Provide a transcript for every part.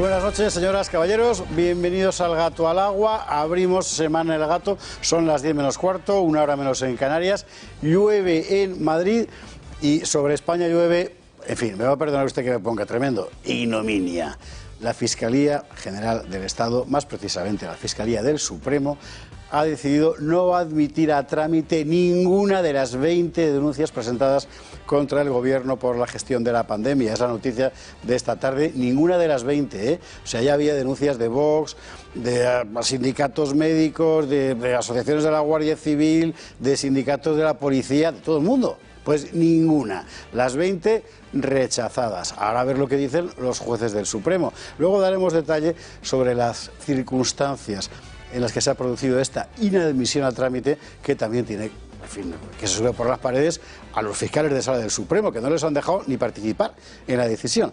Buenas noches, señoras, caballeros. Bienvenidos al Gato al Agua. Abrimos Semana del Gato. Son las 10 menos cuarto, una hora menos en Canarias. Llueve en Madrid y sobre España llueve, en fin, me va a perdonar usted que me ponga tremendo, ignominia. La Fiscalía General del Estado, más precisamente la Fiscalía del Supremo, ha decidido no admitir a trámite ninguna de las 20 denuncias presentadas contra el Gobierno por la gestión de la pandemia. Es la noticia de esta tarde, ninguna de las 20, ¿eh? O sea, ya había denuncias de Vox, de sindicatos médicos, de asociaciones de la Guardia Civil, de sindicatos de la policía, de todo el mundo. Pues ninguna. Las 20 rechazadas. Ahora a ver lo que dicen los jueces del Supremo. Luego daremos detalle sobre las circunstancias en las que se ha producido esta inadmisión al trámite, que también tiene, en fin, que se sube por las paredes a los fiscales de sala del Supremo, que no les han dejado ni participar en la decisión.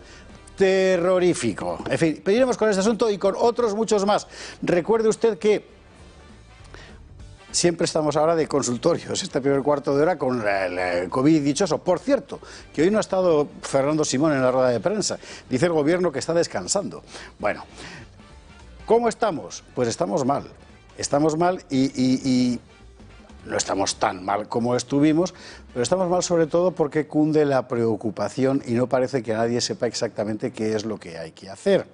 Terrorífico. En fin, pediremos con este asunto y con otros muchos más. Recuerde usted que siempre estamos ahora de consultorios, este primer cuarto de hora con el COVID dichoso. Por cierto, que hoy no ha estado Fernando Simón en la rueda de prensa. Dice el Gobierno que está descansando. Bueno, ¿cómo estamos? Pues estamos mal. Estamos mal y no estamos tan mal como estuvimos, pero estamos mal sobre todo porque cunde la preocupación y no parece que nadie sepa exactamente qué es lo que hay que hacer.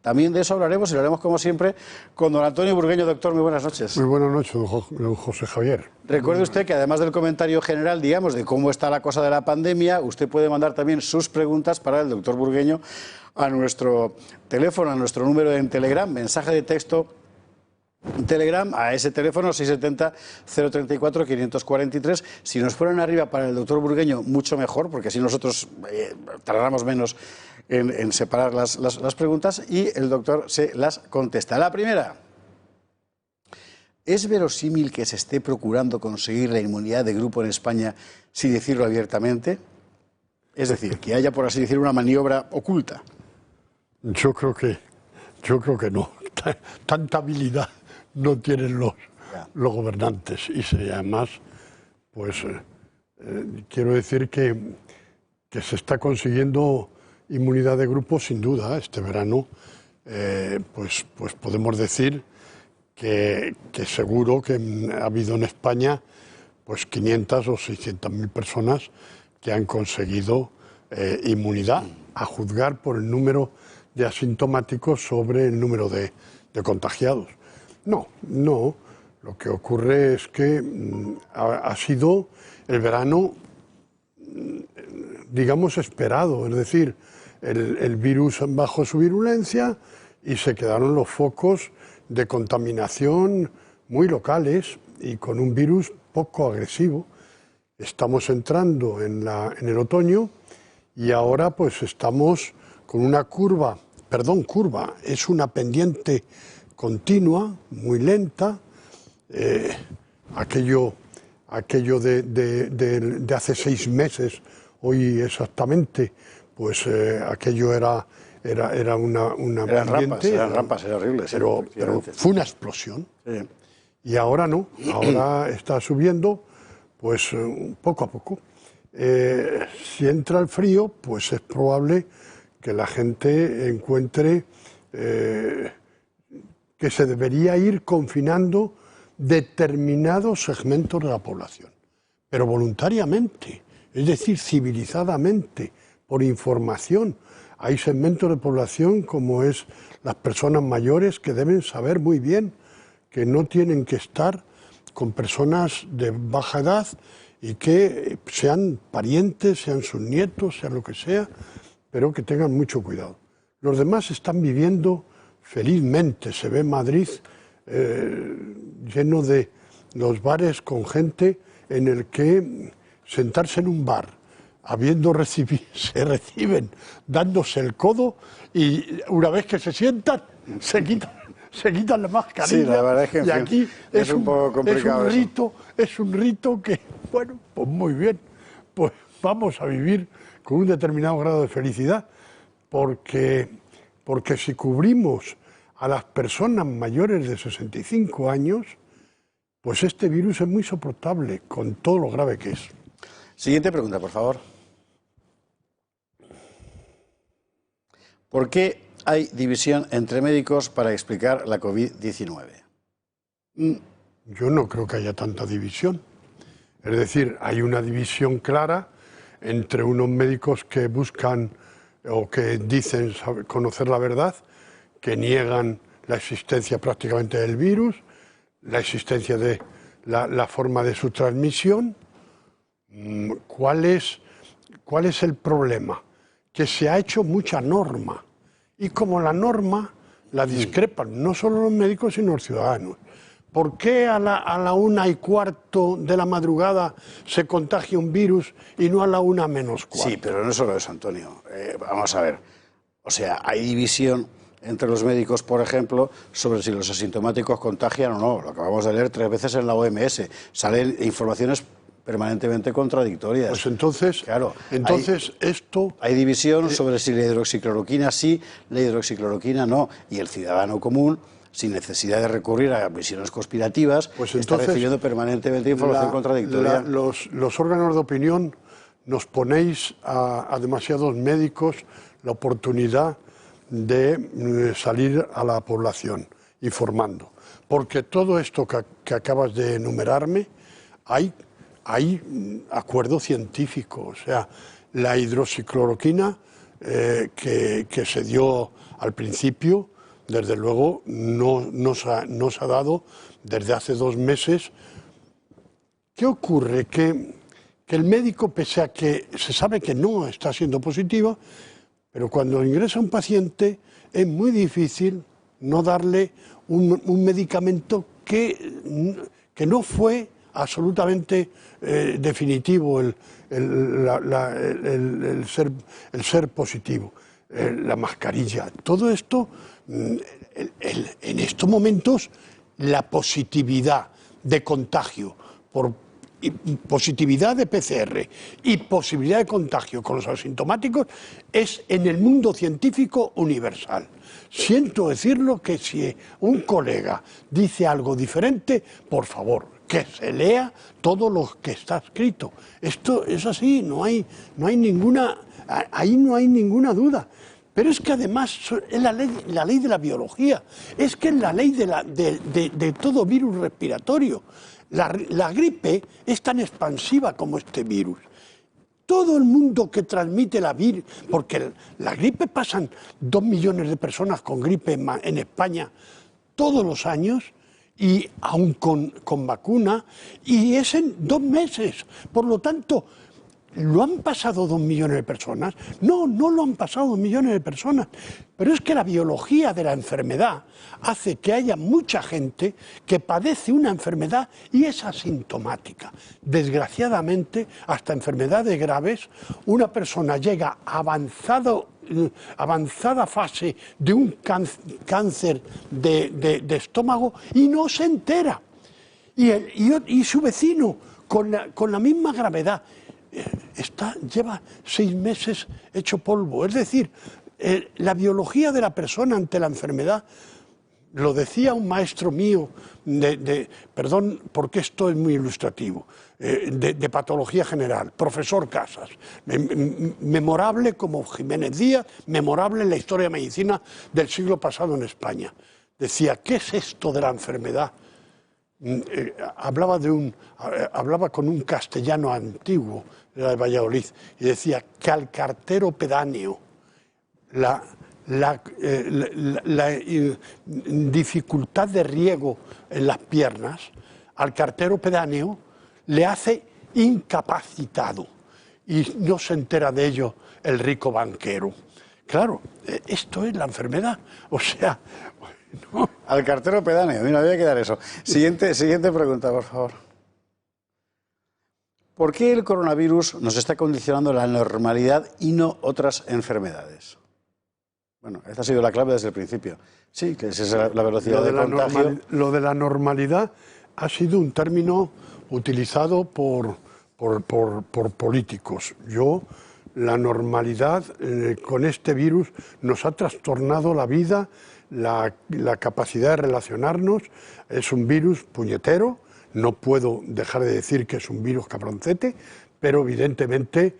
También de eso hablaremos y lo haremos como siempre con don Antonio Burgueño. Doctor, muy buenas noches. Muy buenas noches, don José Javier. Recuerde usted que además del comentario general, digamos, de cómo está la cosa de la pandemia, usted puede mandar también sus preguntas para el doctor Burgueño a nuestro teléfono, a nuestro número en Telegram, mensaje de texto Telegram, a ese teléfono 670-034-543. Si nos ponen arriba para el doctor Burgueño, mucho mejor, porque así nosotros tardamos menos en separar las preguntas y el doctor se las contesta. La primera: ¿es verosímil que se esté procurando conseguir la inmunidad de grupo en España sin decirlo abiertamente? Es decir, que haya, por así decirlo, una maniobra oculta. Yo creo que no. Tanta habilidad no tienen los gobernantes. Y además, pues quiero decir que se está consiguiendo inmunidad de grupo sin duda. Este verano, pues podemos decir que seguro que ha habido en España pues 500 o 600.000 personas que han conseguido inmunidad, a juzgar por el número de asintomáticos sobre el número de contagiados. No, lo que ocurre es que ha sido el verano, digamos, esperado, es decir, el virus bajó su virulencia y se quedaron los focos de contaminación muy locales y con un virus poco agresivo. Estamos entrando en el otoño y ahora pues estamos con una curva, es una pendiente continua, muy lenta. Aquello de hace 6 meses, hoy exactamente, pues aquello era una pendiente. Eran rampas, era horrible. Sí, pero fue una explosión. Sí. Y ahora no, ahora está subiendo pues poco a poco. Si entra el frío, pues es probable que la gente encuentre que se debería ir confinando determinados segmentos de la población, pero voluntariamente, es decir, civilizadamente, por información. Hay segmentos de población como es las personas mayores que deben saber muy bien que no tienen que estar con personas de baja edad y que sean parientes, sean sus nietos, sea lo que sea, pero que tengan mucho cuidado. Los demás están viviendo felizmente. Se ve Madrid lleno de los bares con gente en el que sentarse en un bar, se reciben dándose el codo y una vez que se sientan se quitan la mascarilla. Sí, la verdad es que y aquí es un poco complicado es un rito que, bueno, pues muy bien, pues vamos a vivir con un determinado grado de felicidad, porque si cubrimos a las personas mayores de 65 años, pues este virus es muy soportable, con todo lo grave que es. Siguiente pregunta, por favor. ¿Por qué hay división entre médicos para explicar la COVID-19? Yo no creo que haya tanta división. Es decir, hay una división clara entre unos médicos que buscan o que dicen conocer la verdad, que niegan la existencia prácticamente del virus, la existencia de la forma de su transmisión. ¿Cuál es el problema? Que se ha hecho mucha norma y como la norma la discrepan no solo los médicos sino los ciudadanos. ¿Por qué a la 1:15 de la madrugada se contagia un virus y no a la 1:45? Sí, pero no es solo eso, Antonio. Vamos a ver. O sea, hay división entre los médicos, por ejemplo, sobre si los asintomáticos contagian o no. Lo acabamos de leer 3 veces en la OMS. Salen informaciones permanentemente contradictorias. Pues entonces, claro, hay división sobre si la hidroxicloroquina sí, la hidroxicloroquina no. Y el ciudadano común, sin necesidad de recurrir a visiones conspirativas, pues está recibiendo permanentemente información contradictoria. Los órganos de opinión nos ponéis a demasiados médicos la oportunidad de salir a la población informando. Porque todo esto que acabas de enumerarme, hay acuerdo científico. O sea, la hidroxicloroquina que se dio al principio, desde luego nos ha dado desde hace 2 meses. ¿Qué ocurre? Que el médico, pese a que se sabe que no está siendo positiva, pero cuando ingresa un paciente es muy difícil no darle un medicamento que no fue absolutamente definitivo el ser positivo. La mascarilla, todo esto, en estos momentos, la positividad de contagio por positividad de PCR y posibilidad de contagio con los asintomáticos es en el mundo científico universal. Siento decirlo, que si un colega dice algo diferente, por favor, que se lea todo lo que está escrito. Esto es así, no hay ninguna duda. Pero es que además es la ley de la biología, es que es la ley de todo virus respiratorio. La gripe es tan expansiva como este virus. Todo el mundo que transmite la virus, porque la gripe pasan 2 millones de personas con gripe en España todos los años, y aún con vacuna, y es en 2 meses. Por lo tanto, ¿lo han pasado 2 millones de personas? No, no lo han pasado 2 millones de personas. Pero es que la biología de la enfermedad hace que haya mucha gente que padece una enfermedad y es asintomática. Desgraciadamente, hasta enfermedades graves, una persona llega a avanzada fase de un cáncer de estómago y no se entera. Y su vecino, con la misma gravedad, lleva 6 meses hecho polvo. Es decir, la biología de la persona ante la enfermedad, lo decía un maestro mío, perdón porque esto es muy ilustrativo, de patología general, profesor Casas, memorable como Jiménez Díaz, memorable en la historia de medicina del siglo pasado en España. Decía, ¿qué es esto de la enfermedad? Hablaba con un castellano antiguo, era de Valladolid, y decía que al cartero pedáneo la dificultad de riego en las piernas, al cartero pedáneo le hace incapacitado y no se entera de ello el rico banquero. Claro, esto es la enfermedad, o sea... No. Al cartero pedáneo, mira, voy a quedar eso. Siguiente pregunta, por favor. ¿Por qué el coronavirus nos está condicionando la normalidad y no otras enfermedades? Bueno, esta ha sido la clave desde el principio. Sí, que esa es la velocidad de contagio. Lo de la normalidad ha sido un término utilizado por políticos. La normalidad con este virus nos ha trastornado la vida, la capacidad de relacionarnos. Es un virus puñetero, no puedo dejar de decir que es un virus cabroncete, pero evidentemente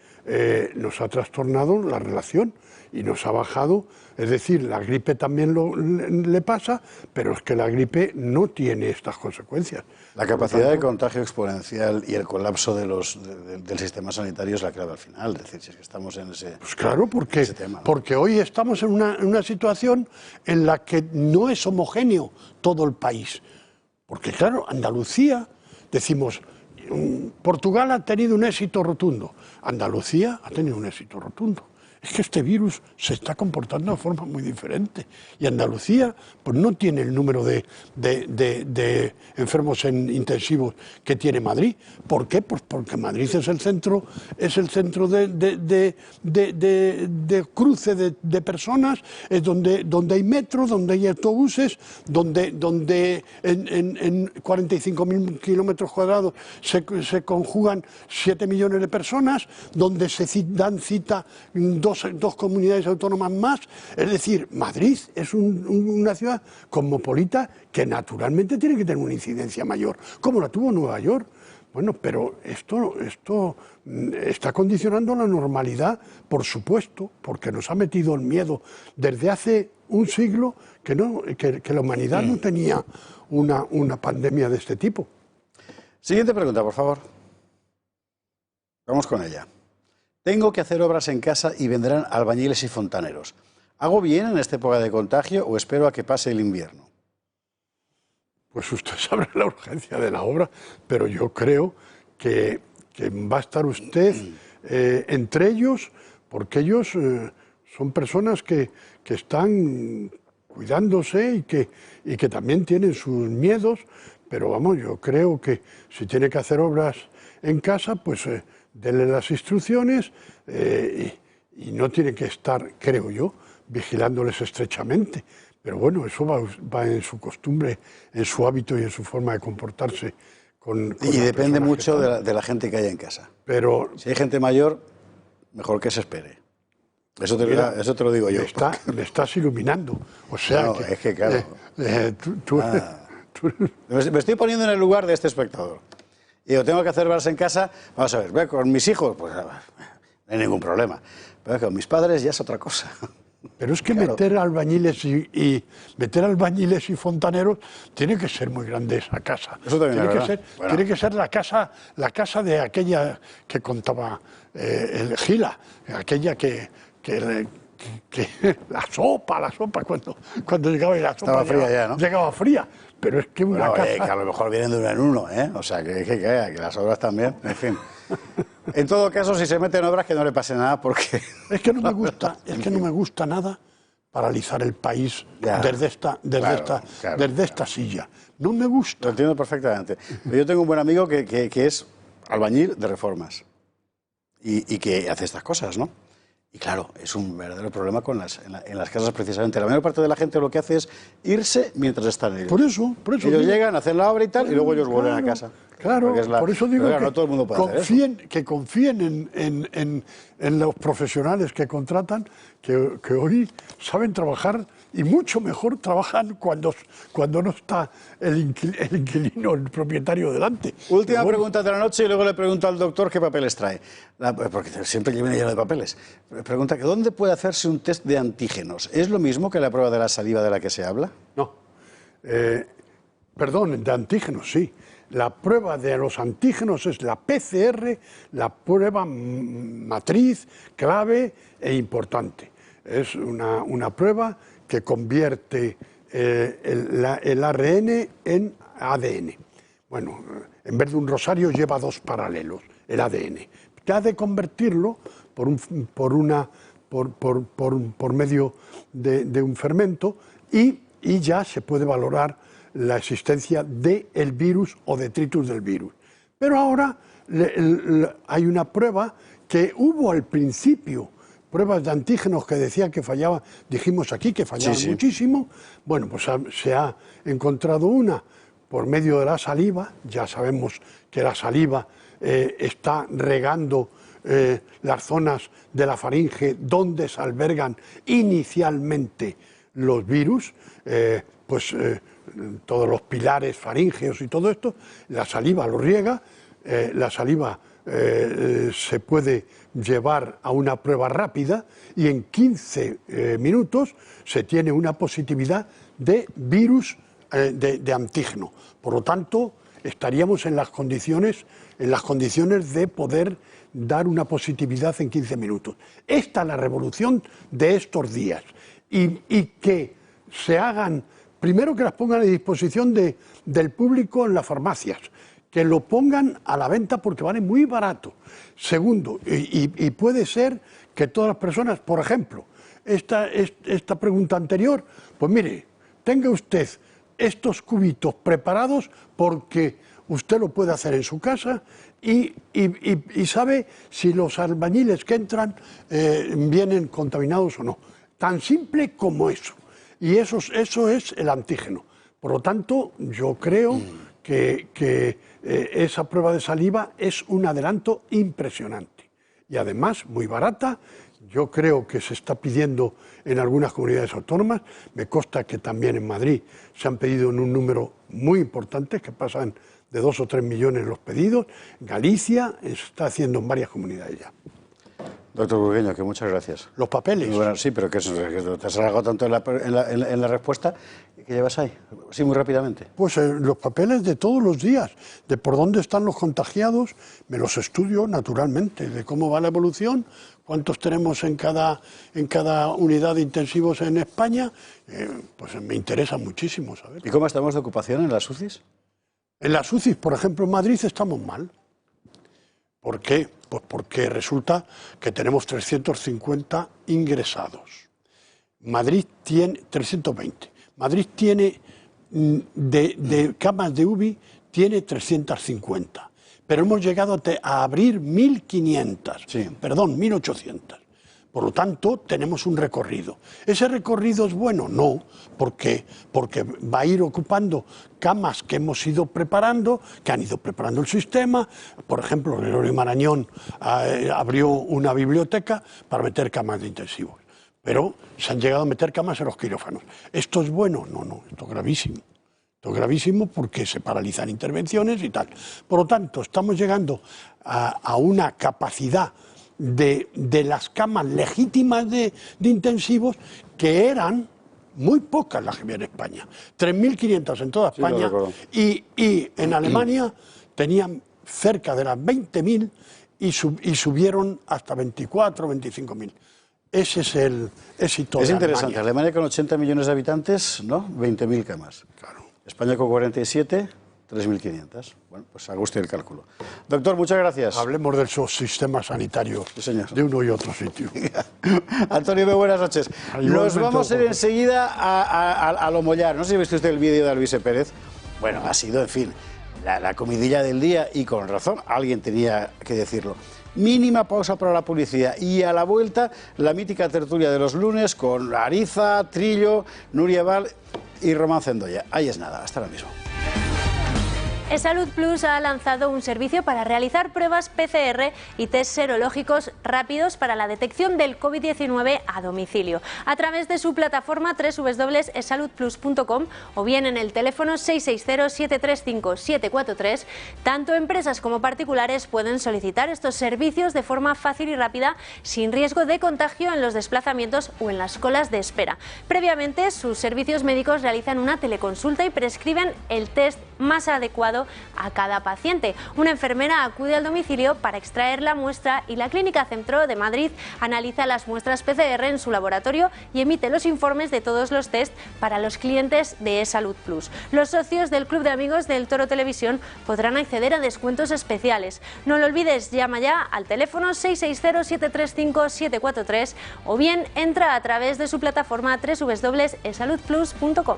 nos ha trastornado la relación y nos ha bajado. Es decir, la gripe también le pasa, pero es que la gripe no tiene estas consecuencias. La capacidad de contagio exponencial y el colapso del sistema sanitario es la clave al final. Es decir, si es que estamos en ese, pues claro, ese tema, ¿no? porque hoy estamos en una situación en la que no es homogéneo todo el país. Porque claro, Andalucía, decimos, Portugal ha tenido un éxito rotundo, Andalucía ha tenido un éxito rotundo. Es que este virus se está comportando de forma muy diferente y Andalucía pues no tiene el número de enfermos intensivos que tiene Madrid. ¿Por qué? Pues porque Madrid es el centro de cruce de personas, es donde hay metro, donde hay autobuses, donde en 45.000 kilómetros cuadrados se conjugan 7 millones de personas, donde se dan cita dos comunidades autónomas más. Es decir, Madrid es una ciudad cosmopolita que naturalmente tiene que tener una incidencia mayor, como la tuvo Nueva York. Bueno, pero esto está condicionando la normalidad, por supuesto, porque nos ha metido el miedo desde hace un siglo que la humanidad no tenía una pandemia de este tipo. Siguiente pregunta, por favor. Vamos con ella. Tengo que hacer obras en casa y vendrán albañiles y fontaneros. ¿Hago bien en esta época de contagio o espero a que pase el invierno? Pues usted sabrá la urgencia de la obra, pero yo creo que va a estar usted entre ellos, porque ellos son personas que están cuidándose y que también tienen sus miedos, pero vamos, yo creo que si tiene que hacer obras en casa, pues denle las instrucciones y no tiene que estar, creo yo, vigilándoles estrechamente. Pero bueno, eso va en su costumbre, en su hábito y en su forma de comportarse. Y depende mucho de la gente que haya en casa. Pero si hay gente mayor, mejor que se espere. Eso te lo digo yo. Me estás iluminando. O sea, no, es que claro. Me estoy poniendo en el lugar de este espectador. Y yo tengo que hacer obras en casa. Vamos a ver, con mis hijos, pues no hay ningún problema. Pero con mis padres ya es otra cosa. Pero es que claro, meter albañiles y fontaneros tiene que ser muy grande esa casa. Eso también tiene que ser la casa de aquella que contaba el Gila, aquella que la sopa cuando llegaba y la sopa estaba fría ya, ¿no? Llegaba fría. Pero es que una casa... que a lo mejor vienen de uno en uno, ¿eh? O sea, que las obras también, en fin. En todo caso, si se meten obras, que no le pase nada, porque... Es que no me gusta nada paralizar el país desde esta silla. No me gusta. Lo entiendo perfectamente. Yo tengo un buen amigo que es albañil de reformas y que hace estas cosas, ¿no? Y claro, es un verdadero problema en las casas precisamente. La mayor parte de la gente lo que hace es irse mientras están ellos. Por eso ellos llegan, hacen la obra y tal, y luego ellos vuelven a casa. Claro, por eso digo que, no todo el mundo puede hacer eso. Que confíen en los profesionales que contratan, que hoy saben trabajar y mucho mejor trabajan cuando no está el inquilino, el propietario delante. Última pregunta de la noche y luego le pregunto al doctor qué papeles trae. Porque siempre viene lleno de papeles. Pregunta que ¿dónde puede hacerse un test de antígenos? ¿Es lo mismo que la prueba de la saliva de la que se habla? No. Perdón, de antígenos, sí. La prueba de los antígenos es la PCR, la prueba matriz, clave e importante. Es una prueba que convierte el ARN en ADN. Bueno, en vez de un rosario lleva dos paralelos, el ADN. Que ha de convertirlo por medio de un fermento y ya se puede valorar la existencia del virus o detritus del virus. Pero ahora hay una prueba que hubo al principio, pruebas de antígenos que decían que fallaban, dijimos aquí que fallaban muchísimo. Bueno, pues se ha encontrado una por medio de la saliva. Ya sabemos que la saliva está regando las zonas de la faringe donde se albergan inicialmente los virus, todos los pilares faríngeos y todo esto, la saliva lo riega, la saliva se puede llevar a una prueba rápida y en 15 minutos se tiene una positividad de virus de antígeno. Por lo tanto, estaríamos en las condiciones de poder dar una positividad en 15 minutos. Esta es la revolución de estos días. Y que se hagan, primero que las pongan a disposición del público en las farmacias, que lo pongan a la venta porque vale muy barato. Segundo, y puede ser que todas las personas, por ejemplo, esta pregunta anterior, pues mire, tenga usted estos cubitos preparados porque usted lo puede hacer en su casa y sabe si los albañiles que entran vienen contaminados o no. Tan simple como eso. Y eso es el antígeno. Por lo tanto, yo creo que esa prueba de saliva es un adelanto impresionante. Y además, muy barata. Yo creo que se está pidiendo en algunas comunidades autónomas. Me consta que también en Madrid se han pedido en un número muy importante, que pasan de 2 o 3 millones los pedidos. Galicia se está haciendo en varias comunidades ya. Doctor Burgueño, que muchas gracias. Los papeles. Bueno, sí, pero que te has alargado tanto en la respuesta. ¿Qué llevas ahí? Sí, muy rápidamente. Pues los papeles de todos los días, de por dónde están los contagiados, me los estudio naturalmente, de cómo va la evolución, cuántos tenemos en cada unidad de intensivos en España, pues me interesa muchísimo saber. ¿Y cómo estamos de ocupación en las UCIs? En las UCIs, por ejemplo, en Madrid estamos mal. ¿Por qué? Pues porque resulta que tenemos 350 ingresados. Madrid tiene 320. Madrid tiene, de camas de UBI, tiene 350. Pero hemos llegado a abrir 1.500, sí. Perdón, 1.800. Por lo tanto, tenemos un recorrido. ¿Ese recorrido es bueno? No, porque va a ir ocupando camas que hemos ido preparando, que han ido preparando el sistema. Por ejemplo, Gregorio Marañón abrió una biblioteca para meter camas de intensivos. Pero se han llegado a meter camas en los quirófanos. ¿Esto es bueno? No, esto es gravísimo. Esto es gravísimo porque se paralizan intervenciones y tal. Por lo tanto, estamos llegando a una capacidad de las camas legítimas de intensivos que eran muy pocas las que había en España. 3.500 en toda España, sí, y en Alemania tenían cerca de las 20.000 y subieron hasta 24 o 25.000. Ese es el éxito de Alemania. Es interesante. Alemania con 80 millones de habitantes, ¿no? 20.000 camas. Claro. España con 47, 3.500. Bueno, pues haga usted el cálculo. Doctor, muchas gracias. Hablemos del sistema sanitario, sí, de uno y otro sitio. Antonio, muy buenas noches. Nos vamos a ir enseguida a lo Mollar. No sé si ha visto usted el vídeo de Alvise Pérez. Bueno, ha sido, en fin, la comidilla del día y con razón. Alguien tenía que decirlo. Mínima pausa para la publicidad y a la vuelta la mítica tertulia de los lunes con Ariza, Trillo, Nuria Val y Román Cendoya. Ahí es nada, hasta ahora mismo. eSalud Plus ha lanzado un servicio para realizar pruebas PCR y test serológicos rápidos para la detección del COVID-19 a domicilio, a través de su plataforma www.esaludplus.com o bien en el teléfono 660-735-743. Tanto empresas como particulares pueden solicitar estos servicios de forma fácil y rápida, sin riesgo de contagio en los desplazamientos o en las colas de espera. Previamente, sus servicios médicos realizan una teleconsulta y prescriben el test más adecuado a cada paciente. Una enfermera acude al domicilio para extraer la muestra y la Clínica Centro de Madrid analiza las muestras PCR en su laboratorio y emite los informes de todos los test para los clientes de eSalud Plus. Los socios del Club de Amigos del Toro Televisión podrán acceder a descuentos especiales. No lo olvides, llama ya al teléfono 660-735-743 o bien entra a través de su plataforma www.esaludplus.com.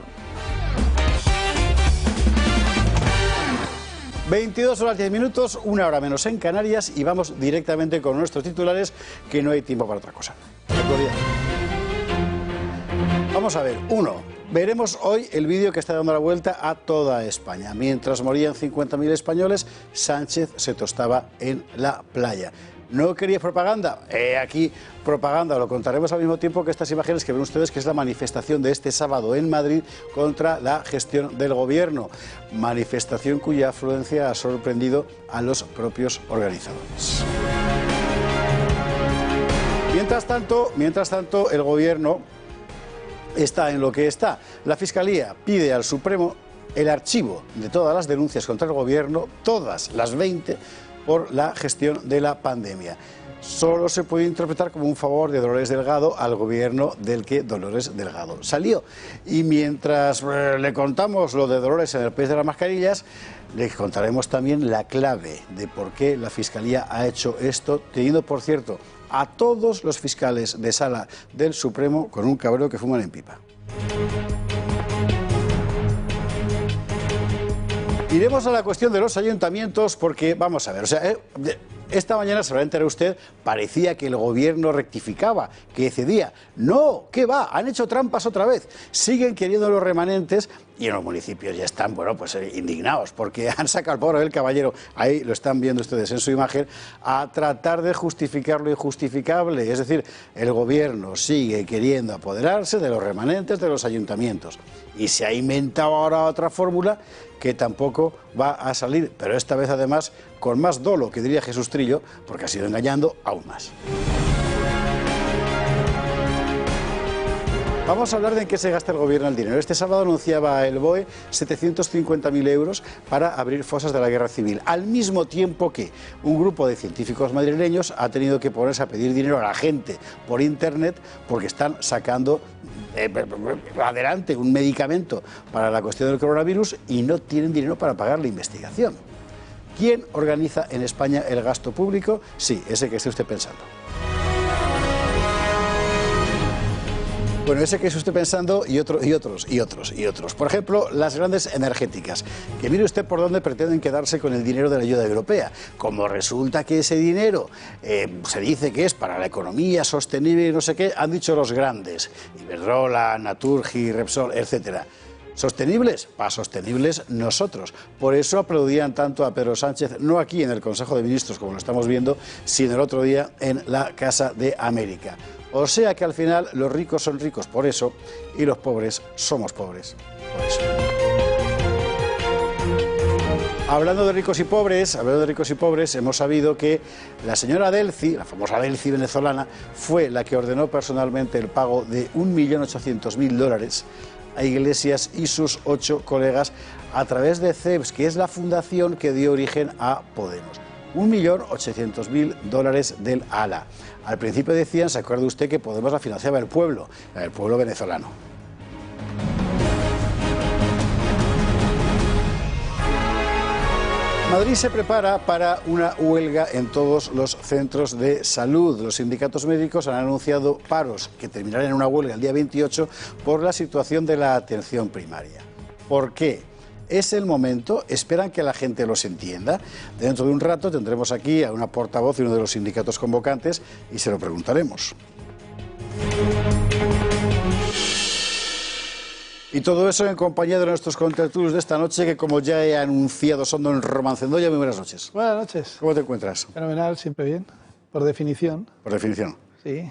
22 horas 10 minutos, una hora menos en Canarias y vamos directamente con nuestros titulares, que no hay tiempo para otra cosa. Vamos a ver, veremos hoy el vídeo que está dando la vuelta a toda España. Mientras morían 50.000 españoles, Sánchez se tostaba en la playa. ¿No querías propaganda? Aquí propaganda, lo contaremos al mismo tiempo que estas imágenes que ven ustedes, que es la manifestación de este sábado en Madrid contra la gestión del gobierno. Manifestación cuya afluencia ha sorprendido a los propios organizadores. Mientras tanto, el gobierno está en lo que está. La Fiscalía pide al Supremo el archivo de todas las denuncias contra el gobierno, todas las 20, por la gestión de la pandemia. Solo se puede interpretar como un favor de Dolores Delgado al gobierno del que Dolores Delgado salió. Y mientras le contamos lo de Dolores en el país de las mascarillas, le contaremos también la clave de por qué la Fiscalía ha hecho esto, teniendo, por cierto, a todos los fiscales de sala del Supremo con un cabreo que fuman en pipa. Iremos a la cuestión de los ayuntamientos porque, vamos a ver, esta mañana se va a enterar usted, parecía que el gobierno rectificaba, que cedía. No, ¿qué va? Han hecho trampas otra vez. Siguen queriendo los remanentes y en los municipios ya están, indignados porque han sacado al pobre del caballero, ahí lo están viendo ustedes en su imagen, a tratar de justificar lo injustificable. Es decir, el gobierno sigue queriendo apoderarse de los remanentes de los ayuntamientos y se ha inventado ahora otra fórmula que tampoco va a salir, pero esta vez además con más dolo, que diría Jesús Trillo, porque ha sido engañando aún más. Vamos a hablar de en qué se gasta el gobierno el dinero. Este sábado anunciaba el BOE 750.000 euros para abrir fosas de la guerra civil, al mismo tiempo que un grupo de científicos madrileños ha tenido que ponerse a pedir dinero a la gente por internet porque están sacando adelante un medicamento para la cuestión del coronavirus y no tienen dinero para pagar la investigación. ¿Quién organiza en España el gasto público? Sí, ese que esté usted pensando. Bueno, ese que es usted pensando y otros. Por ejemplo, las grandes energéticas, que mire usted por dónde pretenden quedarse con el dinero de la ayuda europea. Como resulta que ese dinero se dice que es para la economía sostenible y no sé qué, han dicho los grandes, Iberdrola, Naturgy, Repsol, etcétera. ¿Sostenibles? Para sostenibles nosotros. Por eso aplaudían tanto a Pedro Sánchez, no aquí en el Consejo de Ministros, como lo estamos viendo, sino el otro día en la Casa de América. O sea que al final los ricos son ricos por eso y los pobres somos pobres por eso. Hablando de ricos y pobres, hemos sabido que la señora Delcy, la famosa Delcy venezolana, fue la que ordenó personalmente el pago de $1.800.000 a Iglesias y sus 8 colegas a través de CEPS, que es la fundación que dio origen a Podemos. $1.800.000 del ALA. Al principio decían, ¿se acuerda usted que Podemos la financiaba el pueblo venezolano? Madrid se prepara para una huelga en todos los centros de salud. Los sindicatos médicos han anunciado paros que terminarán en una huelga el día 28 por la situación de la atención primaria. ¿Por qué? Es el momento, esperan que la gente los entienda. Dentro de un rato tendremos aquí a una portavoz de uno de los sindicatos convocantes y se lo preguntaremos. Y todo eso en compañía de nuestros contertulios de esta noche, que como ya he anunciado son don Román Cendoya. Muy buenas noches. Buenas noches. ¿Cómo te encuentras? Fenomenal, siempre bien, por definición. Por definición. Sí.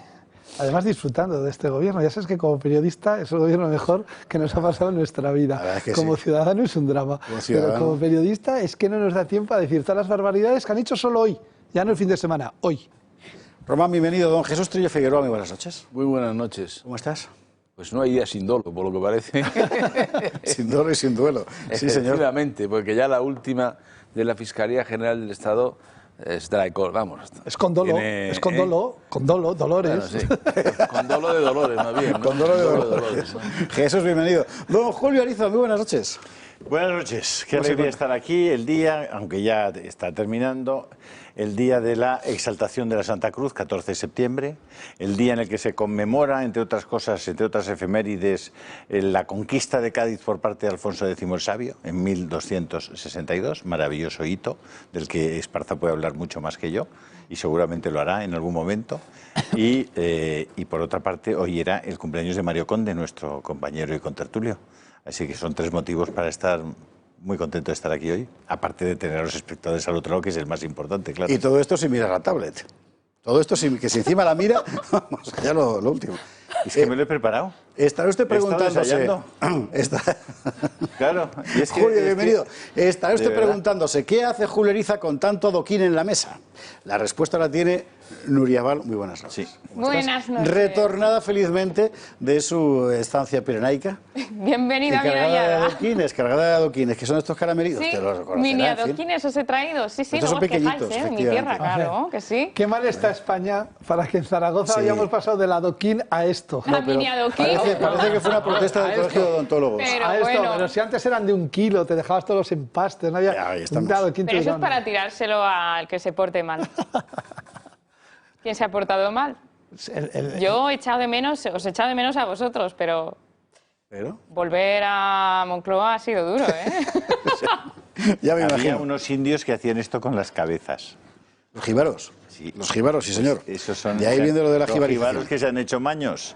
Además disfrutando de este gobierno. Ya sabes que como periodista es el gobierno mejor que nos ha pasado en nuestra vida. Es que como sí. Ciudadano es un drama. Pero como periodista es que no nos da tiempo a decir todas las barbaridades que han hecho solo hoy. Ya no el fin de semana, hoy. Román, bienvenido. Don Jesús Trillo Figueroa, muy buenas noches. Muy buenas noches. ¿Cómo estás? Pues no hay día sin dolo, por lo que parece. Sin dolo y sin duelo. Sí, señor. Efectivamente, porque ya la última de la Fiscalía General del Estado es de la ECOL, vamos. Es con dolo, Dolores. Bueno, sí, con dolo de Dolores, más bien. ¿no? Con dolo de Dolores. ¿no? Jesús, bienvenido. Don Julio Ariza, muy buenas noches. Buenas noches, qué alegría estar aquí el día, aunque ya está terminando, el día de la exaltación de la Santa Cruz, 14 de septiembre, el día en el que se conmemora, entre otras cosas, entre otras efemérides, la conquista de Cádiz por parte de Alfonso X el Sabio en 1262, maravilloso hito, del que Esparza puede hablar mucho más que yo, y seguramente lo hará en algún momento. Y por otra parte, hoy era el cumpleaños de Mario Conde, nuestro compañero y contertulio. Así que son 3 motivos para estar muy contento de estar aquí hoy, aparte de tener a los espectadores al otro lado, que es el más importante, claro. Y todo esto sin mirar la tablet. Todo esto, que si encima la mira, vamos, ya lo último. Es que me lo he preparado. Estará usted preguntándose... Claro. Y es que, Julio, bienvenido. Estará usted verdad. preguntándose, ¿qué hace Julio Eriza con tanto adoquín en la mesa? La respuesta la tiene Nuria Val. Muy buenas noches. Sí. Buenas noches. Retornada felizmente de su estancia pirenaica. Bienvenida, bien cargada hallada. cargada de adoquines, que son estos caramelitos. Sí, Te los conocerá, mini en fin. adoquines os he traído. Sí, sí, Estos no son os quejáis, pequeñitos, en mi tierra, efectivamente. claro, que sí. Qué mal está España para que en Zaragoza Sí. hayamos pasado del adoquín a esto. A mini adoquín. Parece que fue una protesta del A Colegio esto. de Odontólogos. Pero a esto, bueno. pero si antes eran de 1 kilo, te dejabas todos los empastes, no había Ya, ahí estamos. un adoquín. Pero te eso es daban. para tirárselo al que se porte mal. ¿Quién se ha portado mal? Yo he echado de menos, os he echado de menos a vosotros, pero Pero, volver a Moncloa ha sido duro, ¿eh? ya me Había imagino. unos indios que hacían esto con las cabezas. Los jíbaros. Sí. Los jíbaros, sí, señor. Esos son, De ahí viene lo de la los jibarización. jíbaros que se han hecho maños.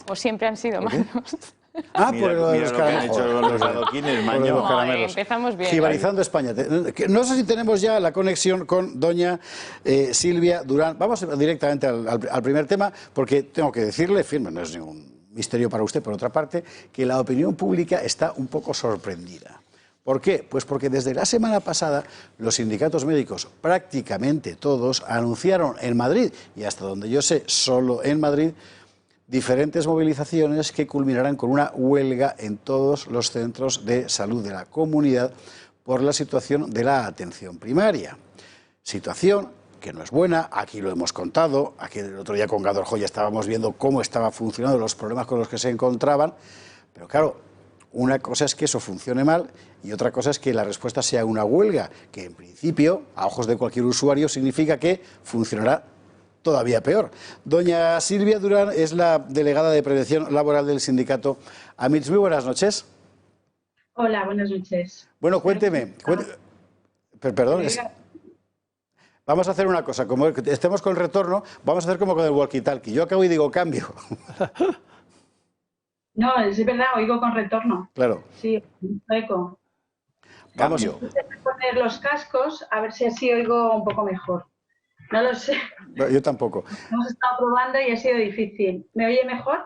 O siempre han sido malos. Ah, Mira, por lo de mira los lo que han caramelos. hecho con los adoquines, Por lo de maño. los Ay, caramelos. empezamos bien. Jibarizando España. No sé si tenemos ya la conexión con doña Silvia Durán. Vamos directamente al primer tema, porque tengo que decirle, firme, no es ningún misterio para usted, por otra parte, que la opinión pública está un poco sorprendida. ¿Por qué? Pues porque desde la semana pasada los sindicatos médicos, prácticamente todos, anunciaron en Madrid, y hasta donde yo sé, solo en Madrid, diferentes movilizaciones que culminarán con una huelga en todos los centros de salud de la comunidad por la situación de la atención primaria. Situación que no es buena, aquí lo hemos contado, aquí el otro día con Gador Joya estábamos viendo cómo estaba funcionando, los problemas con los que se encontraban, pero claro, una cosa es que eso funcione mal y otra cosa es que la respuesta sea una huelga, que en principio, a ojos de cualquier usuario, significa que funcionará todavía peor. Doña Silvia Durán es la delegada de Prevención Laboral del sindicato AMITS. Muy buenas noches. Hola, buenas noches. Bueno, cuénteme. Perdón. Vamos a hacer una cosa. Como estemos con el retorno, vamos a hacer como con el walkie-talkie. Yo acabo y digo cambio. No, es verdad, oigo con retorno. Claro. Sí, eco. Vamos. Voy a poner los cascos a ver si así oigo un poco mejor. No lo sé. Yo tampoco. Hemos estado probando y ha sido difícil. ¿Me oye mejor?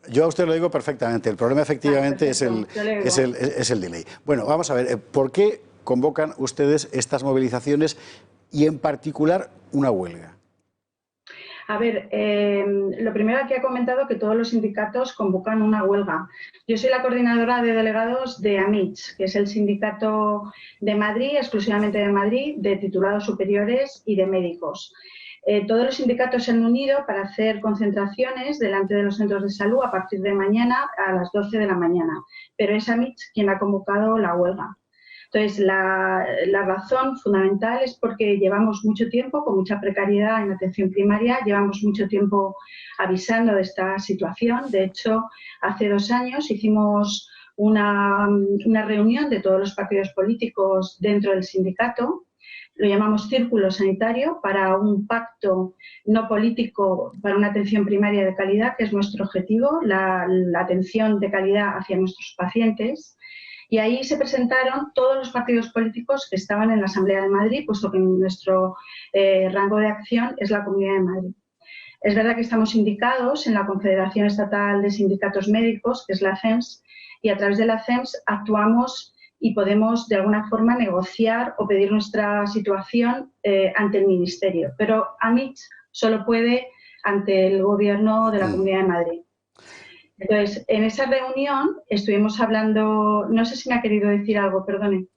Yo a usted lo digo perfectamente. El problema efectivamente es el delay. Bueno, vamos a ver. ¿Por qué convocan ustedes estas movilizaciones y en particular una huelga? A ver, lo primero que ha comentado que todos los sindicatos convocan una huelga. Yo soy la coordinadora de delegados de AMITS, que es el sindicato de Madrid, exclusivamente de Madrid, de titulados superiores y de médicos. Todos los sindicatos se han unido para hacer concentraciones delante de los centros de salud a partir de mañana a las 12 de la mañana, pero es AMITS quien ha convocado la huelga. Entonces, la razón fundamental es porque llevamos mucho tiempo con mucha precariedad en atención primaria, llevamos mucho tiempo avisando de esta situación. De hecho, hace 2 años hicimos una reunión de todos los partidos políticos dentro del sindicato, lo llamamos Círculo Sanitario, para un pacto no político para una atención primaria de calidad, que es nuestro objetivo, la atención de calidad hacia nuestros pacientes. Y ahí se presentaron todos los partidos políticos que estaban en la Asamblea de Madrid, puesto que nuestro rango de acción es la Comunidad de Madrid. Es verdad que estamos sindicados en la Confederación Estatal de Sindicatos Médicos, que es la CEMS, y a través de la CEMS actuamos y podemos de alguna forma negociar o pedir nuestra situación ante el Ministerio. Pero AMITS solo puede ante el Gobierno de la Comunidad de Madrid. Entonces, en esa reunión estuvimos hablando, no sé si me ha querido decir algo, perdone.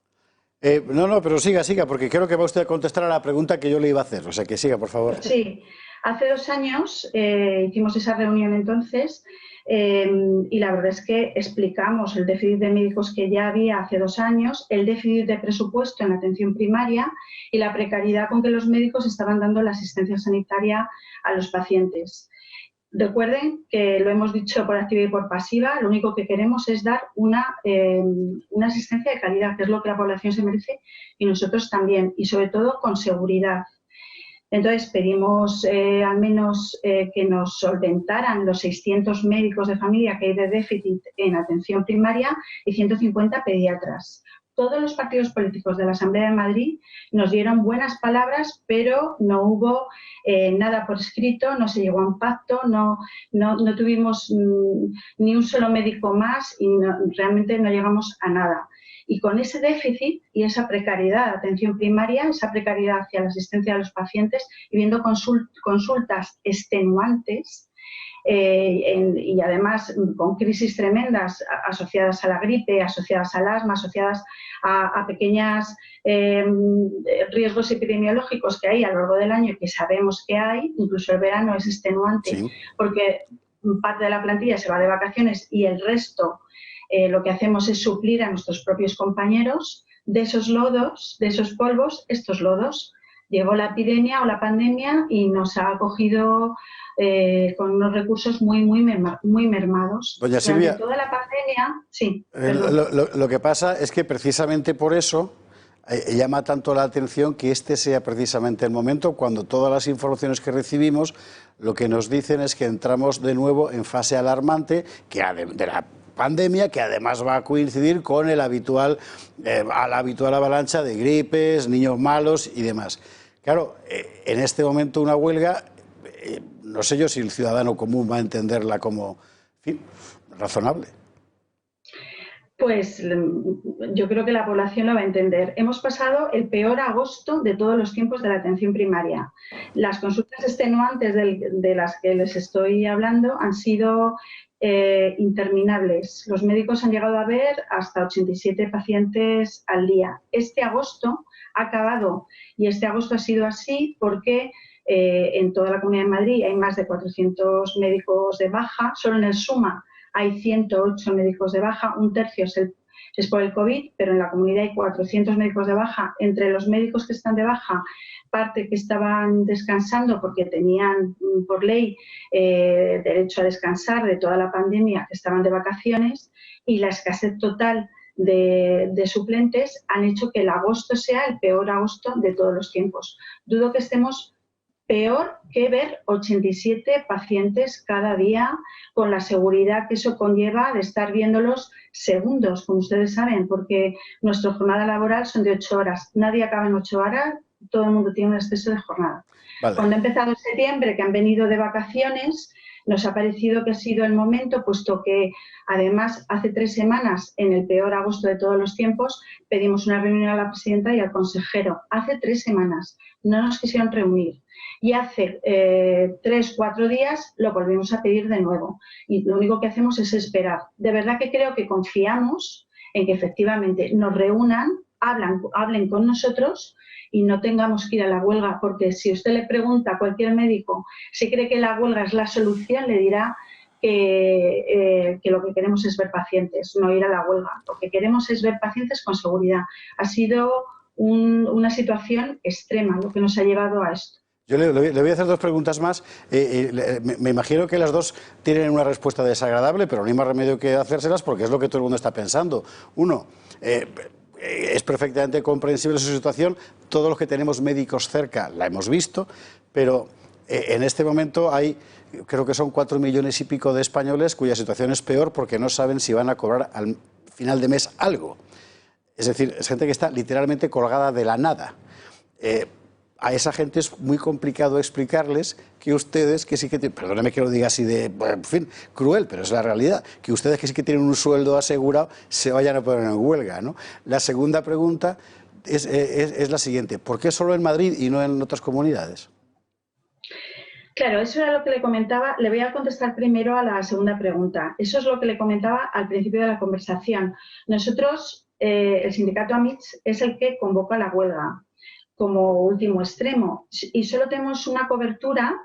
No, pero siga, porque creo que va usted a contestar a la pregunta que yo le iba a hacer, o sea que siga, por favor. Sí, hace 2 años hicimos esa reunión entonces y la verdad es que explicamos el déficit de médicos que ya había hace 2 años, el déficit de presupuesto en atención primaria y la precariedad con que los médicos estaban dando la asistencia sanitaria a los pacientes. Recuerden que lo hemos dicho por activa y por pasiva, lo único que queremos es dar una asistencia de calidad, que es lo que la población se merece y nosotros también, y sobre todo con seguridad. Entonces pedimos al menos que nos solventaran los 600 médicos de familia que hay de déficit en atención primaria y 150 pediatras. todos los partidos políticos de la Asamblea de Madrid nos dieron buenas palabras, pero no hubo nada por escrito, no se llegó a un pacto, no tuvimos ni un solo médico más y realmente no llegamos a nada. Y con ese déficit y esa precariedad de atención primaria, esa precariedad hacia la asistencia a los pacientes y viendo consultas extenuantes y además con crisis tremendas asociadas a la gripe, asociadas al asma, asociadas a pequeños riesgos epidemiológicos que hay a lo largo del año y que sabemos que hay, incluso el verano es extenuante, sí, porque parte de la plantilla se va de vacaciones y el resto lo que hacemos es suplir a nuestros propios compañeros de esos lodos, de esos polvos, estos lodos. Llegó la epidemia o la pandemia y nos ha acogido con unos recursos muy mermados. Doña Silvia, durante toda la pandemia, sí. Lo que pasa es que precisamente por eso llama tanto la atención que este sea precisamente el momento cuando todas las informaciones que recibimos lo que nos dicen es que entramos de nuevo en fase alarmante de la pandemia, que además va a coincidir con la habitual avalancha de gripes, niños malos y demás. Claro, en este momento una huelga, no sé yo si el ciudadano común va a entenderla como, en fin, razonable. Pues yo creo que la población lo va a entender. Hemos pasado el peor agosto de todos los tiempos de la atención primaria. Las consultas extenuantes de las que les estoy hablando han sido interminables. Los médicos han llegado a ver hasta 87 pacientes al día. Este agosto ha acabado y este agosto ha sido así porque en toda la Comunidad de Madrid hay más de 400 médicos de baja. Solo en el SUMA hay 108 médicos de baja, un tercio es por el COVID, pero en la comunidad hay 400 médicos de baja. Entre los médicos que están de baja, parte que estaban descansando porque tenían por ley derecho a descansar de toda la pandemia, que estaban de vacaciones, y la escasez total de suplentes han hecho que el agosto sea el peor agosto de todos los tiempos. Dudo que estemos peor que ver 87 pacientes cada día con la seguridad que eso conlleva de estar viéndolos segundos, como ustedes saben, porque nuestra jornada laboral son de 8 horas. Nadie acaba en 8 horas, todo el mundo tiene un exceso de jornada. Vale. Cuando ha empezado septiembre, que han venido de vacaciones, nos ha parecido que ha sido el momento, puesto que además hace 3 semanas, en el peor agosto de todos los tiempos, pedimos una reunión a la presidenta y al consejero. Hace 3 semanas no nos quisieron reunir. Y hace 3-4 días lo volvimos a pedir de nuevo. Y lo único que hacemos es esperar. De verdad que creo que confiamos en que efectivamente nos reúnan, hablen con nosotros y no tengamos que ir a la huelga. Porque si usted le pregunta a cualquier médico si cree que la huelga es la solución, le dirá que lo que queremos es ver pacientes, no ir a la huelga. Lo que queremos es ver pacientes con seguridad. Ha sido una situación extrema lo que nos ha llevado a esto. Yo le voy a hacer 2 preguntas más. Me imagino que las 2 tienen una respuesta desagradable, pero no hay más remedio que hacérselas porque es lo que todo el mundo está pensando. Uno, es perfectamente comprensible su situación. Todos los que tenemos médicos cerca la hemos visto, pero en este momento hay, creo que son 4 millones y pico de españoles cuya situación es peor porque no saben si van a cobrar al final de mes algo. Es decir, es gente que está literalmente colgada de la nada. A esa gente es muy complicado explicarles que ustedes, que sí que tienen, perdóneme que lo diga así de, en fin, cruel, pero es la realidad, que ustedes que sí que tienen un sueldo asegurado se vayan a poner en huelga, ¿no? La segunda pregunta es la siguiente: ¿por qué solo en Madrid y no en otras comunidades? Claro, eso era lo que le comentaba. Le voy a contestar primero a la segunda pregunta. Eso es lo que le comentaba al principio de la conversación. Nosotros, el sindicato AMITS, es el que convoca la huelga como último extremo y solo tenemos una cobertura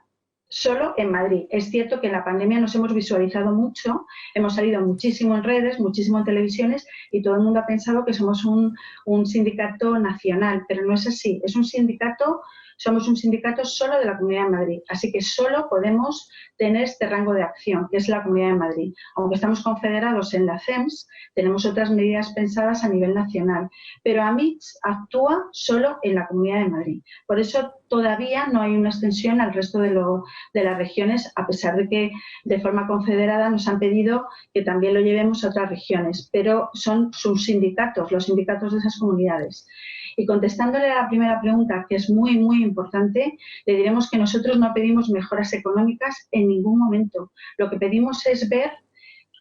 solo en Madrid. Es cierto que en la pandemia nos hemos visualizado mucho, hemos salido muchísimo en redes, muchísimo en televisiones y todo el mundo ha pensado que somos un sindicato nacional, pero no es así. Es un sindicato somos un sindicato solo de la Comunidad de Madrid, así que solo podemos tener este rango de acción, que es la Comunidad de Madrid. Aunque estamos confederados en la CEMS, tenemos otras medidas pensadas a nivel nacional, pero AMITS actúa solo en la Comunidad de Madrid. Por eso todavía no hay una extensión al resto de las regiones, a pesar de que de forma confederada nos han pedido que también lo llevemos a otras regiones, pero son sus sindicatos, los sindicatos de esas comunidades. Y contestándole a la primera pregunta, que es muy, muy importante, le diremos que nosotros no pedimos mejoras económicas en ningún momento. Lo que pedimos es ver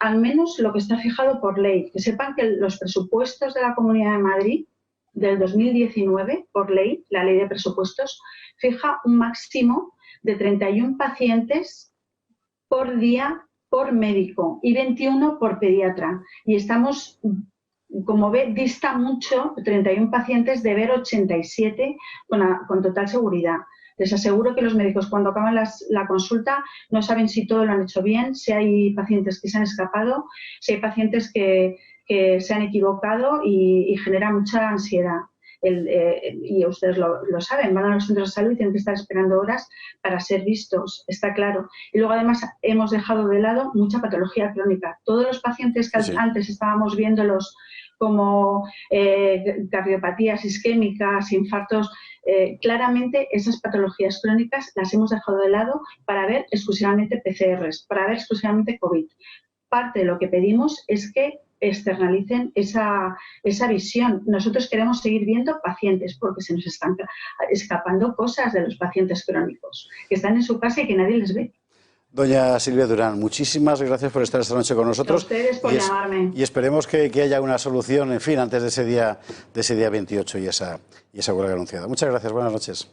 al menos lo que está fijado por ley. Que sepan que los presupuestos de la Comunidad de Madrid del 2019, por ley, la ley de presupuestos, fija un máximo de 31 pacientes por día por médico y 21 por pediatra. Y estamos, como ve, dista mucho, 31 pacientes, de ver 87 con total seguridad. Les aseguro que los médicos, cuando acaban la consulta, no saben si todo lo han hecho bien, si hay pacientes que se han escapado, si hay pacientes que se han equivocado y genera mucha ansiedad. Y ustedes lo saben, van a los centros de salud y tienen que estar esperando horas para ser vistos, está claro. Y luego además hemos dejado de lado mucha patología crónica. Todos los pacientes que antes estábamos viéndolos como cardiopatías isquémicas, infartos, claramente esas patologías crónicas las hemos dejado de lado para ver exclusivamente PCRs, para ver exclusivamente COVID. Parte de lo que pedimos es que externalicen esa visión. Nosotros queremos seguir viendo pacientes porque se nos están escapando cosas de los pacientes crónicos que están en su casa y que nadie les ve. Doña Silvia Durán, muchísimas gracias por estar esta noche con nosotros. A ustedes por llamarme. Y esperemos que haya una solución, en fin, antes de ese día 28 y esa huelga anunciada. Muchas gracias, buenas noches.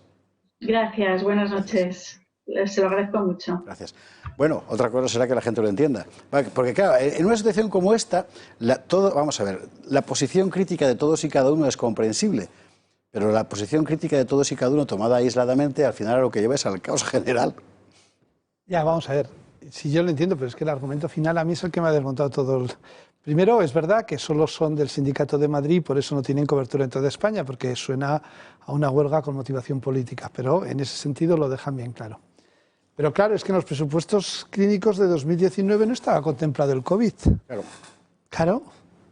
Gracias, buenas noches. Se lo agradezco mucho. Gracias. Bueno, otra cosa será que la gente lo entienda. Porque claro, en una situación como esta, vamos a ver, la posición crítica de todos y cada uno es comprensible, pero la posición crítica de todos y cada uno tomada aisladamente, al final a lo que lleva es al caos general. Ya, vamos a ver, si yo lo entiendo, pero es que el argumento final a mí es el que me ha desmontado todo. Primero, es verdad que solo son del Sindicato de Madrid, por eso no tienen cobertura en toda España, porque suena a una huelga con motivación política, pero en ese sentido lo dejan bien claro. Pero claro, es que en los presupuestos clínicos de 2019 no estaba contemplado el COVID. Claro,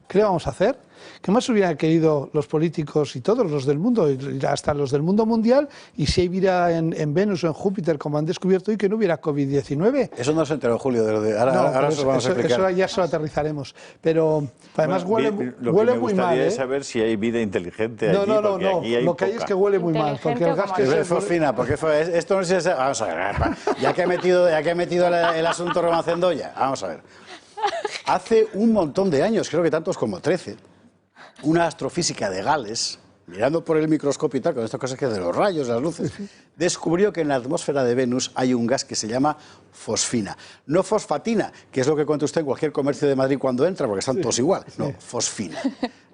¿qué le vamos a hacer? ¿Qué más hubieran querido los políticos y todos los del mundo, hasta los del mundo mundial, y si hay vida en Venus o en Júpiter, como han descubierto hoy, que no hubiera COVID-19? Eso no se enteró Julio, ahora se lo vamos a explicar. Eso ya se lo aterrizaremos. Pero además huele muy mal. Lo que me gustaría es saber si hay vida inteligente allí, No, aquí hay lo que hay es que huele muy mal. Porque el gas que es fosfina, porque esto no es... Vamos a ver, ya que he metido el asunto Román Cendoya, vamos a ver. Hace un montón de años, creo que tantos como 13, una astrofísica de Gales, mirando por el microscopio y tal, con estas cosas que de los rayos, las luces, descubrió que en la atmósfera de Venus hay un gas que se llama fosfina. No fosfatina, que es lo que cuenta usted en cualquier comercio de Madrid cuando entra, porque están todos igual. No, fosfina.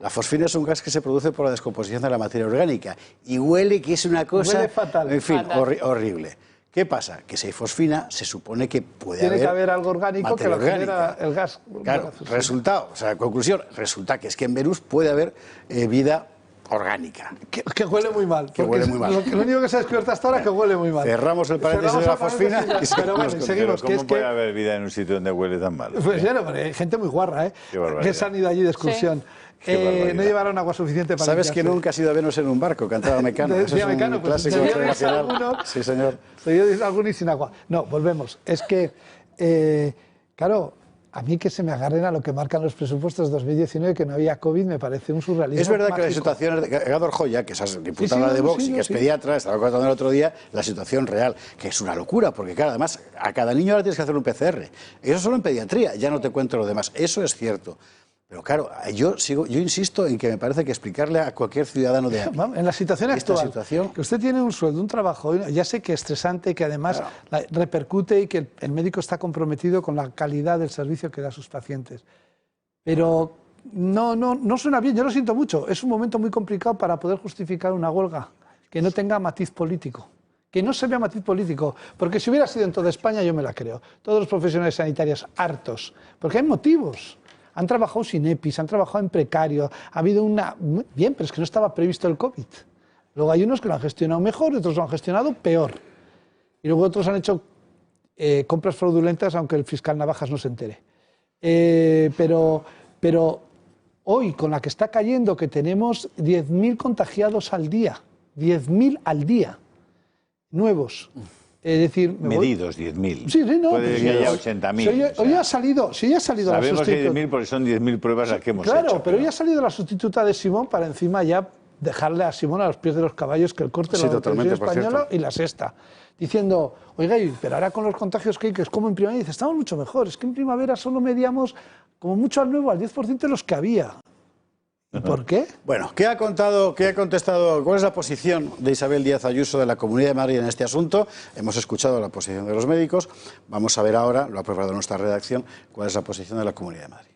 La fosfina es un gas que se produce por la descomposición de la materia orgánica y huele que es una cosa... Huele fatal. En fin, horrible. ¿Qué pasa? Que si hay fosfina, se supone que tiene que haber algo orgánico que lo genera el gas. Claro, resultado, conclusión, resulta que es que en Venus puede haber vida orgánica. Que huele muy mal. Que huele muy mal. Lo único que se ha descubierto hasta ahora es que huele muy mal. Cerramos el paréntesis de la fosfina y seguimos. ¿Cómo puede haber vida en un sitio donde huele tan mal? Pues ya, hay gente muy guarra, ¿eh? Que se han ido allí de excursión. Sí. No llevaron agua suficiente para ¿Sabes que nunca has ido a Venus en un barco? Cantaba Mecano. Eso es un clásico internacional. Sí, señor. Alguno y sin agua. No, volvemos. Es que, claro, a mí que se me agarren a lo que marcan los presupuestos de 2019, que no había COVID, me parece un surrealismo. Es verdad mágico. Que la situación, Gador Joya, que es diputada de Vox y que es pediatra, estaba contando el otro día la situación real, que es una locura, porque claro, además a cada niño ahora tienes que hacer un PCR. Eso solo en pediatría, ya no te cuento lo demás. Eso es cierto. Pero claro, yo insisto en que me parece que explicarle a cualquier ciudadano de aquí, en la situación actual, que usted tiene un sueldo, un trabajo, ya sé que es estresante, que además repercute y que el médico está comprometido con la calidad del servicio que da a sus pacientes. Pero no suena bien, yo lo siento mucho. Es un momento muy complicado para poder justificar una huelga que no tenga matiz político. Que no se vea matiz político, porque si hubiera sido en toda España yo me la creo. Todos los profesionales sanitarios hartos, porque hay motivos. Han trabajado sin EPIs, han trabajado en precario, ha habido una... Bien, pero es que no estaba previsto el COVID. Luego hay unos que lo han gestionado mejor, otros lo han gestionado peor. Y luego otros han hecho compras fraudulentas, aunque el fiscal Navajas no se entere. Pero hoy, con la que está cayendo, que tenemos 10.000 contagiados al día, 10.000 al día, nuevos. Es decir, medidos 10.000. Sí, no. Puede que haya 80.000. Hoy ha salido la sustituta. Sabemos que 10.000 porque son 10.000 pruebas las que hemos hecho. Claro, pero hoy ha salido la sustituta de Simón para encima ya dejarle a Simón a los pies de los caballos que el corte de la televisión española y la Sexta. Diciendo, oiga, pero ahora con los contagios que es como en primavera, dice, estamos mucho mejor. Es que en primavera solo mediamos como mucho al 10% de los que había. ¿Y por qué? Bueno, ¿qué ha contestado? ¿Cuál es la posición de Isabel Díaz Ayuso de la Comunidad de Madrid en este asunto? Hemos escuchado la posición de los médicos. Vamos a ver ahora, lo ha preparado nuestra redacción, cuál es la posición de la Comunidad de Madrid.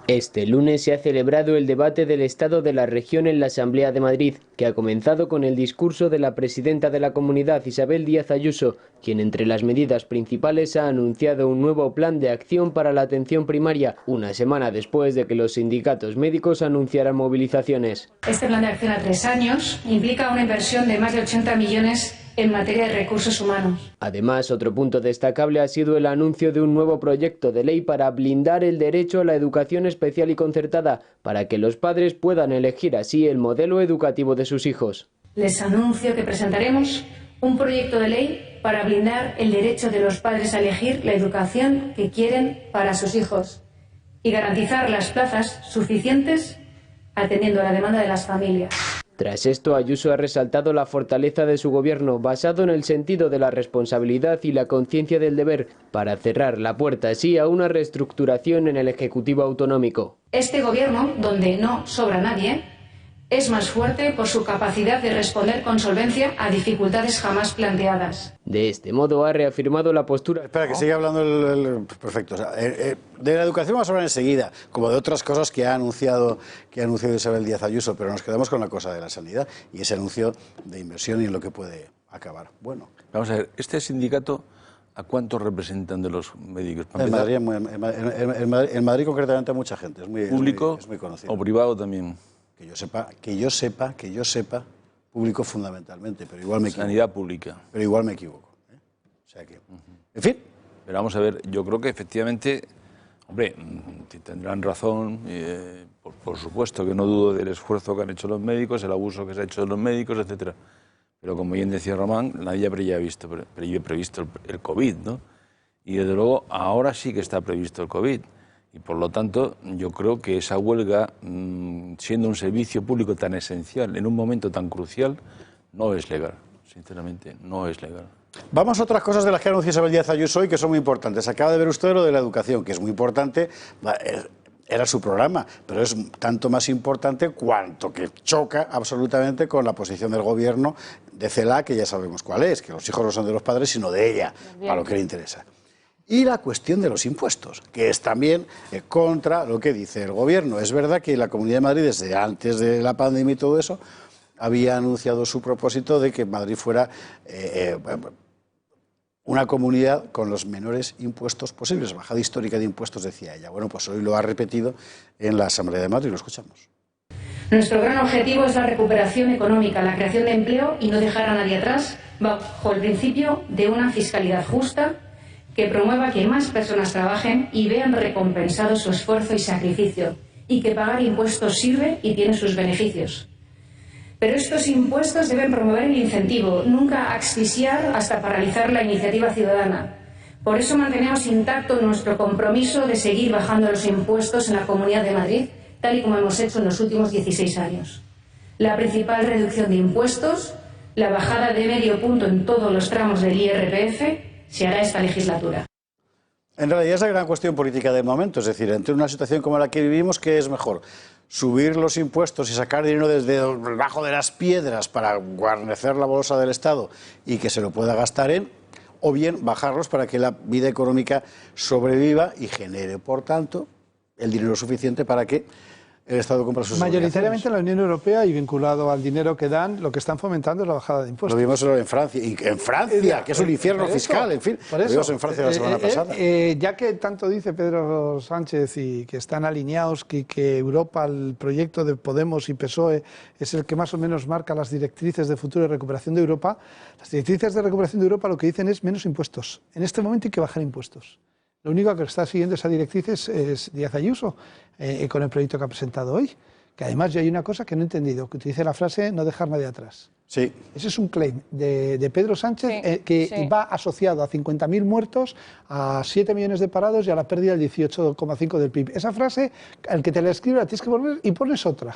Este lunes se ha celebrado el debate del estado de la región en la Asamblea de Madrid, que ha comenzado con el discurso de la presidenta de la comunidad, Isabel Díaz Ayuso, quien entre las medidas principales ha anunciado un nuevo plan de acción para la atención primaria, una semana después de que los sindicatos médicos anunciaran movilizaciones. Este plan de acción a 3 años implica una inversión de más de 80 millones en materia de recursos humanos. Además, otro punto destacable ha sido el anuncio de un nuevo proyecto de ley para blindar el derecho a la educación especial y concertada, para que los padres puedan elegir así el modelo educativo de sus hijos. Les anuncio que presentaremos un proyecto de ley para blindar el derecho de los padres a elegir la educación que quieren para sus hijos y garantizar las plazas suficientes atendiendo a la demanda de las familias. Tras esto, Ayuso ha resaltado la fortaleza de su gobierno, basado en el sentido de la responsabilidad y la conciencia del deber, para cerrar la puerta así a una reestructuración en el Ejecutivo autonómico. Este gobierno, donde no sobra nadie, es más fuerte por su capacidad de responder con solvencia a dificultades jamás planteadas. De este modo ha reafirmado la postura... Espera, que siga hablando Perfecto. O sea, de la educación vamos a hablar enseguida, como de otras cosas que ha anunciado Isabel Díaz Ayuso, pero nos quedamos con la cosa de la sanidad y ese anuncio de inversión y en lo que puede acabar. Bueno. Vamos a ver, este sindicato, ¿a cuántos representan de los médicos? En Madrid concretamente a mucha gente. ¿Público es muy conocido. o privado también? Que yo sepa, público fundamentalmente, pero igual me equivoco. Sanidad pública. Pero igual me equivoco. O sea que, en fin. Pero vamos a ver, yo creo que efectivamente, hombre, tendrán razón, por supuesto que no dudo del esfuerzo que han hecho los médicos, el abuso que se ha hecho de los médicos, etcétera. Pero como bien decía Román, nadie habría previsto el COVID, ¿no? Y desde luego ahora sí que está previsto el COVID. Y por lo tanto, yo creo que esa huelga, siendo un servicio público tan esencial, en un momento tan crucial, no es legal. Sinceramente, no es legal. Vamos a otras cosas de las que anunció Isabel Díaz Ayuso hoy que son muy importantes. Acaba de ver usted lo de la educación, que es muy importante. Era su programa, pero es tanto más importante cuanto que choca absolutamente con la posición del gobierno de CELA, que ya sabemos cuál es, que los hijos no son de los padres, sino de ella, a lo que le interesa. Y la cuestión de los impuestos, que es también contra lo que dice el gobierno. Es verdad que la Comunidad de Madrid, desde antes de la pandemia y todo eso, había anunciado su propósito de que Madrid fuera una comunidad con los menores impuestos posibles, bajada histórica de impuestos, decía ella. Bueno, pues hoy lo ha repetido en la Asamblea de Madrid, lo escuchamos. Nuestro gran objetivo es la recuperación económica, la creación de empleo y no dejar a nadie atrás bajo el principio de una fiscalidad justa que promueva que más personas trabajen y vean recompensado su esfuerzo y sacrificio, y que pagar impuestos sirve y tiene sus beneficios. Pero estos impuestos deben promover el incentivo, nunca asfixiar hasta paralizar la iniciativa ciudadana. Por eso mantenemos intacto nuestro compromiso de seguir bajando los impuestos en la Comunidad de Madrid, tal y como hemos hecho en los últimos 16 años. La principal reducción de impuestos, la bajada de medio punto en todos los tramos del IRPF, se hará esta legislatura. En realidad es la gran cuestión política del momento, es decir, entre una situación como la que vivimos, ¿qué es mejor? ¿Subir los impuestos y sacar dinero desde debajo de las piedras para guarnecer la bolsa del Estado y que se lo pueda gastar en, o bien bajarlos para que la vida económica sobreviva y genere, por tanto, el dinero suficiente para que el Estado compra sus Mayoritariamente en la Unión Europea y vinculado al dinero que dan, lo que están fomentando es la bajada de impuestos. Lo vimos en Francia, y en Francia, que es un infierno fiscal, en fin. Lo vimos en Francia la semana pasada. Ya que tanto dice Pedro Sánchez y que están alineados, que Europa, el proyecto de Podemos y PSOE, es el que más o menos marca las directrices de futuro de recuperación de Europa, las directrices de recuperación de Europa lo que dicen es menos impuestos. En este momento hay que bajar impuestos. Lo único que está siguiendo esa directriz es Díaz Ayuso, con el proyecto que ha presentado hoy. Que además yo hay una cosa que no he entendido, que utilice la frase no dejar nadie atrás. Sí. Ese es un claim de Pedro Sánchez sí. Va asociado a 50.000 muertos, a 7 millones de parados y a la pérdida del 18,5% del PIB. Esa frase, al que te la escribe la tienes que poner y pones otra.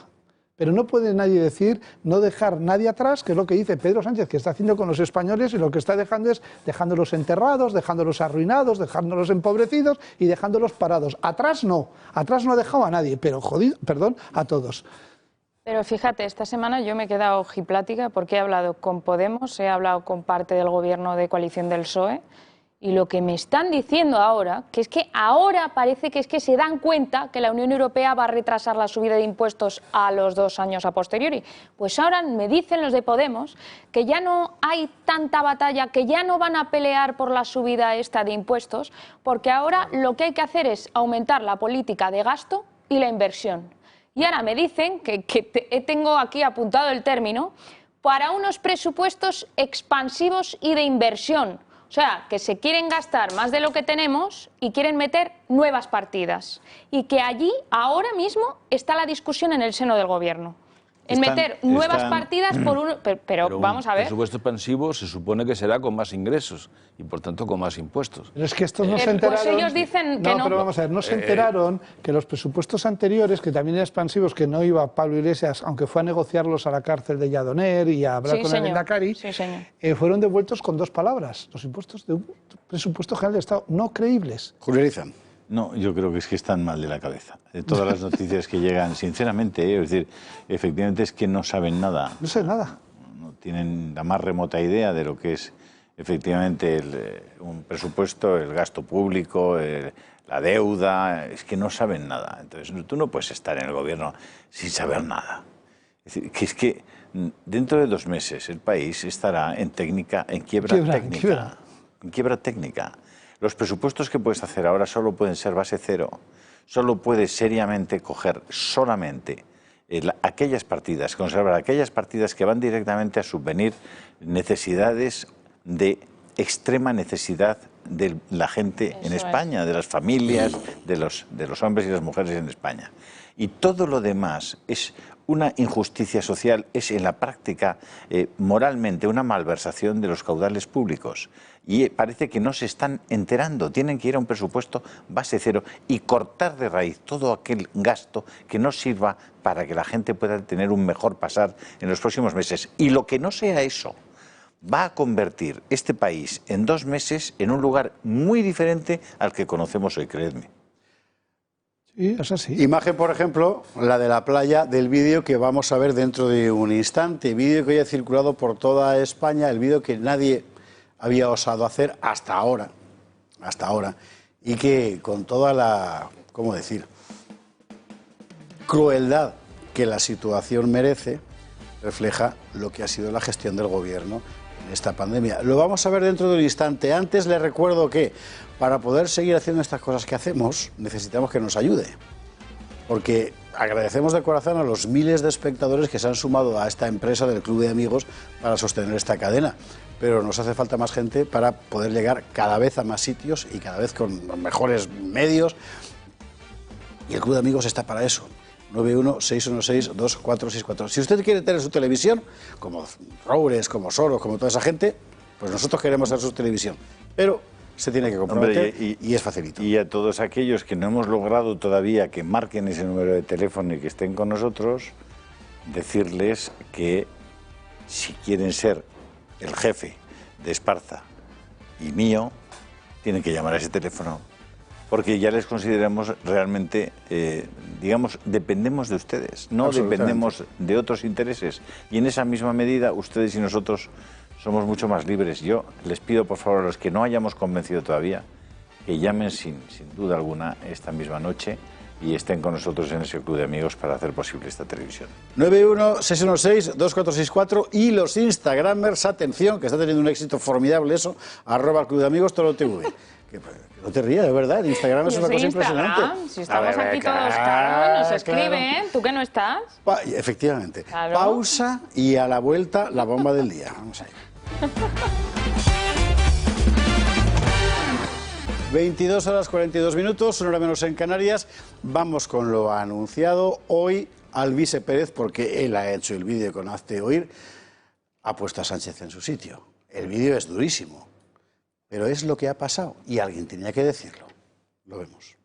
Pero no puede nadie decir no dejar nadie atrás, que es lo que dice Pedro Sánchez, que está haciendo con los españoles, y lo que está dejando es dejándolos enterrados, dejándolos arruinados, dejándolos empobrecidos y dejándolos parados. Atrás no ha dejado a nadie, pero a todos. Pero fíjate, esta semana yo me he quedado ojiplática porque he hablado con Podemos, he hablado con parte del gobierno de coalición del PSOE, y lo que me están diciendo ahora, que es que ahora parece que es que se dan cuenta que la Unión Europea va a retrasar la subida de impuestos a los 2 años a posteriori. Pues ahora me dicen los de Podemos que ya no hay tanta batalla, que ya no van a pelear por la subida esta de impuestos, porque ahora lo que hay que hacer es aumentar la política de gasto y la inversión. Y ahora me dicen, tengo aquí apuntado el término, para unos presupuestos expansivos y de inversión. O sea, que se quieren gastar más de lo que tenemos y quieren meter nuevas partidas. Y que allí, ahora mismo, está la discusión en el seno del Gobierno. En meter nuevas partidas por uno... Pero vamos a ver. El presupuesto expansivo se supone que será con más ingresos y, por tanto, con más impuestos. Pero es que estos no se enteraron... Pues ellos dicen que no. Pero vamos a ver, no se enteraron que los presupuestos anteriores, que también eran expansivos, que no iba Pablo Iglesias, aunque fue a negociarlos a la cárcel de Lledonner y a hablar con el Endacari, fueron devueltos con 2 palabras. Los impuestos de un presupuesto general de Estado no creíbles. Julio Irizar. No, yo creo que es que están mal de la cabeza. De todas las noticias que llegan, sinceramente, es decir, efectivamente es que no saben nada. No saben nada. No tienen la más remota idea de lo que es efectivamente un presupuesto, el gasto público, la deuda, es que no saben nada. Entonces tú no puedes estar en el gobierno sin saber nada. Es decir, que es que dentro de 2 meses el país estará en quiebra técnica. Los presupuestos que puedes hacer ahora solo pueden ser base cero. Solo puedes seriamente coger solamente aquellas partidas, conservar aquellas partidas que van directamente a subvenir necesidades de extrema necesidad de la gente en España, de las familias, de los hombres y las mujeres en España. Y todo lo demás es una injusticia social, es en la práctica moralmente una malversación de los caudales públicos. Y parece que no se están enterando, tienen que ir a un presupuesto base cero y cortar de raíz todo aquel gasto que no sirva para que la gente pueda tener un mejor pasar en los próximos meses. Y lo que no sea eso va a convertir este país en 2 meses en un lugar muy diferente al que conocemos hoy, creedme. Sí, es así. Imagen, por ejemplo, la de la playa del vídeo que vamos a ver dentro de un instante. Vídeo que hoy ha circulado por toda España, el vídeo que nadie había osado hacer hasta ahora, y que con toda la, ¿cómo decir?, crueldad que la situación merece, refleja lo que ha sido la gestión del gobierno en esta pandemia. Lo vamos a ver dentro de un instante. Antes les recuerdo que para poder seguir haciendo estas cosas que hacemos, necesitamos que nos ayude, porque agradecemos de corazón a los miles de espectadores que se han sumado a esta empresa del Club de Amigos para sostener esta cadena. Pero nos hace falta más gente para poder llegar cada vez a más sitios y cada vez con mejores medios. Y el Club de Amigos está para eso. 916162464. Si usted quiere tener su televisión, como Roures, como Soros, como toda esa gente, pues nosotros queremos hacer su televisión. Pero se tiene que comprometer y es facilito. Y a todos aquellos que no hemos logrado todavía que marquen ese número de teléfono y que estén con nosotros, decirles que si quieren ser el jefe de Esparza y mío, tienen que llamar a ese teléfono, porque ya les consideramos realmente, digamos, dependemos de ustedes, no dependemos de otros intereses. Y en esa misma medida, ustedes y nosotros somos mucho más libres. Yo les pido, por favor, a los que no hayamos convencido todavía, que llamen sin duda alguna esta misma noche y estén con nosotros en ese club de amigos para hacer posible esta televisión. 916162464 y los Instagramers, atención, que está teniendo un éxito formidable eso, @club de amigos ToroTV. Que no te rías, de verdad, en Instagram es una cosa impresionante. Si estamos aquí todos, claro, nos escriben, ¿tú que no estás? Efectivamente. Claro. Pausa y a la vuelta la bomba del día. Vamos a ir. 22:42, una hora menos en Canarias. Vamos con lo anunciado. Hoy Alvise Pérez, porque él ha hecho el vídeo con Hazte Oír, ha puesto a Sánchez en su sitio. El vídeo es durísimo, pero es lo que ha pasado y alguien tenía que decirlo. Lo vemos.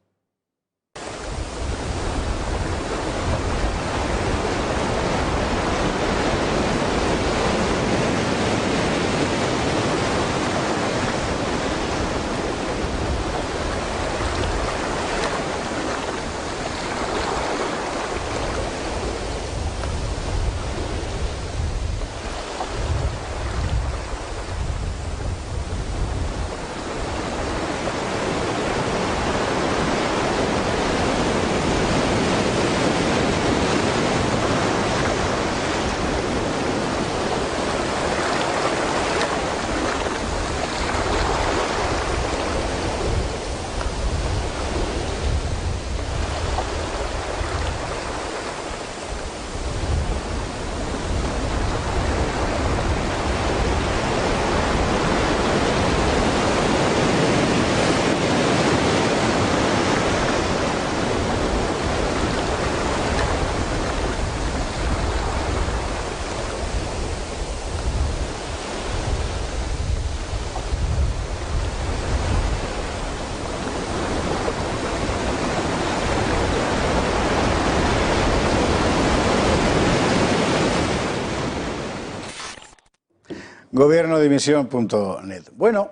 Gobernodimisión.net. Bueno,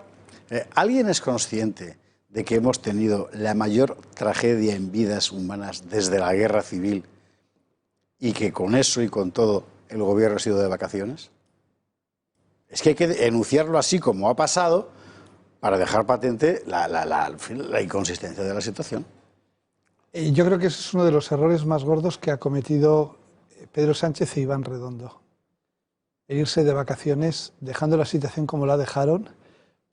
¿alguien es consciente de que hemos tenido la mayor tragedia en vidas humanas desde la guerra civil y que con eso y con todo el gobierno ha sido de vacaciones? Es que hay que enunciarlo así como ha pasado para dejar patente la inconsistencia de la situación. Yo creo que ese es uno de los errores más gordos que ha cometido Pedro Sánchez e Iván Redondo. Irse de vacaciones, dejando la situación como la dejaron,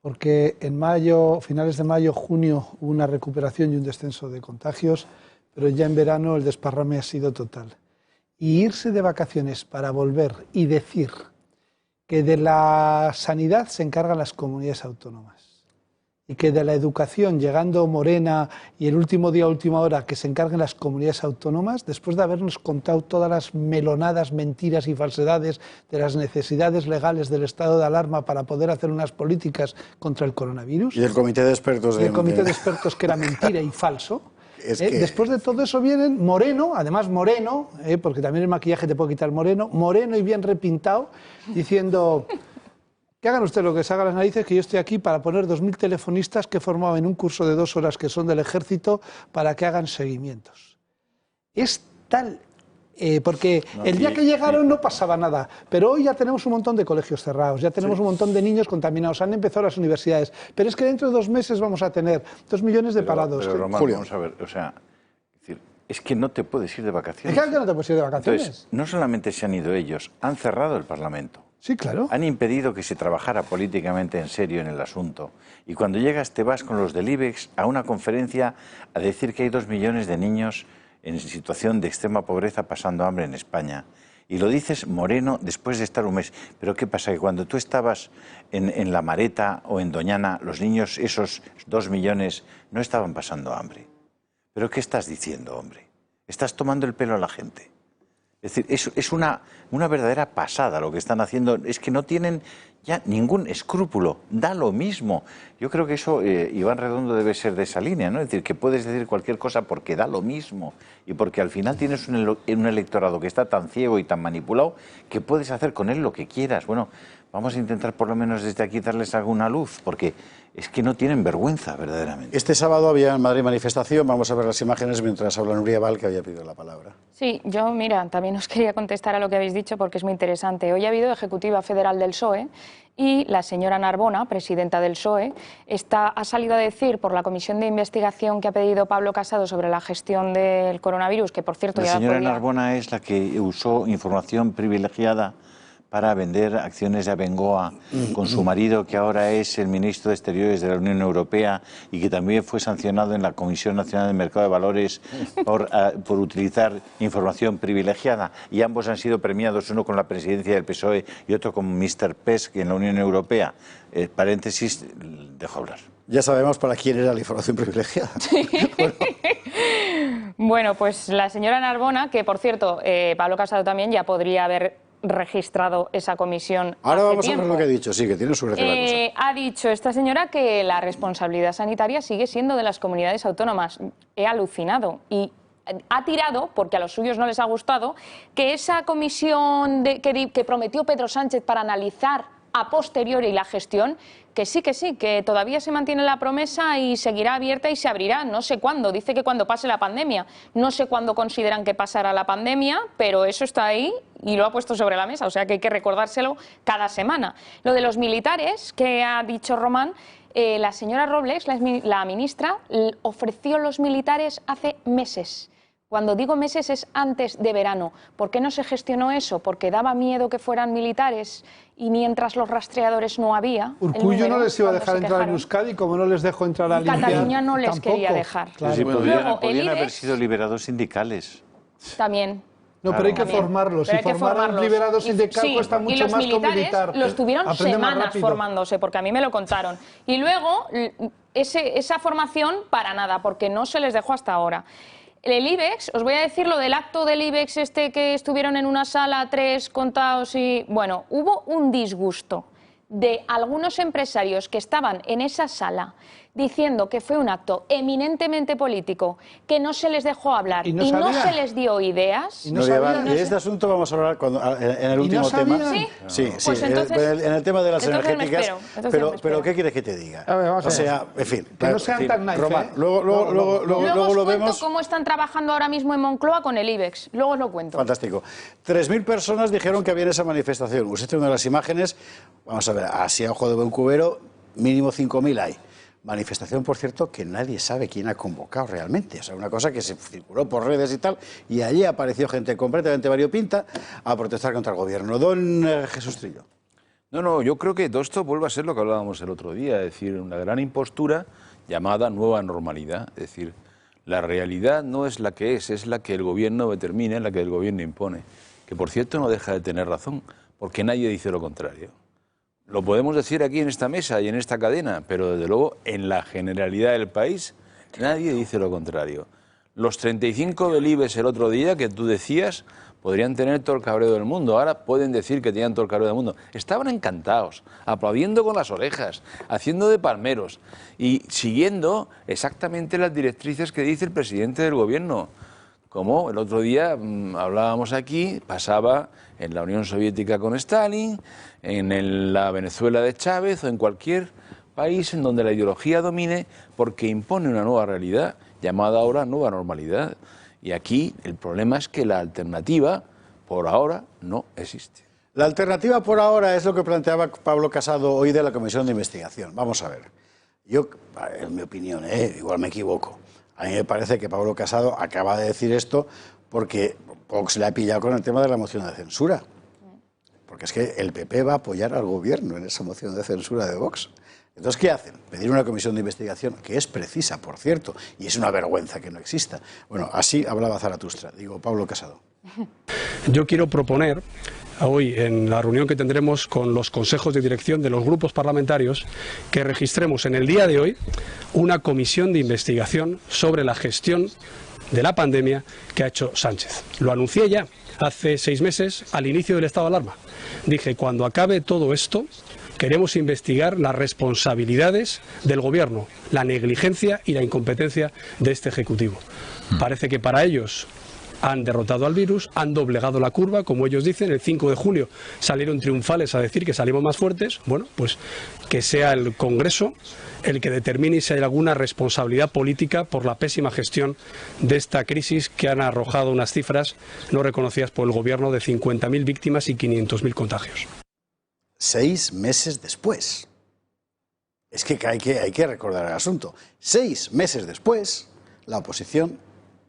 porque en mayo, finales de mayo, junio, hubo una recuperación y un descenso de contagios, pero ya en verano el desparrame ha sido total. Y irse de vacaciones para volver y decir que de la sanidad se encargan las comunidades autónomas y que de la educación, llegando Morena y el último día, última hora, que se encarguen las comunidades autónomas, después de habernos contado todas las melonadas, mentiras y falsedades de las necesidades legales del estado de alarma para poder hacer unas políticas contra el coronavirus. Y el comité de expertos. Y el comité de expertos que era mentira y falso. Después de todo eso vienen Moreno, además Moreno, porque también el maquillaje te puede quitar Moreno y bien repintado, diciendo... Que hagan ustedes lo que se haga las narices, que yo estoy aquí para poner 2.000 telefonistas que he formado en un curso de 2 horas que son del ejército para que hagan seguimientos. Es tal... porque el día que llegaron no pasaba nada, pero hoy ya tenemos un montón de colegios cerrados, ya tenemos un montón de niños contaminados, han empezado las universidades, pero es que dentro de 2 meses vamos a tener 2 millones de parados. Pero Román, Julio, vamos a ver, o sea, es que no te puedes ir de vacaciones. Es que no te puedes ir de vacaciones. Entonces, no solamente se han ido ellos, han cerrado el Parlamento. Sí, claro. Han impedido que se trabajara políticamente en serio en el asunto. Y cuando llegas te vas con los del IBEX a una conferencia a decir que hay 2 millones de niños en situación de extrema pobreza pasando hambre en España. Y lo dices Moreno después de estar un mes. Pero ¿qué pasa? Que cuando tú estabas en La Mareta o en Doñana, los niños, esos 2 millones, no estaban pasando hambre. ¿Pero qué estás diciendo, hombre? Estás tomando el pelo a la gente. Es decir, es una verdadera pasada lo que están haciendo. Es que no tienen ya ningún escrúpulo. Da lo mismo. Yo creo que eso, Iván Redondo debe ser de esa línea, ¿no? Es decir, que puedes decir cualquier cosa porque da lo mismo. Y porque al final tienes un electorado que está tan ciego y tan manipulado que puedes hacer con él lo que quieras. Bueno, vamos a intentar por lo menos desde aquí darles alguna luz, porque es que no tienen vergüenza, verdaderamente. Este sábado había en Madrid manifestación, vamos a ver las imágenes mientras habla Nuria Val, que había pedido la palabra. Sí, yo, mira, también os quería contestar a lo que habéis dicho porque es muy interesante. Hoy ha habido Ejecutiva Federal del PSOE y la señora Narbona, presidenta del PSOE, ha salido a decir por la comisión de investigación que ha pedido Pablo Casado sobre la gestión del coronavirus, que por cierto la ya señora Narbona es la que usó información privilegiada para vender acciones de Abengoa con su marido, que ahora es el ministro de Exteriores de la Unión Europea y que también fue sancionado en la Comisión Nacional del Mercado de Valores por utilizar información privilegiada. Y ambos han sido premiados, uno con la presidencia del PSOE y otro con Mr. PESC en la Unión Europea. Paréntesis, dejo hablar. Ya sabemos para quién era la información privilegiada. Sí. Bueno, pues la señora Narbona, que por cierto, Pablo Casado también ya podría haber registrado esa comisión. Ahora hace vamos tiempo. a ver lo que ha dicho, sí, que tiene su gracia la cosa. Ha dicho esta señora que la responsabilidad sanitaria sigue siendo de las comunidades autónomas. He alucinado y ha tirado, porque a los suyos no les ha gustado, que esa comisión que prometió Pedro Sánchez para analizar a posteriori la gestión, que sí, que todavía se mantiene la promesa y seguirá abierta y se abrirá, no sé cuándo, dice que cuando pase la pandemia, no sé cuándo consideran que pasará la pandemia, pero eso está ahí y lo ha puesto sobre la mesa, o sea que hay que recordárselo cada semana. Lo de los militares, que ha dicho Román, la señora Robles, la ministra, ofreció los militares hace meses. Cuando digo meses es antes de verano. ¿Por qué no se gestionó eso? Porque daba miedo que fueran militares y mientras los rastreadores no había. Urkullu no les iba a dejar entrar en Euskadi, como no les dejó entrar a limpiar. Cataluña no les tampoco quería dejar. Claro. Sí, podían haber sido liberados sindicales. También. No, pero hay que formarlos. Y formar a un liberado sindical cuesta mucho más que un militar. Los tuvieron semanas formándose, porque a mí me lo contaron. Y luego, esa formación para nada, porque no se les dejó hasta ahora. El IBEX, os voy a decir lo del acto del IBEX que estuvieron en una sala, 3 contados y... Bueno, hubo un disgusto de algunos empresarios que estaban en esa sala diciendo que fue un acto eminentemente político, que no se les dejó hablar y no se les dio ideas. De este asunto vamos a hablar en el último tema. ¿Sí? Sí, pues entonces, en el tema de las energéticas. Pero ¿qué quieres que te diga? O sea, en fin. Que no sean tan naif, Román, luego lo vemos. Cómo están trabajando ahora mismo en Moncloa con el IBEX. Luego os lo cuento. Fantástico. 3.000 personas dijeron que había en esa manifestación. Usted tiene una de las imágenes. Vamos a ver, así a ojo de buen cubero, mínimo 5.000 hay. Manifestación, por cierto, que nadie sabe quién ha convocado realmente. O sea, una cosa que se circuló por redes y tal, y allí apareció gente completamente variopinta a protestar contra el gobierno. Don Jesús Trillo. No, yo creo que todo esto vuelve a ser lo que hablábamos el otro día, es decir, una gran impostura llamada nueva normalidad. Es decir, la realidad no es la que es la que el gobierno determina, la que el gobierno impone. Que, por cierto, no deja de tener razón, porque nadie dice lo contrario. Lo podemos decir aquí en esta mesa y en esta cadena, pero desde luego en la generalidad del país nadie dice lo contrario. Los 35 del IBEX el otro día que tú decías podrían tener todo el cabreo del mundo, ahora pueden decir que tenían todo el cabreo del mundo. Estaban encantados, aplaudiendo con las orejas, haciendo de palmeros y siguiendo exactamente las directrices que dice el presidente del gobierno. Como el otro día hablábamos aquí, pasaba en la Unión Soviética con Stalin, en la Venezuela de Chávez o en cualquier país en donde la ideología domine porque impone una nueva realidad llamada ahora nueva normalidad. Y aquí el problema es que la alternativa por ahora no existe. La alternativa por ahora es lo que planteaba Pablo Casado hoy de la Comisión de Investigación. Vamos a ver. Yo, en mi opinión, igual me equivoco. A mí me parece que Pablo Casado acaba de decir esto porque Vox le ha pillado con el tema de la moción de censura. Porque es que el PP va a apoyar al gobierno en esa moción de censura de Vox. Entonces, ¿qué hacen? Pedir una comisión de investigación, que es precisa, por cierto, y es una vergüenza que no exista. Bueno, así hablaba Zaratustra, digo, Pablo Casado. Yo quiero proponer hoy, en la reunión que tendremos con los consejos de dirección de los grupos parlamentarios, que registremos en el día de hoy una comisión de investigación sobre la gestión de la pandemia que ha hecho Sánchez. Lo anuncié ya hace 6 meses, al inicio del estado de alarma. Dije, cuando acabe todo esto, queremos investigar las responsabilidades del gobierno, la negligencia y la incompetencia de este Ejecutivo. Parece que para ellos han derrotado al virus, han doblegado la curva, como ellos dicen. El 5 de julio salieron triunfales a decir que salimos más fuertes. Bueno, pues que sea el Congreso el que determine si hay alguna responsabilidad política por la pésima gestión de esta crisis que han arrojado unas cifras no reconocidas por el Gobierno de 50.000 víctimas y 500.000 contagios. 6 meses después. Es que hay que recordar el asunto. 6 meses después, la oposición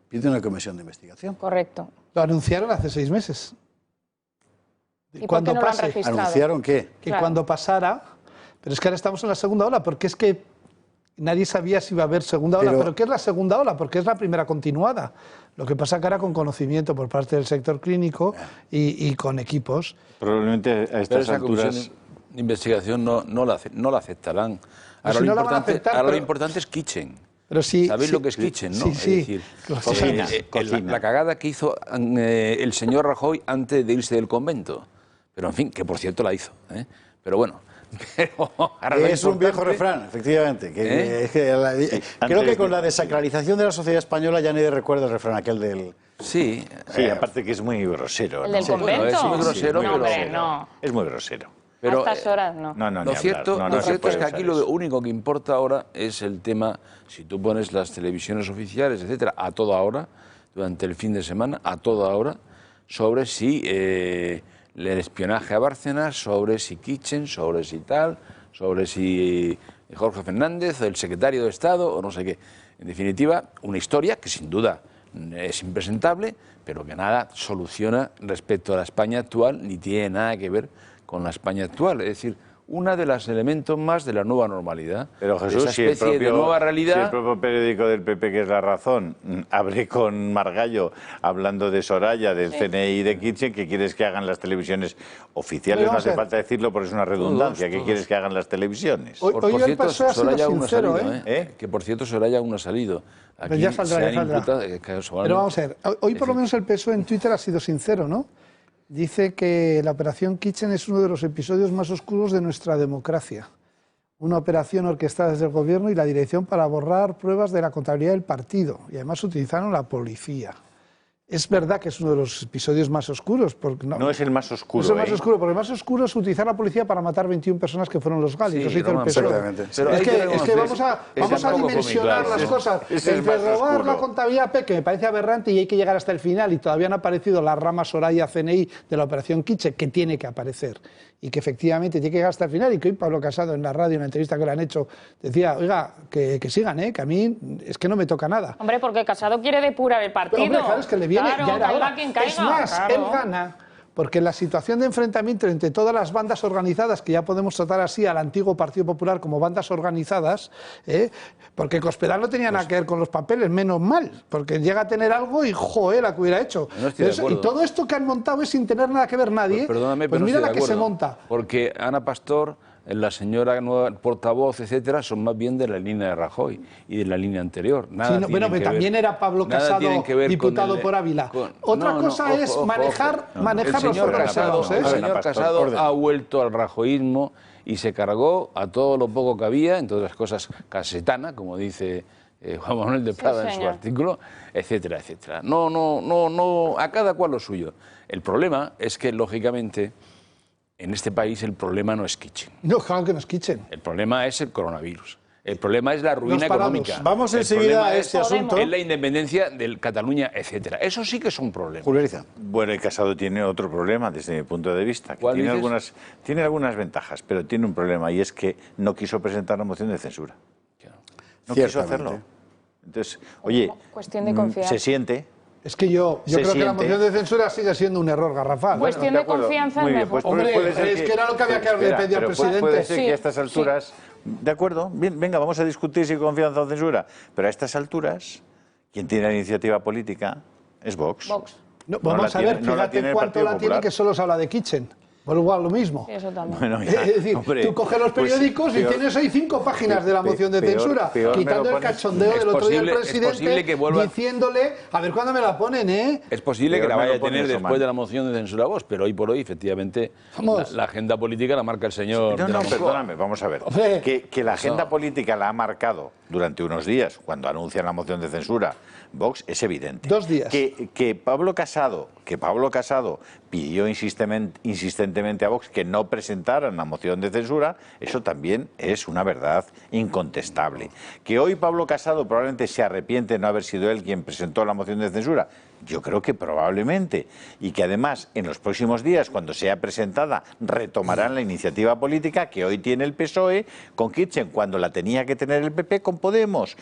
pide una comisión de investigación. Correcto. Lo anunciaron hace 6 meses. ¿Y por qué no lo han registrado? ¿Anunciaron qué? Que cuando pasara... Pero es que ahora estamos en la segunda ola, porque es que nadie sabía si iba a haber segunda ola. ¿Pero qué es la segunda ola? Porque es la primera continuada. Lo que pasa que ahora con conocimiento por parte del sector clínico y con equipos. Probablemente a estas alturas... comisión de investigación no la aceptarán. Ahora, si lo, no la van a importante, aceptar, ahora pero... lo importante es Kitchen. Pero sí, ¿Sabéis lo que es Kitchen, no? Sí, es decir, la cagada que hizo el señor Rajoy antes de irse del convento. Pero en fin, que por cierto la hizo. Pero bueno... es un viejo refrán, efectivamente. Creo que con la desacralización de la sociedad española ya nadie recuerda el refrán aquel del... Sí, aparte que es muy grosero. ¿El del convento? Bueno, es muy grosero, no, hombre, no. Es muy grosero. Pero, a estas horas no. Lo cierto es que aquí lo único que importa ahora es el tema, si tú pones las televisiones oficiales, etcétera, a toda hora, durante el fin de semana, a toda hora, sobre si... el espionaje a Bárcenas, sobre si Kitchen, sobre si tal, sobre si Jorge Fernández, el secretario de Estado o no sé qué. En definitiva, una historia que sin duda es impresentable, pero que nada soluciona respecto a la España actual, ni tiene nada que ver con la España actual. Es decir, uno de los elementos más de la nueva normalidad. Pero Jesús, esa especie de nueva realidad... si el propio periódico del PP, que es La Razón, abre con Margallo hablando de Soraya, del CNI y de Kitchen, ¿qué quieres que hagan las televisiones oficiales? No hace falta decirlo porque es una redundancia. ¿Qué quieres que hagan las televisiones? Hoy el cierto, PSOE ha sido sincero, Que por cierto Soraya aún no ha salido. Aquí pero ya saldrá, Pero vamos a ver, hoy por lo menos el PSOE en Twitter ha sido sincero, ¿no? Dice que la operación Kitchen es uno de los episodios más oscuros de nuestra democracia. Una operación orquestada desde el gobierno y la dirección para borrar pruebas de la contabilidad del partido. Y además utilizaron la policía. Es verdad que es uno de los episodios más oscuros. Porque no es el más oscuro. No es el más oscuro, porque el más oscuro es utilizar la policía para matar 21 personas que fueron los galis. Sí, hizo el PSOE. Pero es que vamos a dimensionar las cosas. Entre robar la contabilidad P, que me parece aberrante y hay que llegar hasta el final, y todavía no ha aparecido la rama Soraya CNI de la operación Kitchen, que tiene que aparecer. Y que efectivamente tiene que llegar hasta el final, y que hoy Pablo Casado en la radio, en la entrevista que le han hecho, decía, oiga, que sigan, que a mí es que no me toca nada. Hombre, porque Casado quiere depurar el partido. Pero, hombre, claro, es que le viene, claro, ya era hora. Quien caiga, es más, claro. él gana, porque la situación de enfrentamiento entre todas las bandas organizadas, que ya podemos tratar así al antiguo Partido Popular como bandas organizadas, porque Cospedal no tenía nada que ver con los papeles, menos mal, porque llega a tener algo y joder, la que hubiera hecho. No estoy de acuerdo. Y todo esto que han montado es sin tener nada que ver nadie, Pues perdóname, pues pero mira no la estoy que de se acuerdo, monta. Porque Ana Pastor, la señora nueva portavoz, etcétera, son más bien de la línea de Rajoy y de la línea anterior. Nada Sí, bueno, pero también era Pablo Casado, diputado por Ávila. Otra cosa es manejar los organizados. El señor Casado ha vuelto al rajoísmo y se cargó a todo lo poco que había, entre otras cosas casetana, como dice Juan Manuel de Prada en su artículo, etcétera, etcétera. No, a cada cual lo suyo. El problema es que, lógicamente, en este país el problema no es Kitchen. No, claro que no es Kitchen. El problema es el coronavirus. El problema es la ruina económica. Vamos enseguida a este asunto. Es la independencia de Cataluña, etcétera. Eso sí que es un problema. Bueno, el Casado tiene otro problema desde mi punto de vista. Que tiene algunas ventajas, pero tiene un problema, y es que no quiso presentar la moción de censura. No quiso hacerlo. Entonces, oye, cuestión de confianza. Se siente... Es que yo creo que la moción de censura sigue siendo un error garrafal. Cuestión de confianza es mejor. Hombre, es que era lo que había que pedir al presidente. Puede ser que a estas alturas... De acuerdo, bien, venga, vamos a discutir si confianza o censura. Pero a estas alturas, quien tiene la iniciativa política es Vox. No, vamos a ver, fíjate cuánto la tiene que solo se habla de Kitchen. Bueno, igual lo mismo. Eso también. Bueno, ya, es decir, tú coges los periódicos y tienes ahí 5 páginas de la moción de censura, quitando el cachondeo del otro día del presidente, diciéndole, a ver cuándo me la ponen, Es posible que la vaya a tener después de la moción de censura Vox, pero hoy por hoy, efectivamente, la agenda política la marca el señor. No, perdóname, vamos a ver. Que la agenda política la ha marcado durante unos días, cuando anuncian la moción de censura, Vox, es evidente. 2 días. Que Pablo Casado pidió insistentemente a Vox que no presentaran la moción de censura, eso también es una verdad incontestable. Que hoy Pablo Casado probablemente se arrepiente de no haber sido él quien presentó la moción de censura, yo creo que probablemente, y que además en los próximos días, cuando sea presentada, retomarán la iniciativa política que hoy tiene el PSOE con Kitchen, cuando la tenía que tener el PP con Podemos,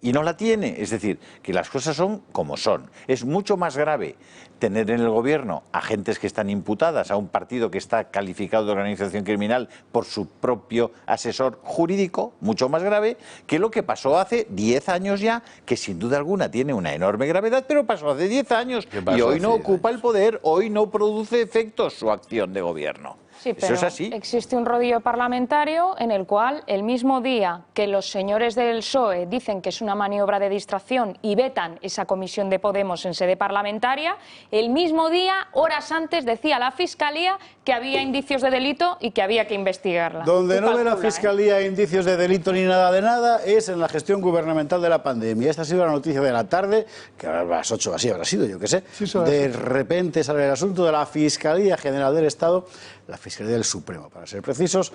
y no la tiene. Es decir, que las cosas son como son. Es mucho más grave tener en el gobierno a gentes que están imputadas, a un partido que está calificado de organización criminal por su propio asesor jurídico, mucho más grave que lo que pasó hace 10 años ya, que sin duda alguna tiene una enorme gravedad, pero pasó hace 10 años y hoy no ocupa el poder, hoy no produce efectos su acción de gobierno. Sí, pero eso es así. Existe un rodillo parlamentario en el cual el mismo día que los señores del PSOE dicen que es una maniobra de distracción y vetan esa comisión de Podemos en sede parlamentaria, el mismo día, horas antes, decía la Fiscalía que había indicios de delito y que había que investigarla. Donde no ve la Fiscalía indicios de delito ni nada de nada es en la gestión gubernamental de la pandemia. Esta ha sido la noticia de la tarde, que a las 8 así habrá sido, yo qué sé. Sí, de repente sale el asunto de la Fiscalía General del Estado, la Fiscalía del Supremo, para ser precisos,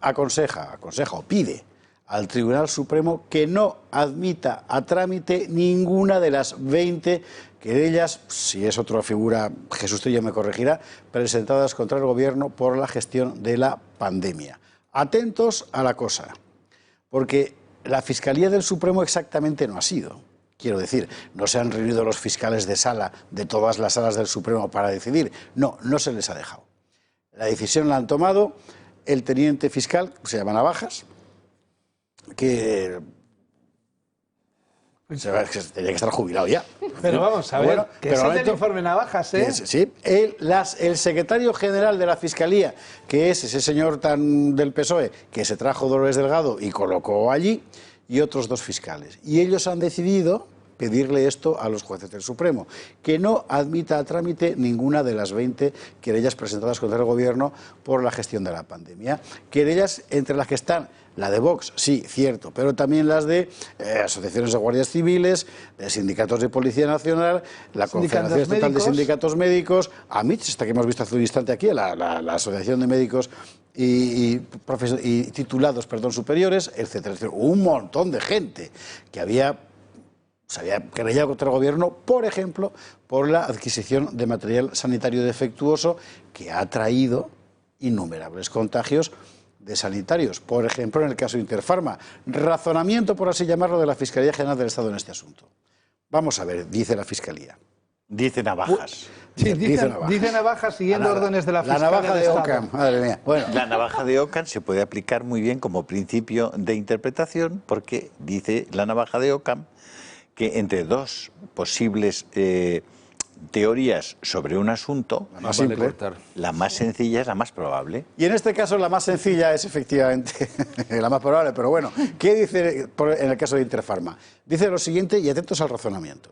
aconseja o pide al Tribunal Supremo que no admita a trámite ninguna de las 20 querellas, si es otra figura, Jesús Trillo me corregirá, presentadas contra el Gobierno por la gestión de la pandemia. Atentos a la cosa, porque la Fiscalía del Supremo exactamente no ha sido. Quiero decir, no se han reunido los fiscales de sala de todas las salas del Supremo para decidir. No, no se les ha dejado. La decisión la han tomado el teniente fiscal, que se llama Navajas, que tenía que estar jubilado ya. Pero vamos a ver, bueno, que es el informe Navajas, ¿eh? Sí, el secretario general de la Fiscalía, que es ese señor tan del PSOE, que se trajo Dolores Delgado y colocó allí, y otros 2 fiscales. Y ellos han decidido pedirle esto a los jueces del Supremo, que no admita a trámite ninguna de las 20 querellas presentadas contra el Gobierno por la gestión de la pandemia. Querellas entre las que están la de Vox, sí, cierto, pero también las de asociaciones de guardias civiles, de sindicatos de Policía Nacional, la Confederación Estatal de Sindicatos Médicos, AMITS, esta que hemos visto hace un instante aquí, la Asociación de Médicos y titulados superiores, etcétera. Un montón de gente que se había querellado contra el Gobierno, por ejemplo, por la adquisición de material sanitario defectuoso que ha traído innumerables contagios de sanitarios. Por ejemplo, en el caso de Interpharma. Razonamiento, por así llamarlo, de la Fiscalía General del Estado en este asunto. Vamos a ver, dice la Fiscalía. Dice Navajas. Sí, dice Navajas siguiendo órdenes de la Fiscalía. La navaja de Ockham, madre mía. Bueno. La navaja de Ockham se puede aplicar muy bien como principio de interpretación, porque dice la navaja de Ockham que entre 2 posibles teorías sobre un asunto, la más sencilla es la más probable. Y en este caso la más sencilla es efectivamente la más probable, pero bueno, ¿qué dice en el caso de Interpharma? Dice lo siguiente, y atentos al razonamiento.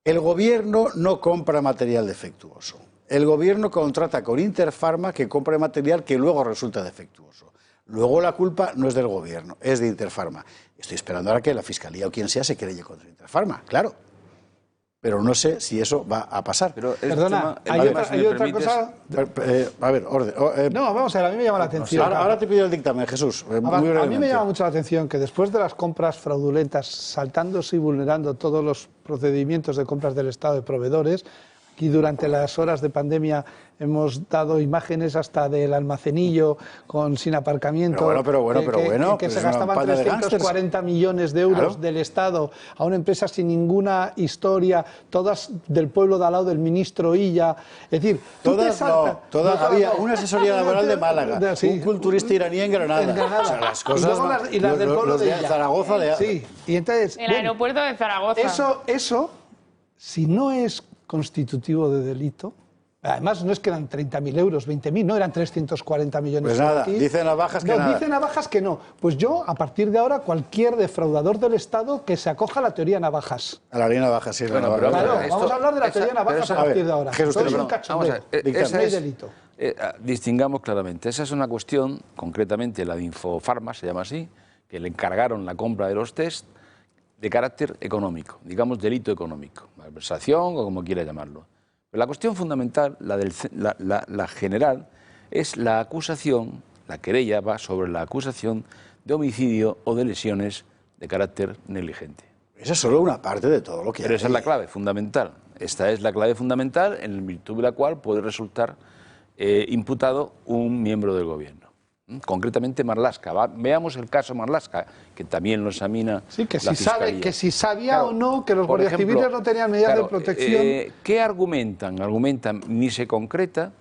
El Gobierno no compra material defectuoso. El Gobierno contrata con Interpharma que compre material que luego resulta defectuoso. Luego la culpa no es del Gobierno, es de Interpharma. Estoy esperando ahora que la Fiscalía o quien sea se querelle contra Interpharma, claro. Pero no sé si eso va a pasar. Pero perdona, hay otra cosa. A ver, orden. No, vamos a ver, a mí me llama la atención. Ahora te pido el dictamen, Jesús. A mí me llama mucho la atención que después de las compras fraudulentas, saltándose y vulnerando todos los procedimientos de compras del Estado de proveedores, aquí durante las horas de pandemia hemos dado imágenes hasta del almacenillo sin aparcamiento. Pero bueno, que se gastaban 340 millones de euros del Estado a una empresa sin ninguna historia, todas del pueblo de al lado del ministro Illa. Es decir, todas había una asesoría laboral de Málaga, un culturista iraní en Granada. O sea, las cosas y las del pueblo de Illa. Zaragoza. Sí, y entonces, el aeropuerto de Zaragoza. Eso, si no es constitutivo de delito. Además, no es que eran 30.000 euros, 20.000, no, eran 340 millones. Pues nada, dice Navajas que nada. Dice Navajas que no. Pues yo, a partir de ahora, cualquier defraudador del Estado que se acoja a la teoría Navajas. A la ley Navajas, sí. Claro, vamos a hablar de la teoría Navajas a partir de ahora. Jesús, no hay delito. Distingamos claramente. Esa es una cuestión, concretamente la de Infofarma, se llama así, que le encargaron la compra de los test de carácter económico, digamos delito económico, malversación o como quiera llamarlo. Pero la cuestión fundamental, la general, es la acusación, la querella va sobre la acusación de homicidio o de lesiones de carácter negligente. Esa es solo una parte de todo lo que hay. Pero esa es la clave fundamental. Esta es la clave fundamental en virtud de la cual puede resultar imputado un miembro del gobierno. Concretamente Marlaska. Veamos el caso Marlaska, que también lo examina sí, que la si Fiscalía. Que si sabía Claro, o no que los por guardias ejemplo, civiles no tenían medidas de protección. ¿Qué argumentan? Argumentan ni se concreta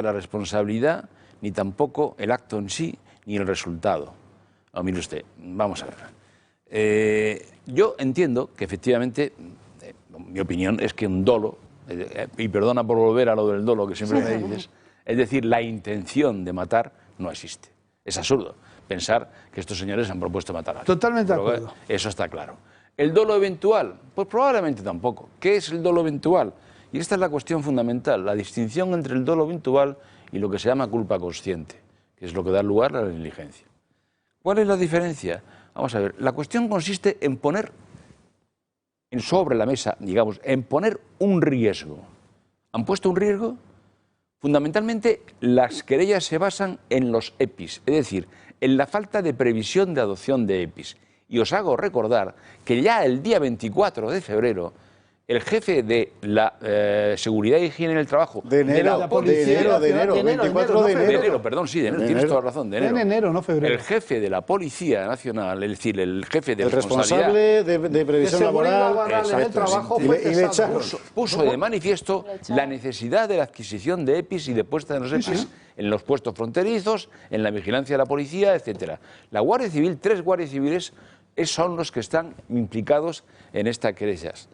la responsabilidad, ni tampoco el acto en sí, ni el resultado. No, mire usted, vamos a ver. Yo entiendo que efectivamente, mi opinión es que un dolo, y perdona por volver a lo del dolo que siempre me dices, es decir, la intención de matar no existe. Es absurdo pensar que estos señores han propuesto matar a alguien. Totalmente de acuerdo. Eso está claro. ¿El dolo eventual? Pues probablemente tampoco. ¿Qué es el dolo eventual? Y esta es la cuestión fundamental, la distinción entre el dolo eventual y lo que se llama culpa consciente, que es lo que da lugar a la negligencia. ¿Cuál es la diferencia? Vamos a ver, la cuestión consiste en poner sobre la mesa, digamos, en poner un riesgo. ¿Han puesto un riesgo? Fundamentalmente, las querellas se basan en los EPIs, es decir, en la falta de previsión de adopción de EPIs. Y os hago recordar que ya el día 24 de febrero, el jefe de la Seguridad y Higiene en el Trabajo de enero, perdón, sí, de enero, tienes toda la razón, de enero. En enero, no febrero. El jefe de la Policía Nacional, es decir, el jefe de responsable de previsión laboral en el trabajo puso de manifiesto la necesidad de la adquisición de EPIs y de puesta de los EPIs en los puestos fronterizos, en la vigilancia de la policía, etcétera. La Guardia Civil, 3 guardias civiles, son los que están implicados en estas querellas.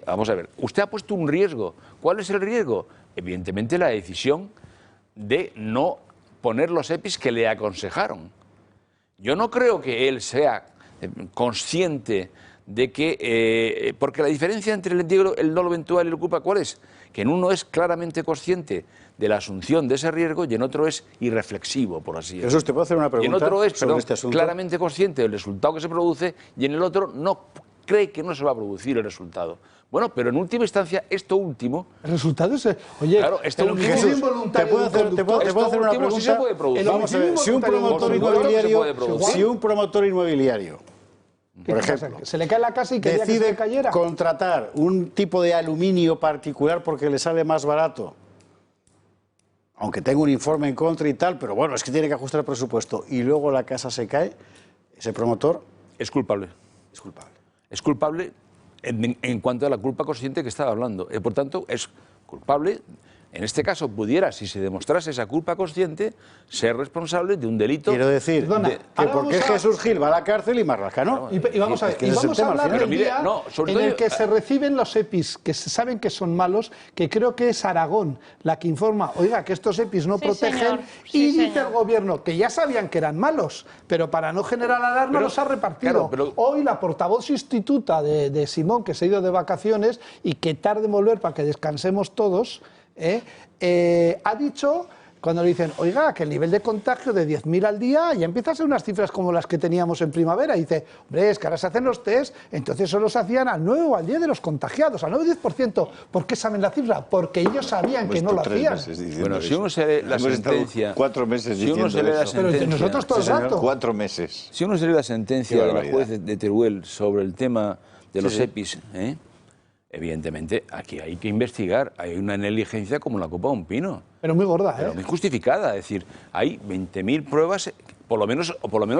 Vamos a ver, usted ha puesto un riesgo. ¿Cuál es el riesgo? Evidentemente la decisión de no poner los EPIs que le aconsejaron. Yo no creo que él sea consciente de que... porque la diferencia entre el dolo eventual y la culpa, ¿cuál es? Que en uno es claramente consciente de la asunción de ese riesgo y en otro es irreflexivo, por así decirlo. Eso usted puede hacer una pregunta. Y en otro es, sobre este asunto. Claramente consciente del resultado que se produce y en el otro no cree que no se va a producir el resultado. Bueno, pero en última instancia, esto último... El resultado es... Oye, claro, esto último... ¿Te puedo hacer una pregunta? Sí se puede producir. Vamos a ver, si un promotor inmobiliario, por ejemplo, se le cae la casa y quería que se le cayera, contratar un tipo de aluminio particular porque le sale más barato, aunque tenga un informe en contra y tal, pero bueno, es que tiene que ajustar el presupuesto, y luego la casa se cae, ese promotor... Es culpable. Es culpable. Es culpable en cuanto a la culpa consciente que estaba hablando. Por tanto, es culpable. En este caso, pudiera, si se demostrase esa culpa consciente, ser responsable de un delito. Quiero decir, que por qué Jesús Gil va a la cárcel y Marlaska no. Y vamos a ver, y vamos a hablar del día en el que se reciben los EPIs, que se saben que son malos, que creo que es Aragón la que informa, oiga, que estos EPIs no protegen, y dice el gobierno que ya sabían que eran malos, pero para no generar alarma los ha repartido. Hoy la portavoz sustituta de Simón, que se ha ido de vacaciones y que tarde en volver para que descansemos todos, ha dicho, cuando le dicen, oiga, que el nivel de contagio de 10.000 al día ya empieza a ser unas cifras como las que teníamos en primavera, y dice, hombre, es que ahora se hacen los test, entonces solo se hacían al 9 o al 10 de los contagiados, al 9 o 10%. ¿Por qué saben la cifra? Porque ellos sabían que no lo hacían. Bueno, si uno se lee la sentencia... 4 meses si uno se lee la sentencia, pero nosotros todo el rato. 4 meses. Si uno se lee la sentencia de la juez de Teruel sobre el tema de los EPIs, evidentemente, aquí hay que investigar. Hay una negligencia como la copa de un pino. Pero muy gorda, Pero muy justificada. Es decir, hay 20.000 pruebas, por lo menos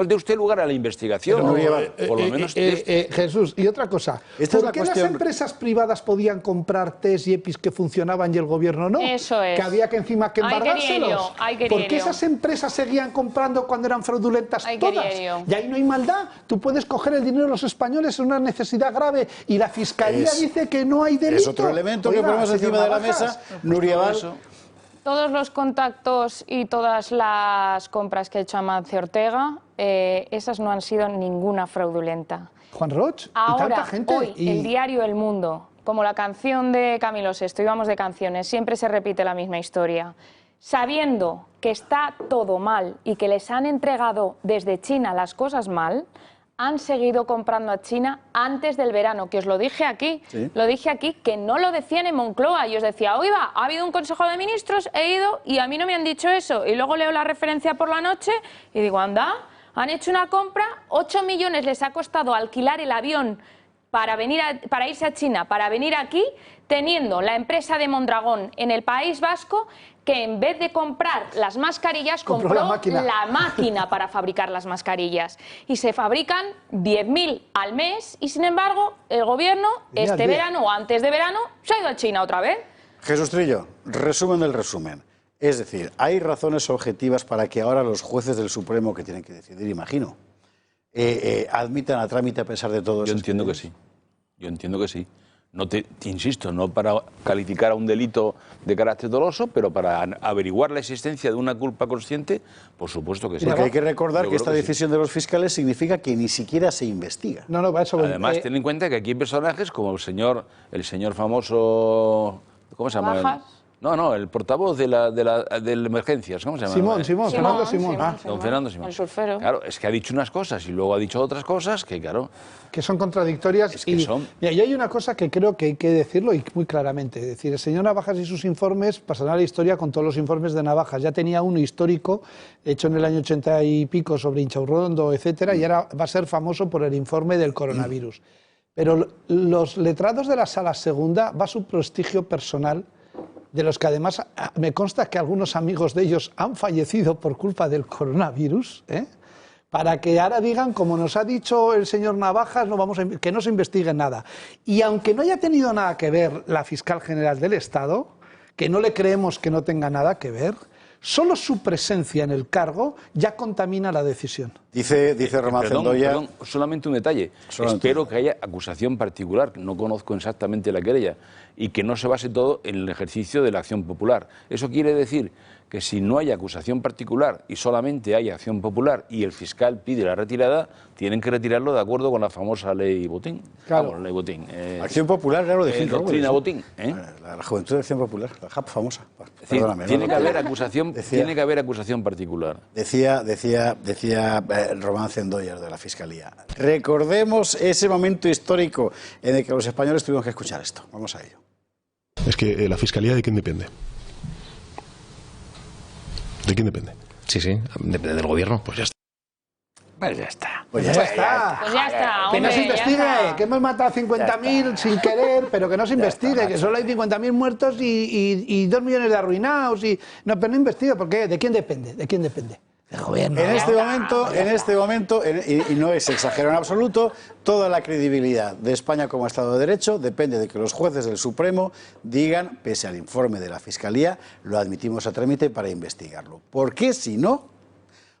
dé usted lugar a la investigación. Por lo menos Jesús, y otra cosa. ¿Por qué las empresas privadas podían comprar test y EPIs que funcionaban y el gobierno no? Eso es. Que había que encima que embargárselos. ¿Por qué esas empresas seguían comprando cuando eran fraudulentas todas? Y ahí no hay maldad. Tú puedes coger el dinero de los españoles en una necesidad grave y la Fiscalía dice que no hay delito. Es otro elemento que ponemos encima de la mesa, Nuria Val. Todos los contactos y todas las compras que ha hecho Amancio Ortega, esas no han sido ninguna fraudulenta. Juan Roch, ahora, y tanta gente. Hoy, el diario El Mundo, como la canción de Camilo VI, íbamos de canciones, siempre se repite la misma historia. Sabiendo que está todo mal y que les han entregado desde China las cosas mal, han seguido comprando a China antes del verano, que os lo dije aquí, que no lo decían en Moncloa. Y os decía, oiga, ha habido un Consejo de Ministros, he ido y a mí no me han dicho eso. Y luego leo la referencia por la noche y digo, anda, han hecho una compra, 8 millones les ha costado alquilar el avión para irse a China, para venir aquí, teniendo la empresa de Mondragón en el País Vasco, que en vez de comprar las mascarillas, compró la máquina para fabricar las mascarillas. Y se fabrican 10.000 al mes y, sin embargo, el gobierno, este verano o antes de verano, se ha ido a China otra vez. Jesús Trillo, resumen del resumen. Es decir, hay razones objetivas para que ahora los jueces del Supremo, que tienen que decidir, imagino, admitan a trámite a pesar de todo eso. Yo entiendo que sí. Yo entiendo que sí. No te insisto, no para calificar a un delito de carácter doloso, pero para averiguar la existencia de una culpa consciente, por supuesto que sí. Porque hay que recordar que esta decisión de los fiscales significa que ni siquiera se investiga. Además, ten en cuenta que aquí hay personajes como el señor famoso, ¿cómo se llama? ¿Bajas? No, el portavoz de emergencias, ¿cómo se llama? Fernando Simón. Don Fernando Simón. El surfero. Claro, es que ha dicho unas cosas y luego ha dicho otras cosas que, claro... que son contradictorias. Es que son... Mira, y hay una cosa que creo que hay que decirlo y muy claramente. Es decir, el señor Navajas y sus informes pasarán a la historia con todos los informes de Navajas. Ya tenía uno histórico, hecho en el año 80 y pico, sobre Inchaurrondo, etcétera, y ahora va a ser famoso por el informe del coronavirus. Pero los letrados de la Sala Segunda va su prestigio personal, de los que además me consta que algunos amigos de ellos han fallecido por culpa del coronavirus, para que ahora digan, como nos ha dicho el señor Navajas, que no se investigue nada. Y aunque no haya tenido nada que ver la fiscal general del Estado, que no le creemos que no tenga nada que ver, solo su presencia en el cargo ya contamina la decisión. Dice Román Cendoya... Perdón, solamente un detalle. Espero que haya acusación particular, no conozco exactamente la querella, y que no se base todo en el ejercicio de la acción popular. Eso quiere decir que si no hay acusación particular y solamente hay acción popular y el fiscal pide la retirada, tienen que retirarlo de acuerdo con la famosa ley Botín. Claro. Vamos, ley Botín. Acción Popular, claro, de doctrina Botín. La Juventud de Acción Popular, la JAP famosa. Perdóname, tiene que haber acusación particular. Decía Román Cendoya de la Fiscalía. Recordemos ese momento histórico en el que los españoles tuvimos que escuchar esto. Vamos a ello. Es que la Fiscalía, ¿de quién depende? ¿De quién depende? Sí, depende del gobierno. Pues ya está. Pues ya está. Pues ya está. Que no se hombre, investigue, ya está. que hemos matado 50.000 sin querer, pero que no se investigue, que solo hay 50.000 muertos y 2 millones de arruinados. No, pero no investigue, ¿por qué? ¿De quién depende? ¿De quién depende? Del gobierno. En este momento, y no es exagerado en absoluto, toda la credibilidad de España como Estado de Derecho depende de que los jueces del Supremo digan, pese al informe de la Fiscalía, lo admitimos a trámite para investigarlo. ¿Por qué si no?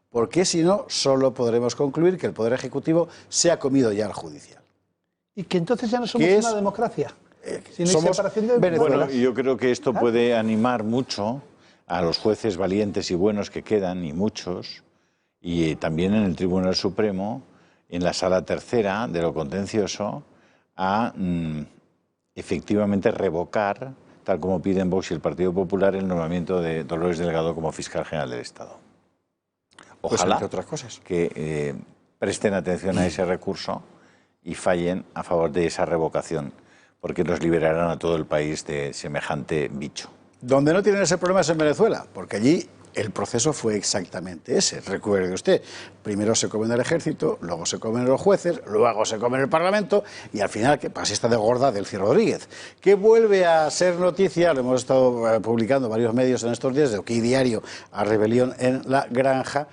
Porque si no, solo podremos concluir que el Poder Ejecutivo se ha comido ya al judicial. Y que entonces ya no somos una democracia. Somos Venezuela. Bueno, yo creo que esto puede animar mucho a los jueces valientes y buenos que quedan, y muchos, y también en el Tribunal Supremo, en la Sala Tercera de lo contencioso, a efectivamente revocar, tal como piden Vox y el Partido Popular, el nombramiento de Dolores Delgado como fiscal general del Estado. Ojalá entre otras cosas, que presten atención a ese recurso y fallen a favor de esa revocación, porque nos liberarán a todo el país de semejante bicho. Donde no tienen ese problema es en Venezuela, porque allí el proceso fue exactamente ese. Recuerde usted, primero se comen el ejército, luego se comen los jueces, luego se comen el Parlamento y al final, que pasa esta de gorda Delcy Rodríguez, que vuelve a ser noticia, lo hemos estado publicando varios medios en estos días, de OK Diario a Rebelión en la Granja,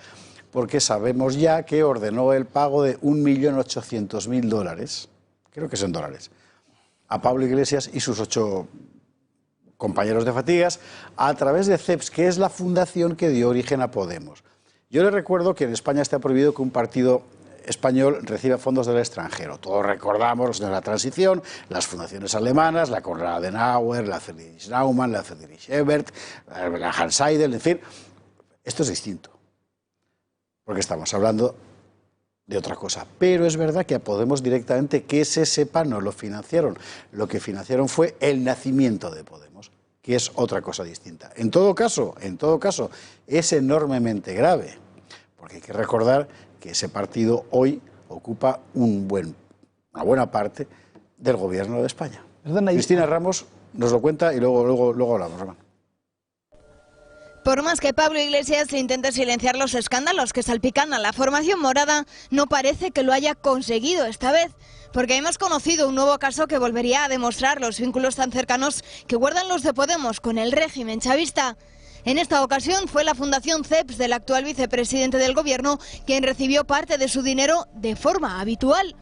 porque sabemos ya que ordenó el pago de $1.800.000, creo que es en dólares, a Pablo Iglesias y sus 8 compañeros de fatigas, a través de CEPS, que es la fundación que dio origen a Podemos. Yo le recuerdo que en España está prohibido que un partido español reciba fondos del extranjero. Todos recordamos los de la transición, las fundaciones alemanas, la Konrad Adenauer, la Friedrich Naumann, la Friedrich Ebert, la Hans Seidel, en fin. Esto es distinto, porque estamos hablando de otra cosa. Pero es verdad que a Podemos directamente, que se sepa, no lo financiaron. Lo que financiaron fue el nacimiento de Podemos, que es otra cosa distinta. En todo caso, es enormemente grave, porque hay que recordar que ese partido hoy ocupa una buena parte del gobierno de España. Cristina Ramos nos lo cuenta y luego hablamos, Román. Por más que Pablo Iglesias intente silenciar los escándalos que salpican a la formación morada, no parece que lo haya conseguido esta vez, porque hemos conocido un nuevo caso que volvería a demostrar los vínculos tan cercanos que guardan los de Podemos con el régimen chavista. En esta ocasión fue la Fundación CEPS del actual vicepresidente del gobierno quien recibió parte de su dinero de forma habitual.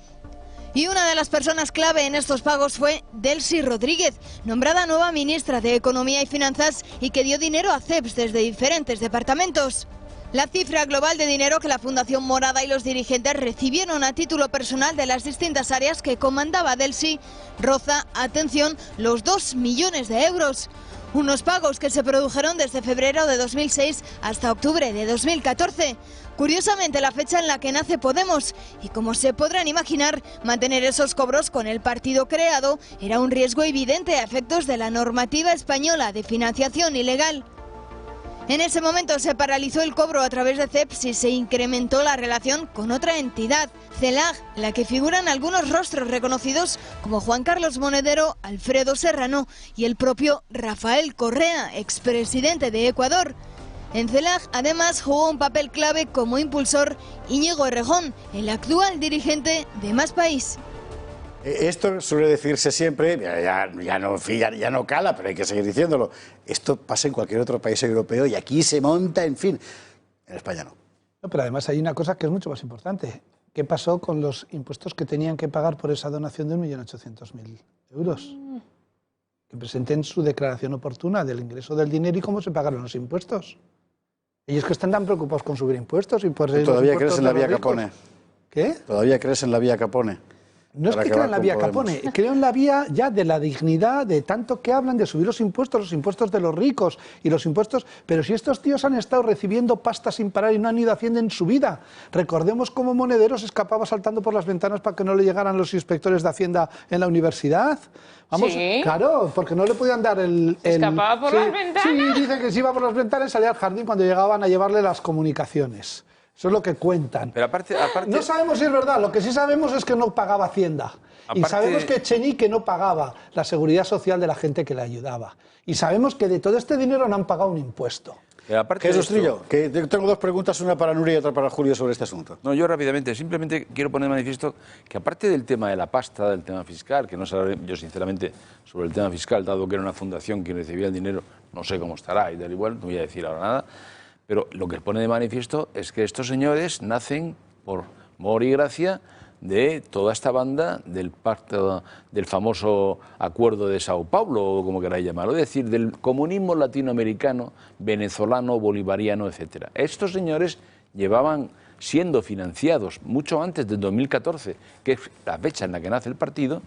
Y una de las personas clave en estos pagos fue Delcy Rodríguez, nombrada nueva ministra de Economía y Finanzas y que dio dinero a CEPS desde diferentes departamentos. La cifra global de dinero que la Fundación Morada y los dirigentes recibieron a título personal de las distintas áreas que comandaba Delcy roza, atención, los 2 millones de euros. Unos pagos que se produjeron desde febrero de 2006 hasta octubre de 2014. Curiosamente, la fecha en la que nace Podemos, y como se podrán imaginar, mantener esos cobros con el partido creado era un riesgo evidente a efectos de la normativa española de financiación ilegal. En ese momento se paralizó el cobro a través de CEPS y se incrementó la relación con otra entidad, CELAG, en la que figuran algunos rostros reconocidos como Juan Carlos Monedero, Alfredo Serrano y el propio Rafael Correa, expresidente de Ecuador. En CELAG además jugó un papel clave como impulsor Íñigo Errejón, el actual dirigente de Más País. Esto suele decirse siempre, ya no cala, pero hay que seguir diciéndolo. Esto pasa en cualquier otro país europeo y aquí se monta, en fin. En España no. No, pero además hay una cosa que es mucho más importante. ¿Qué pasó con los impuestos que tenían que pagar por esa donación de 1.800.000 euros? Que presenten su declaración oportuna del ingreso del dinero y cómo se pagaron los impuestos. Ellos que están tan preocupados con subir impuestos y por... ¿Todavía crees en la vía Capone? ¿Qué? ¿Todavía crees en la vía Capone? No es que creo en la vía Capone, creo en la vía ya de la dignidad, de tanto que hablan de subir los impuestos de los ricos y los impuestos, pero si estos tíos han estado recibiendo pasta sin parar y no han ido haciendo en su vida. Recordemos cómo Monedero se escapaba saltando por las ventanas para que no le llegaran los inspectores de Hacienda en la universidad. Vamos, ¿Sí? Claro, porque no le podían dar el... ¿Se escapaba por las ventanas? Sí, dice que se iba por las ventanas y salía al jardín cuando llegaban a llevarle las comunicaciones. Eso es lo que cuentan. Pero aparte... No sabemos si es verdad, lo que sí sabemos es que no pagaba Hacienda. Y sabemos que Echenique no pagaba la seguridad social de la gente que le ayudaba. Y sabemos que de todo este dinero no han pagado un impuesto. Jesús Trillo, que tengo dos preguntas, una para Nuria y otra para Julio sobre este asunto. No, yo rápidamente, simplemente quiero poner de manifiesto que aparte del tema de la pasta, del tema fiscal, que no sabré yo sinceramente sobre el tema fiscal, dado que era una fundación quien recibía el dinero, no sé cómo estará y tal igual, no voy a decir ahora nada. Pero lo que pone de manifiesto es que estos señores nacen por mor y gracia de toda esta banda del pacto, del famoso acuerdo de Sao Paulo, o como queráis llamarlo, es decir, del comunismo latinoamericano, venezolano, bolivariano, etcétera. Estos señores llevaban siendo financiados mucho antes del 2014, que es la fecha en la que nace el partido,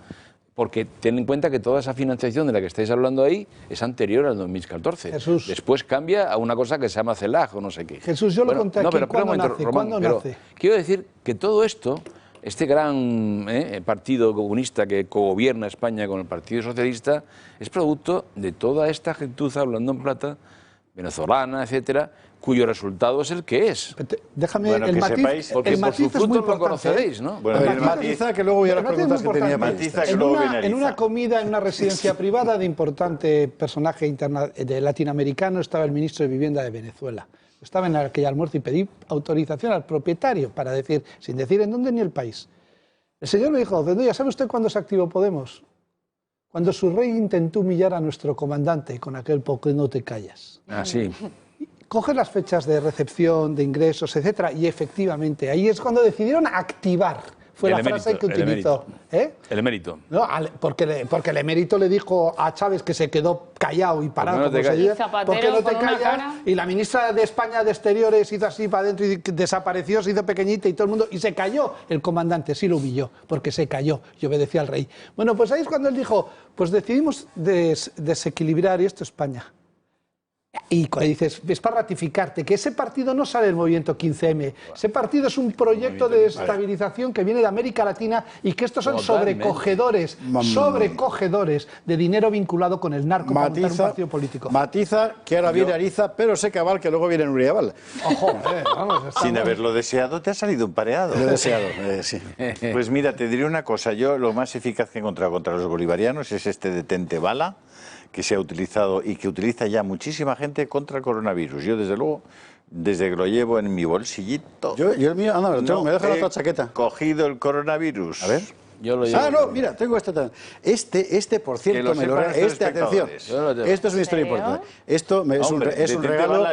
porque ten en cuenta que toda esa financiación de la que estáis hablando ahí es anterior al 2014. Jesús. Después cambia a una cosa que se llama CELAG o no sé qué. Jesús, yo lo conté aquí. ¿Cuándo nace? Román, nace? Quiero decir que todo esto, este gran partido comunista que cogobierna España con el Partido Socialista, es producto de toda esta gentuza, hablando en plata, venezolana, etcétera, cuyo resultado es el que es. Déjame bueno, el que matiz, sepáis, porque el por sus matiz es muy frutos lo importante, conoceréis, ¿no? Bueno, matiza que luego voy a las preguntas que tenía. Matiza que luego viene en una comida en una residencia privada de importante personaje de latinoamericano estaba el ministro de Vivienda de Venezuela. Estaba en aquel almuerzo y pedí autorización al propietario para decir, sin decir en dónde ni el país. El señor me dijo, ¿ya sabe usted cuándo se activó Podemos? Cuando su rey intentó humillar a nuestro comandante con aquel "¿por qué no te callas?". Ah, sí. Coge las fechas de recepción, de ingresos, etcétera, y efectivamente ahí es cuando decidieron activar. Fue la frase que utilizó. El emérito. No, porque el emérito le dijo a Chávez que se quedó callado y parado. ¿Por qué no te callas? Y la ministra de España de Exteriores hizo así para adentro y desapareció, se hizo pequeñita y todo el mundo. Y se cayó. El comandante sí lo humilló, porque se cayó y obedecía al rey. Bueno, pues ahí es cuando él dijo, pues decidimos desequilibrar, y esto es España. Y cuando dices, es para ratificarte, que ese partido no sale del movimiento 15M, ese partido es un proyecto de estabilización que viene de América Latina y que estos son sobrecogedores de dinero vinculado con el narco para montar un partido político. Matiza, que ahora viene Ariza, pero sé cabal que luego viene Nuriabal. Ojo, vamos, sin haberlo deseado, te ha salido un pareado. Lo he deseado, sí. Pues mira, te diré una cosa, yo lo más eficaz que he encontrado contra los bolivarianos es este detente bala, que se ha utilizado y que utiliza ya muchísima gente contra el coronavirus. Yo, desde luego, desde que lo llevo en mi bolsillito... Yo el mío, anda, lo tengo, me deja la otra chaqueta. Cogido el coronavirus. A ver. Yo lo llevo. No, mira, tengo este también. Este por cierto, atención, esto es una historia importante. Esto es un regalo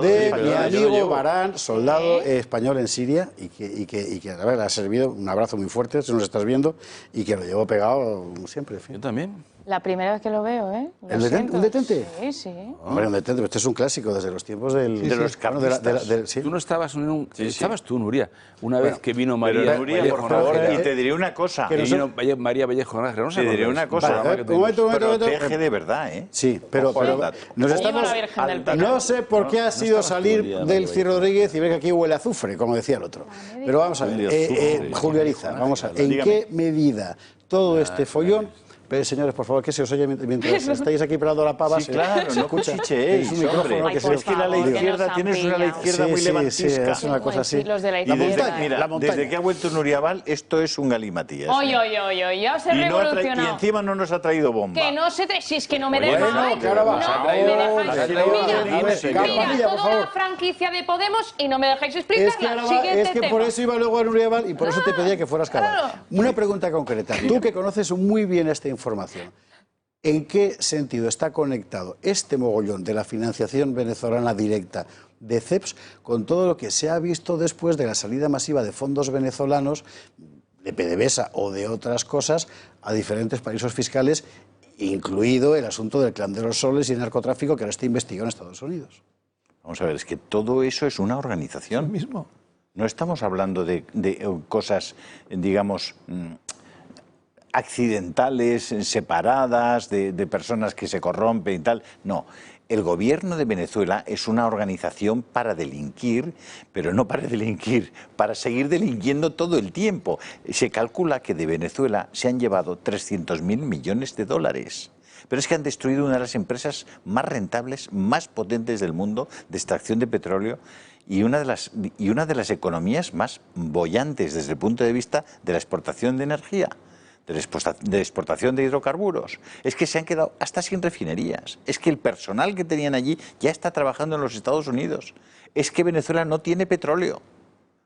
de mi amigo Barán, soldado español en Siria, y que a ver, le ha servido, un abrazo muy fuerte, si nos estás viendo, y que lo llevo pegado siempre. Yo también. La primera vez que lo veo, ¿eh? ¿Un detente? Sí, sí. Hombre, un detente, este es un clásico desde los tiempos de los carlistas. ¿Sí? Tú no estabas estabas tú, Nuria, una vez que vino María Nuria, Vallejo por favor, Nájera, y te diré una cosa. Que vino María Vallejo Nájera, no sé. Te diré una cosa. Protege de verdad, ¿eh? Sí, pero nos estamos... No sé por qué ha sido salir del Cid Rodríguez y ver que aquí huele a azufre, como decía el otro. Pero vamos a ver, Julio Ariza, vamos a ver, ¿en qué medida todo este follón... Pero, señores, por favor, que se os oye mientras estáis aquí pelando la pava. Sí, claro, no cuchicheéis, hombre. Es que la ley izquierda, tienes una ley izquierda muy levantisca. Sí, es una cosa así. Mira, desde que ha vuelto Nuriabal, esto es un galimatías. Oye, ya se revolucionó. Y encima no nos ha traído bomba. Que no se si es que no me deja. Mira, toda la franquicia de Podemos y no me dejáis explicarla. Es que por eso iba luego a Nuriabal y por eso te pedía que fueras cabal. Una pregunta concreta. Tú que conoces muy bien esta información, ¿en qué sentido está conectado este mogollón de la financiación venezolana directa de CEPS con todo lo que se ha visto después de la salida masiva de fondos venezolanos, de PDVSA o de otras cosas, a diferentes paraísos fiscales, incluido el asunto del clan de los soles y el narcotráfico que ahora está investigado en Estados Unidos? Vamos a ver, es que todo eso es una organización. Mismo. No estamos hablando de cosas, digamos, accidentales, separadas, de personas que se corrompen y tal. No, el gobierno de Venezuela es una organización para delinquir, pero no para delinquir, para seguir delinquiendo todo el tiempo. Se calcula que de Venezuela se han llevado 300.000 millones de dólares. Pero es que han destruido una de las empresas más rentables, más potentes del mundo, de extracción de petróleo, y una de las economías más bollantes desde el punto de vista de la exportación de energía, de la exportación de hidrocarburos. Es que se han quedado hasta sin refinerías. Es que el personal que tenían allí ya está trabajando en los Estados Unidos. Es que Venezuela no tiene petróleo,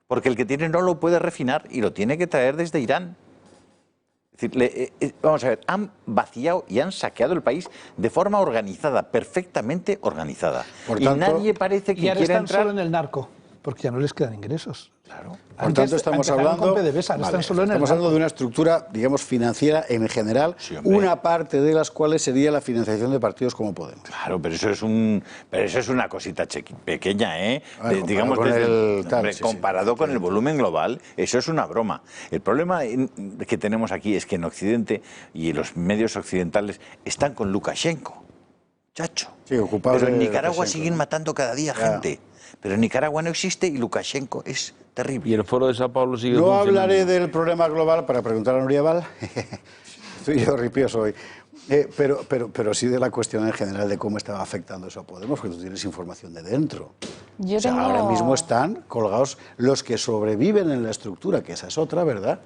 porque el que tiene no lo puede refinar y lo tiene que traer desde Irán. Es decir, vamos a ver, han vaciado y han saqueado el país de forma organizada, perfectamente organizada. Por tanto, y nadie parece que quiera quiera entrar entrar solo en el narco, porque ya no les quedan ingresos. Claro. Por tanto, estamos hablando de una estructura, digamos, financiera en general, una parte de las cuales sería la financiación de partidos como Podemos. Claro, pero eso es una cosita pequeña, ¿eh? Bueno, digamos, comparado con sí. el volumen global, eso es una broma. El problema que tenemos aquí es que en Occidente y los medios occidentales están con Lukashenko, chacho. Sí, ocupados pero en de Nicaragua Lukashenko, siguen matando cada día gente. Pero en Nicaragua no existe y Lukashenko es terrible. Y el foro de Sao Paulo sigue No funcionando. hablaré del problema global para preguntar a Nuriabal. Estoy yo ripioso hoy. Pero sí de la cuestión en general de cómo estaba afectando eso a Podemos, porque tú tienes información de dentro. Ahora mismo están colgados los que sobreviven en la estructura, que esa es otra, ¿verdad?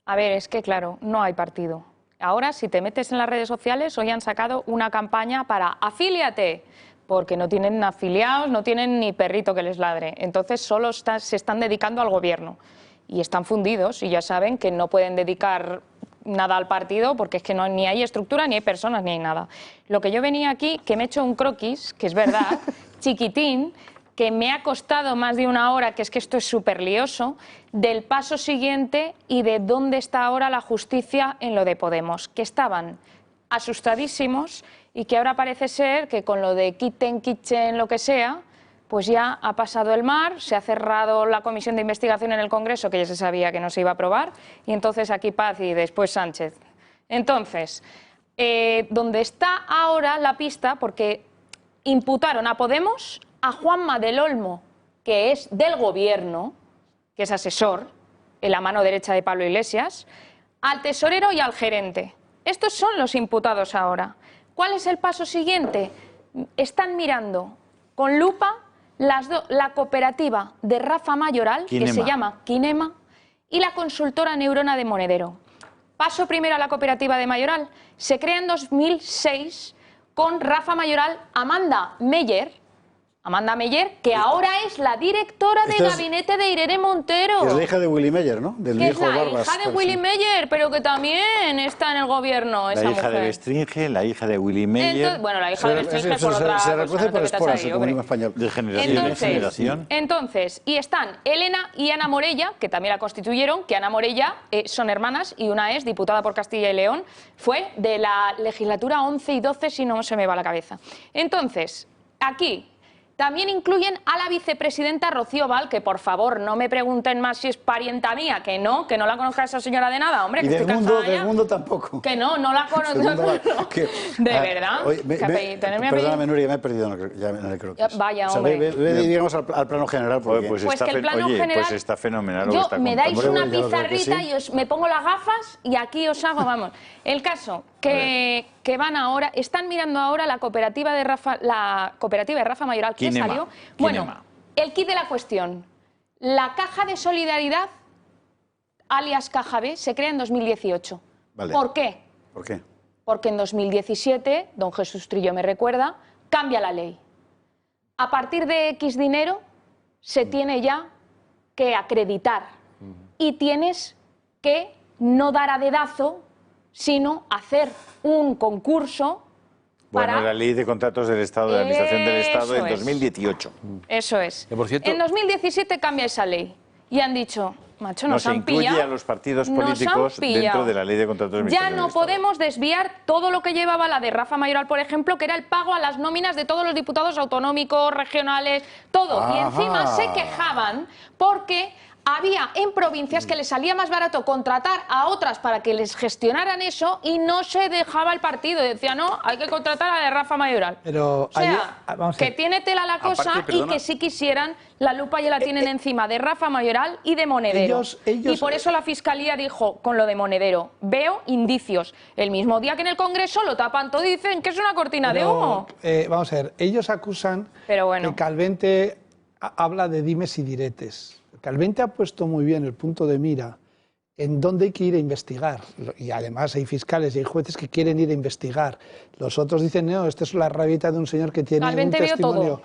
A ver, es que claro, no hay partido. Ahora, si te metes en las redes sociales, hoy han sacado una campaña para afíliate, porque no tienen afiliados, no tienen ni perrito que les ladre. Entonces solo se están dedicando al gobierno y están fundidos y ya saben que no pueden dedicar nada al partido porque es que no, ni hay estructura, ni hay personas, ni hay nada. Lo que yo venía aquí, que me he hecho un croquis, que es verdad, chiquitín, que me ha costado más de una hora, que es que esto es súper lioso, del paso siguiente y de dónde está ahora la justicia en lo de Podemos, que estaban asustadísimos y que ahora parece ser que con lo de quiten, lo que sea, pues ya ha pasado el mar, se ha cerrado la comisión de investigación en el Congreso, que ya se sabía que no se iba a aprobar, y entonces aquí Paz y después Sánchez. Entonces, ¿dónde está ahora la pista? Porque imputaron a Podemos, a Juanma del Olmo, que es del gobierno, que es asesor, en la mano derecha de Pablo Iglesias, al tesorero y al gerente. Estos son los imputados ahora. ¿Cuál es el paso siguiente? Están mirando con lupa la cooperativa de Rafa Mayoral, que se llama Kinema, y la consultora Neurona de Monedero. Paso primero a la cooperativa de Mayoral. Se crea en 2006 con Rafa Mayoral, Amanda Meyer, que ahora es la directora de gabinete de Irene Montero. Que es la hija de Willy Meyer, ¿no? Del que es viejo la Barbas, hija de Willy Meyer, pero que también está en el gobierno, esa la hija mujer. de Bestringe, la hija de Willy Meyer. Entonces, bueno, la hija de Bestringe por otra se cosa, recoge por esporas el comunismo español. De generación en generación. Entonces, y están Elena y Ana Morella, que también la constituyeron, que Ana Morella son hermanas y una es diputada por Castilla y León, fue de la legislatura 11 y 12, si no se me va la cabeza. Entonces, aquí también incluyen a la vicepresidenta Rocío Val, que por favor no me pregunten más si es parienta mía, que no la conozca esa señora de nada, hombre, que y estoy cansada ya. del mundo tampoco. Que no la conozco. De verdad. Oye, perdóname, Nuria, me he perdido, ya no creo que es. Vaya, o sea, hombre. ve, digamos, al plano general. Porque... Pues que el plano general, pues está fenomenal. Yo está me dais una pizarrita sí. y me pongo las gafas y aquí os hago, vamos. El caso que van ahora, están mirando ahora la cooperativa de Rafa Mayoral, que Kinema. salió. Bueno, el kit de la cuestión. La Caja de Solidaridad, alias Caja B, se crea en 2018. Vale. ¿Por qué? ¿Por qué? Porque en 2017, don Jesús Trillo me recuerda, cambia la ley. A partir de X dinero se tiene ya que acreditar y tienes que no dar a dedazo, sino hacer un concurso para... Bueno, la ley de contratos del Estado, de la Administración del Estado, en Eso es. 2018. Eso es. Que, por cierto, En 2017 cambia esa ley y han dicho, macho, nos se han incluye pillado. a los partidos nos han políticos pillado. dentro de la ley de contratos de Ya administración no del Estado. podemos desviar todo lo que llevaba la de Rafa Mayoral, por ejemplo, que era el pago a las nóminas de todos los diputados autonómicos, regionales, todo. Y encima se quejaban porque había en provincias que les salía más barato contratar a otras para que les gestionaran eso y no se dejaba el partido. Decía, no, hay que contratar a la de Rafa Mayoral. Pero O sea, vamos a que ver. tiene tela la cosa Aparte, y perdona. que si quisieran, la lupa ya la tienen encima de Rafa Mayoral y de Monedero. ellos- y por eso la Fiscalía dijo, con lo de Monedero, veo indicios. El mismo día que en el Congreso lo tapan todo y dicen que es una cortina de humo. Vamos a ver, ellos acusan Pero bueno. que Calvente habla de dimes y diretes. Calvente ha puesto muy bien el punto de mira en dónde hay que ir a investigar. Y además hay fiscales y hay jueces que quieren ir a investigar. Los otros dicen, no, esta es la rabieta de un señor que tiene Calvente un vio testimonio.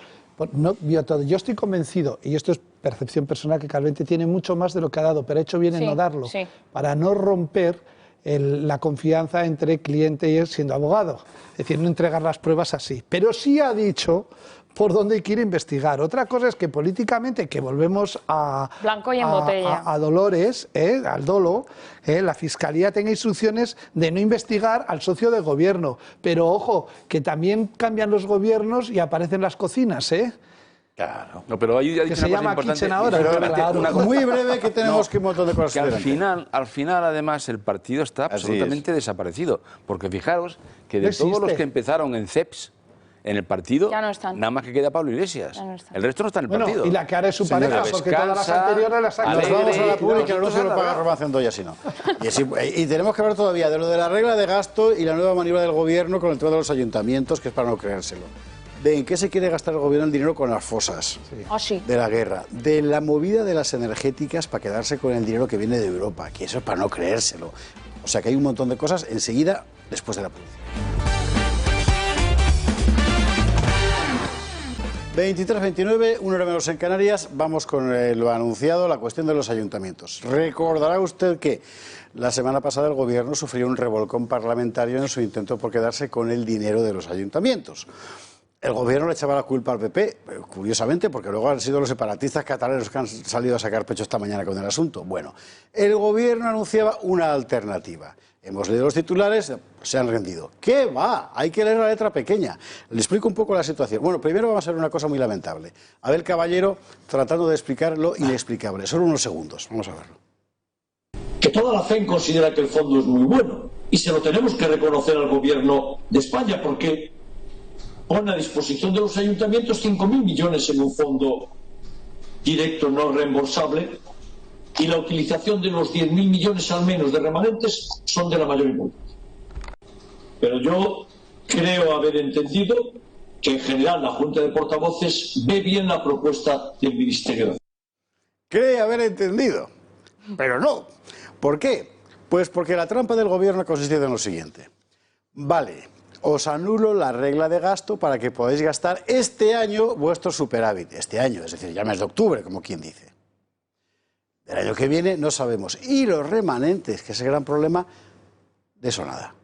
No vio todo. Yo estoy convencido, y esto es percepción personal, que Calvente tiene mucho más de lo que ha dado, pero ha hecho bien en Sí, no darlo, sí. para no romper la confianza entre cliente y él siendo abogado. Es decir, no entregar las pruebas así. Pero sí ha dicho por dónde hay que ir a investigar. Otra cosa es que políticamente, que volvemos a... Blanco y en botella. A Dolores, al dolo, la Fiscalía tenga instrucciones de no investigar al socio de gobierno. Pero ojo, que también cambian los gobiernos y aparecen las cocinas, Claro. No, pero ahí ya que dice se una cosa llama importante. kitchen ahora. Pero, Claro. una cosa- Muy breve, que tenemos que un montón de cosas que al delante. final, además, el partido está Así absolutamente desaparecido. Porque fijaros que de No todos los existe. que empezaron en CEPS, en el partido, Ya no están. nada más que queda Pablo Iglesias. Ya no están. El resto no está en el Bueno, partido. y la que ahora es su Señora pareja, porque todas las Descalza, anteriores las ha Nos Alegre, vamos a la pública, nosotros no se lo a la paga verdad. Romación Doya, si no. Y tenemos que hablar todavía de lo de la regla de gasto y la nueva maniobra del gobierno con el tema de los ayuntamientos, que es para no creérselo. De en qué se quiere gastar el gobierno el dinero con las fosas Sí. de la guerra, de la movida de las energéticas para quedarse con el dinero que viene de Europa, que eso es para no creérselo. O sea que hay un montón de cosas enseguida después de la publicidad. 23:29, una hora menos en Canarias, vamos con lo anunciado, la cuestión de los ayuntamientos. Recordará usted que la semana pasada el gobierno sufrió un revolcón parlamentario en su intento por quedarse con el dinero de los ayuntamientos. El gobierno le echaba la culpa al PP, curiosamente, porque luego han sido los separatistas catalanes que han salido a sacar pecho esta mañana con el asunto. Bueno, el gobierno anunciaba una alternativa. Hemos leído los titulares, se han rendido. ¿Qué va? Hay que leer la letra pequeña. Le explico un poco la situación. Bueno, primero vamos a ver una cosa muy lamentable. Abel Caballero tratando de explicar lo inexplicable. Solo unos segundos. Vamos a verlo. Que toda la CEN considera que el fondo es muy bueno y se lo tenemos que reconocer al gobierno de España porque pone a disposición de los ayuntamientos 5.000 millones en un fondo directo no reembolsable, y la utilización de los 10.000 millones al menos de remanentes son de la mayor importancia. Pero yo creo haber entendido que en general la Junta de Portavoces ve bien la propuesta del Ministerio. Cree haber entendido, pero no. ¿Por qué? Pues porque la trampa del gobierno ha consistido en lo siguiente. Vale, os anulo la regla de gasto para que podáis gastar este año vuestro superávit. Este año, es decir, ya mes de octubre, como quien dice. El año que viene no sabemos. Y los remanentes, que es el gran problema, de eso nada.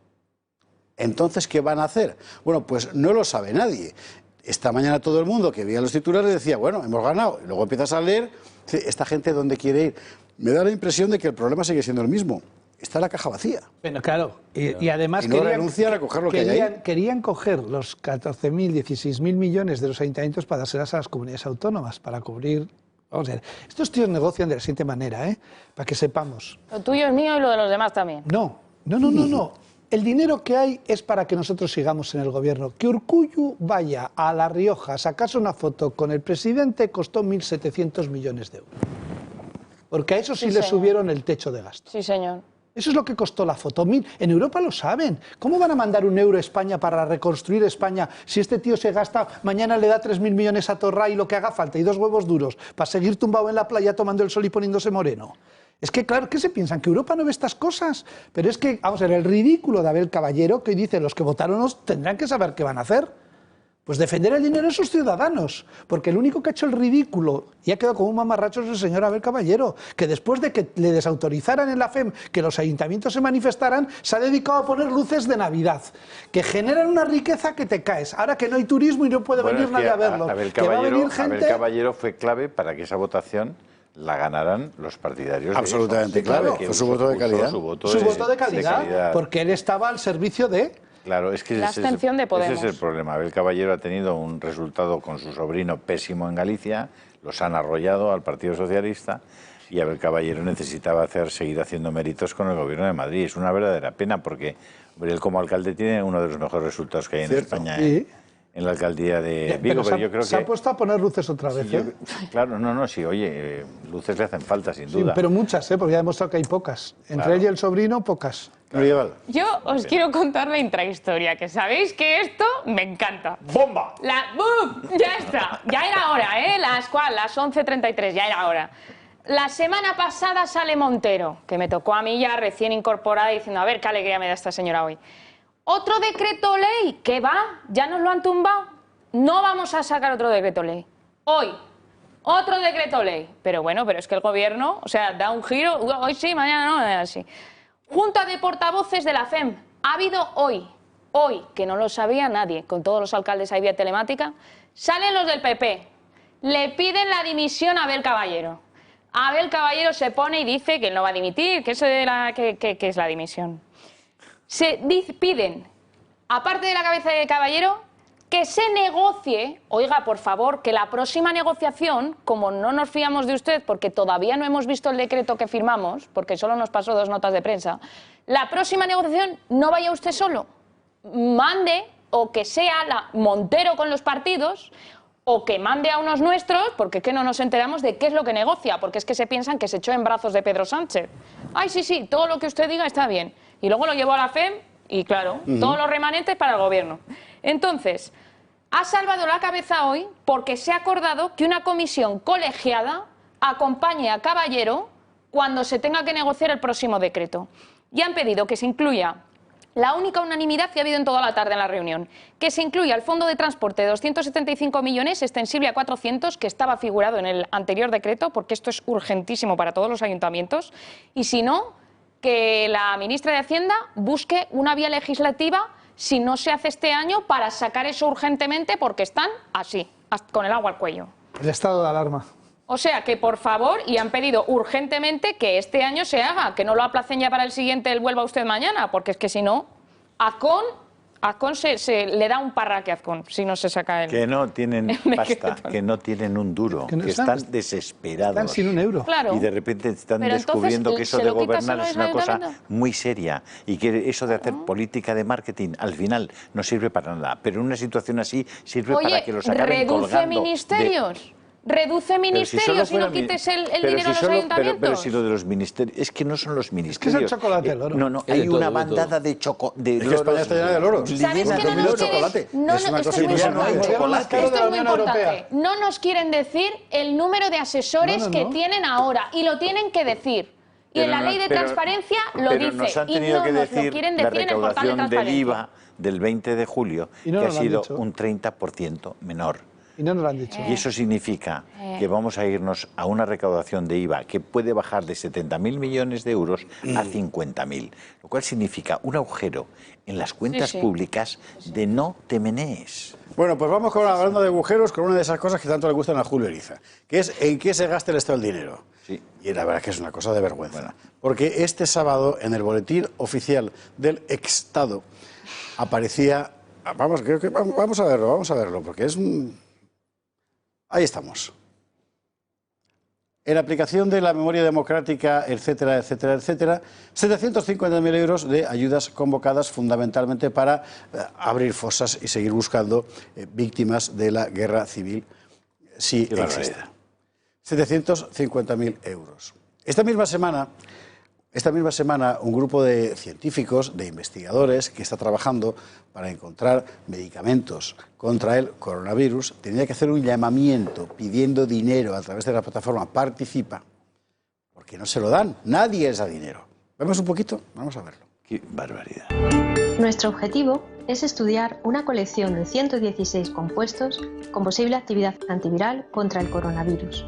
Entonces, ¿qué van a hacer? Bueno, pues no lo sabe nadie. Esta mañana todo el mundo que veía los titulares decía, bueno, hemos ganado. Y luego empiezas a leer, ¿esta gente dónde quiere ir? Me da la impresión de que el problema sigue siendo el mismo. Está la caja vacía. Bueno, claro. Y además y no renuncian a coger lo que hay ahí. Querían coger los 14.000, 16.000 millones de los ayuntamientos para dárselas a las comunidades autónomas, para cubrir... Vamos a ver, estos tíos negocian de la siguiente manera, para que sepamos. Lo tuyo es mío y lo de los demás también. No. El dinero que hay es para que nosotros sigamos en el gobierno. Que Urkullu vaya a La Rioja a sacarse una foto con el presidente costó 1.700 millones de euros. Porque a eso sí le subieron el techo de gasto. Sí, señor. Eso es lo que costó la foto. En Europa lo saben. ¿Cómo van a mandar un euro a España para reconstruir España si este tío se gasta, mañana le da 3.000 millones a Torra y lo que haga falta, y 2 huevos duros, para seguir tumbado en la playa tomando el sol y poniéndose moreno? Es que, claro, ¿qué se piensan? ¿Que Europa no ve estas cosas? Pero es que, vamos a ver, el ridículo de Abel Caballero, que hoy dice, los que votaron tendrán que saber qué van a hacer. Pues defender el dinero de sus ciudadanos, porque el único que ha hecho el ridículo y ha quedado como un mamarracho es el señor Abel Caballero, que después de que le desautorizaran en la FEM que los ayuntamientos se manifestaran, se ha dedicado a poner luces de Navidad, que generan una riqueza que te caes. Ahora que no hay turismo y no puede venir nadie a verlo. Abel Caballero fue clave para que esa votación la ganaran los partidarios. Absolutamente clave, fue su voto de calidad. Su voto de calidad, porque él estaba al servicio de... Claro, es que la abstención de Podemos. Ese es el problema. Abel Caballero ha tenido un resultado con su sobrino pésimo en Galicia, los han arrollado al Partido Socialista y Abel Caballero necesitaba seguir haciendo méritos con el Gobierno de Madrid. Es una verdadera pena porque él como alcalde tiene uno de los mejores resultados que hay en España. En la alcaldía de Vigo, pero yo creo que... Se ha puesto a poner luces otra vez, Claro, sí, oye, luces le hacen falta, sin duda. Pero muchas, porque ya ha demostrado que hay pocas. Entre él y el sobrino, pocas. Claro. Yo os quiero contar la intrahistoria, que sabéis que esto me encanta. ¡Bomba! Ya está, ya era hora, Las 11:33, ya era hora. La semana pasada sale Montero, que me tocó a mí ya recién incorporada, diciendo, a ver qué alegría me da esta señora hoy. ¿Otro decreto ley? ¿Qué va? ¿Ya nos lo han tumbado? No vamos a sacar otro decreto ley. Hoy, otro decreto ley. Pero bueno, pero es que el gobierno, da un giro, hoy sí, mañana no, así. Junta de portavoces de la FEM. Ha habido hoy, que no lo sabía nadie, con todos los alcaldes ahí vía telemática, salen los del PP, le piden la dimisión a Abel Caballero. Abel Caballero se pone y dice que él no va a dimitir, que eso de que es la dimisión. Piden, aparte de la cabeza de Caballero, que se negocie, oiga, por favor, que la próxima negociación, como no nos fiamos de usted, porque todavía no hemos visto el decreto que firmamos, porque solo nos pasó 2 notas de prensa, la próxima negociación no vaya usted solo, mande, o que sea la Montero con los partidos, o que mande a unos nuestros, porque es que no nos enteramos de qué es lo que negocia, porque es que se piensan que se echó en brazos de Pedro Sánchez. Ay, sí, todo lo que usted diga está bien. Y luego lo llevó a la FEM y, claro, todos los remanentes para el gobierno. Entonces, ha salvado la cabeza hoy porque se ha acordado que una comisión colegiada acompañe a Caballero cuando se tenga que negociar el próximo decreto. Y han pedido que se incluya la única unanimidad que ha habido en toda la tarde en la reunión, que se incluya el fondo de transporte de 275 millones, extensible a 400, que estaba figurado en el anterior decreto, porque esto es urgentísimo para todos los ayuntamientos, y si no, que la ministra de Hacienda busque una vía legislativa, si no se hace este año, para sacar eso urgentemente, porque están así, con el agua al cuello. El estado de alarma. O sea, que por favor, y han pedido urgentemente que este año se haga, que no lo aplacen ya para el siguiente, el vuelva usted mañana, porque es que si no, a Azcón se le da un parraque a Azcón si no se saca el... Que no tienen pasta, que no tienen un duro, que están desesperados. Están sin un euro. Claro. Y de repente están Pero descubriendo entonces, que eso ¿se de lo quitas gobernar a los es una cosa ayuntamientos? muy seria y que eso de hacer política de marketing al final no sirve para nada. Pero en una situación así sirve para que los acaben colgando. Reduce ministerios. Reduce ministerios y no quites el dinero a los ayuntamientos. Pero si lo de los ministerios... Es que no son los ministerios. Es que es el chocolate del oro. No, hay una bandada de loros. Es que España está llena de loros. ¿Sabéis que no nos chocolate. No, Es una esto cosa es muy impresionante. importante. Esto es muy importante. No nos quieren decir el número de asesores que tienen ahora y lo tienen que decir. Y en la ley de transparencia lo dice. Nos han y tenido no que nos lo decir quieren la decir en el portal de recaudación del transparencia. IVA del 20 de julio, Y no que ha nos lo han sido dicho. un 30% menor. Y no nos lo han dicho. Y eso significa que vamos a irnos a una recaudación de IVA que puede bajar de 70.000 millones de euros a 50.000, lo cual significa un agujero en las cuentas públicas de no te menees. Bueno, pues vamos hablando de agujeros con una de esas cosas que tanto le gustan a Julio Eriza, que es en qué se gasta el Estado el dinero. Sí. Y la verdad es que es una cosa de vergüenza. Porque este sábado en el boletín oficial del Estado aparecía... Vamos a verlo, porque es un... Ahí estamos. En aplicación de la memoria democrática, etcétera, etcétera, etcétera, 750.000 euros de ayudas convocadas fundamentalmente para abrir fosas y seguir buscando víctimas de la guerra civil, si existe. 750.000 euros. Esta misma semana, un grupo de científicos, de investigadores, que está trabajando para encontrar medicamentos contra el coronavirus, tenía que hacer un llamamiento pidiendo dinero a través de la plataforma Participa, porque no se lo dan, nadie les da dinero. ¿Vemos un poquito? Vamos a verlo. ¡Qué barbaridad! Nuestro objetivo es estudiar una colección de 116 compuestos con posible actividad antiviral contra el coronavirus.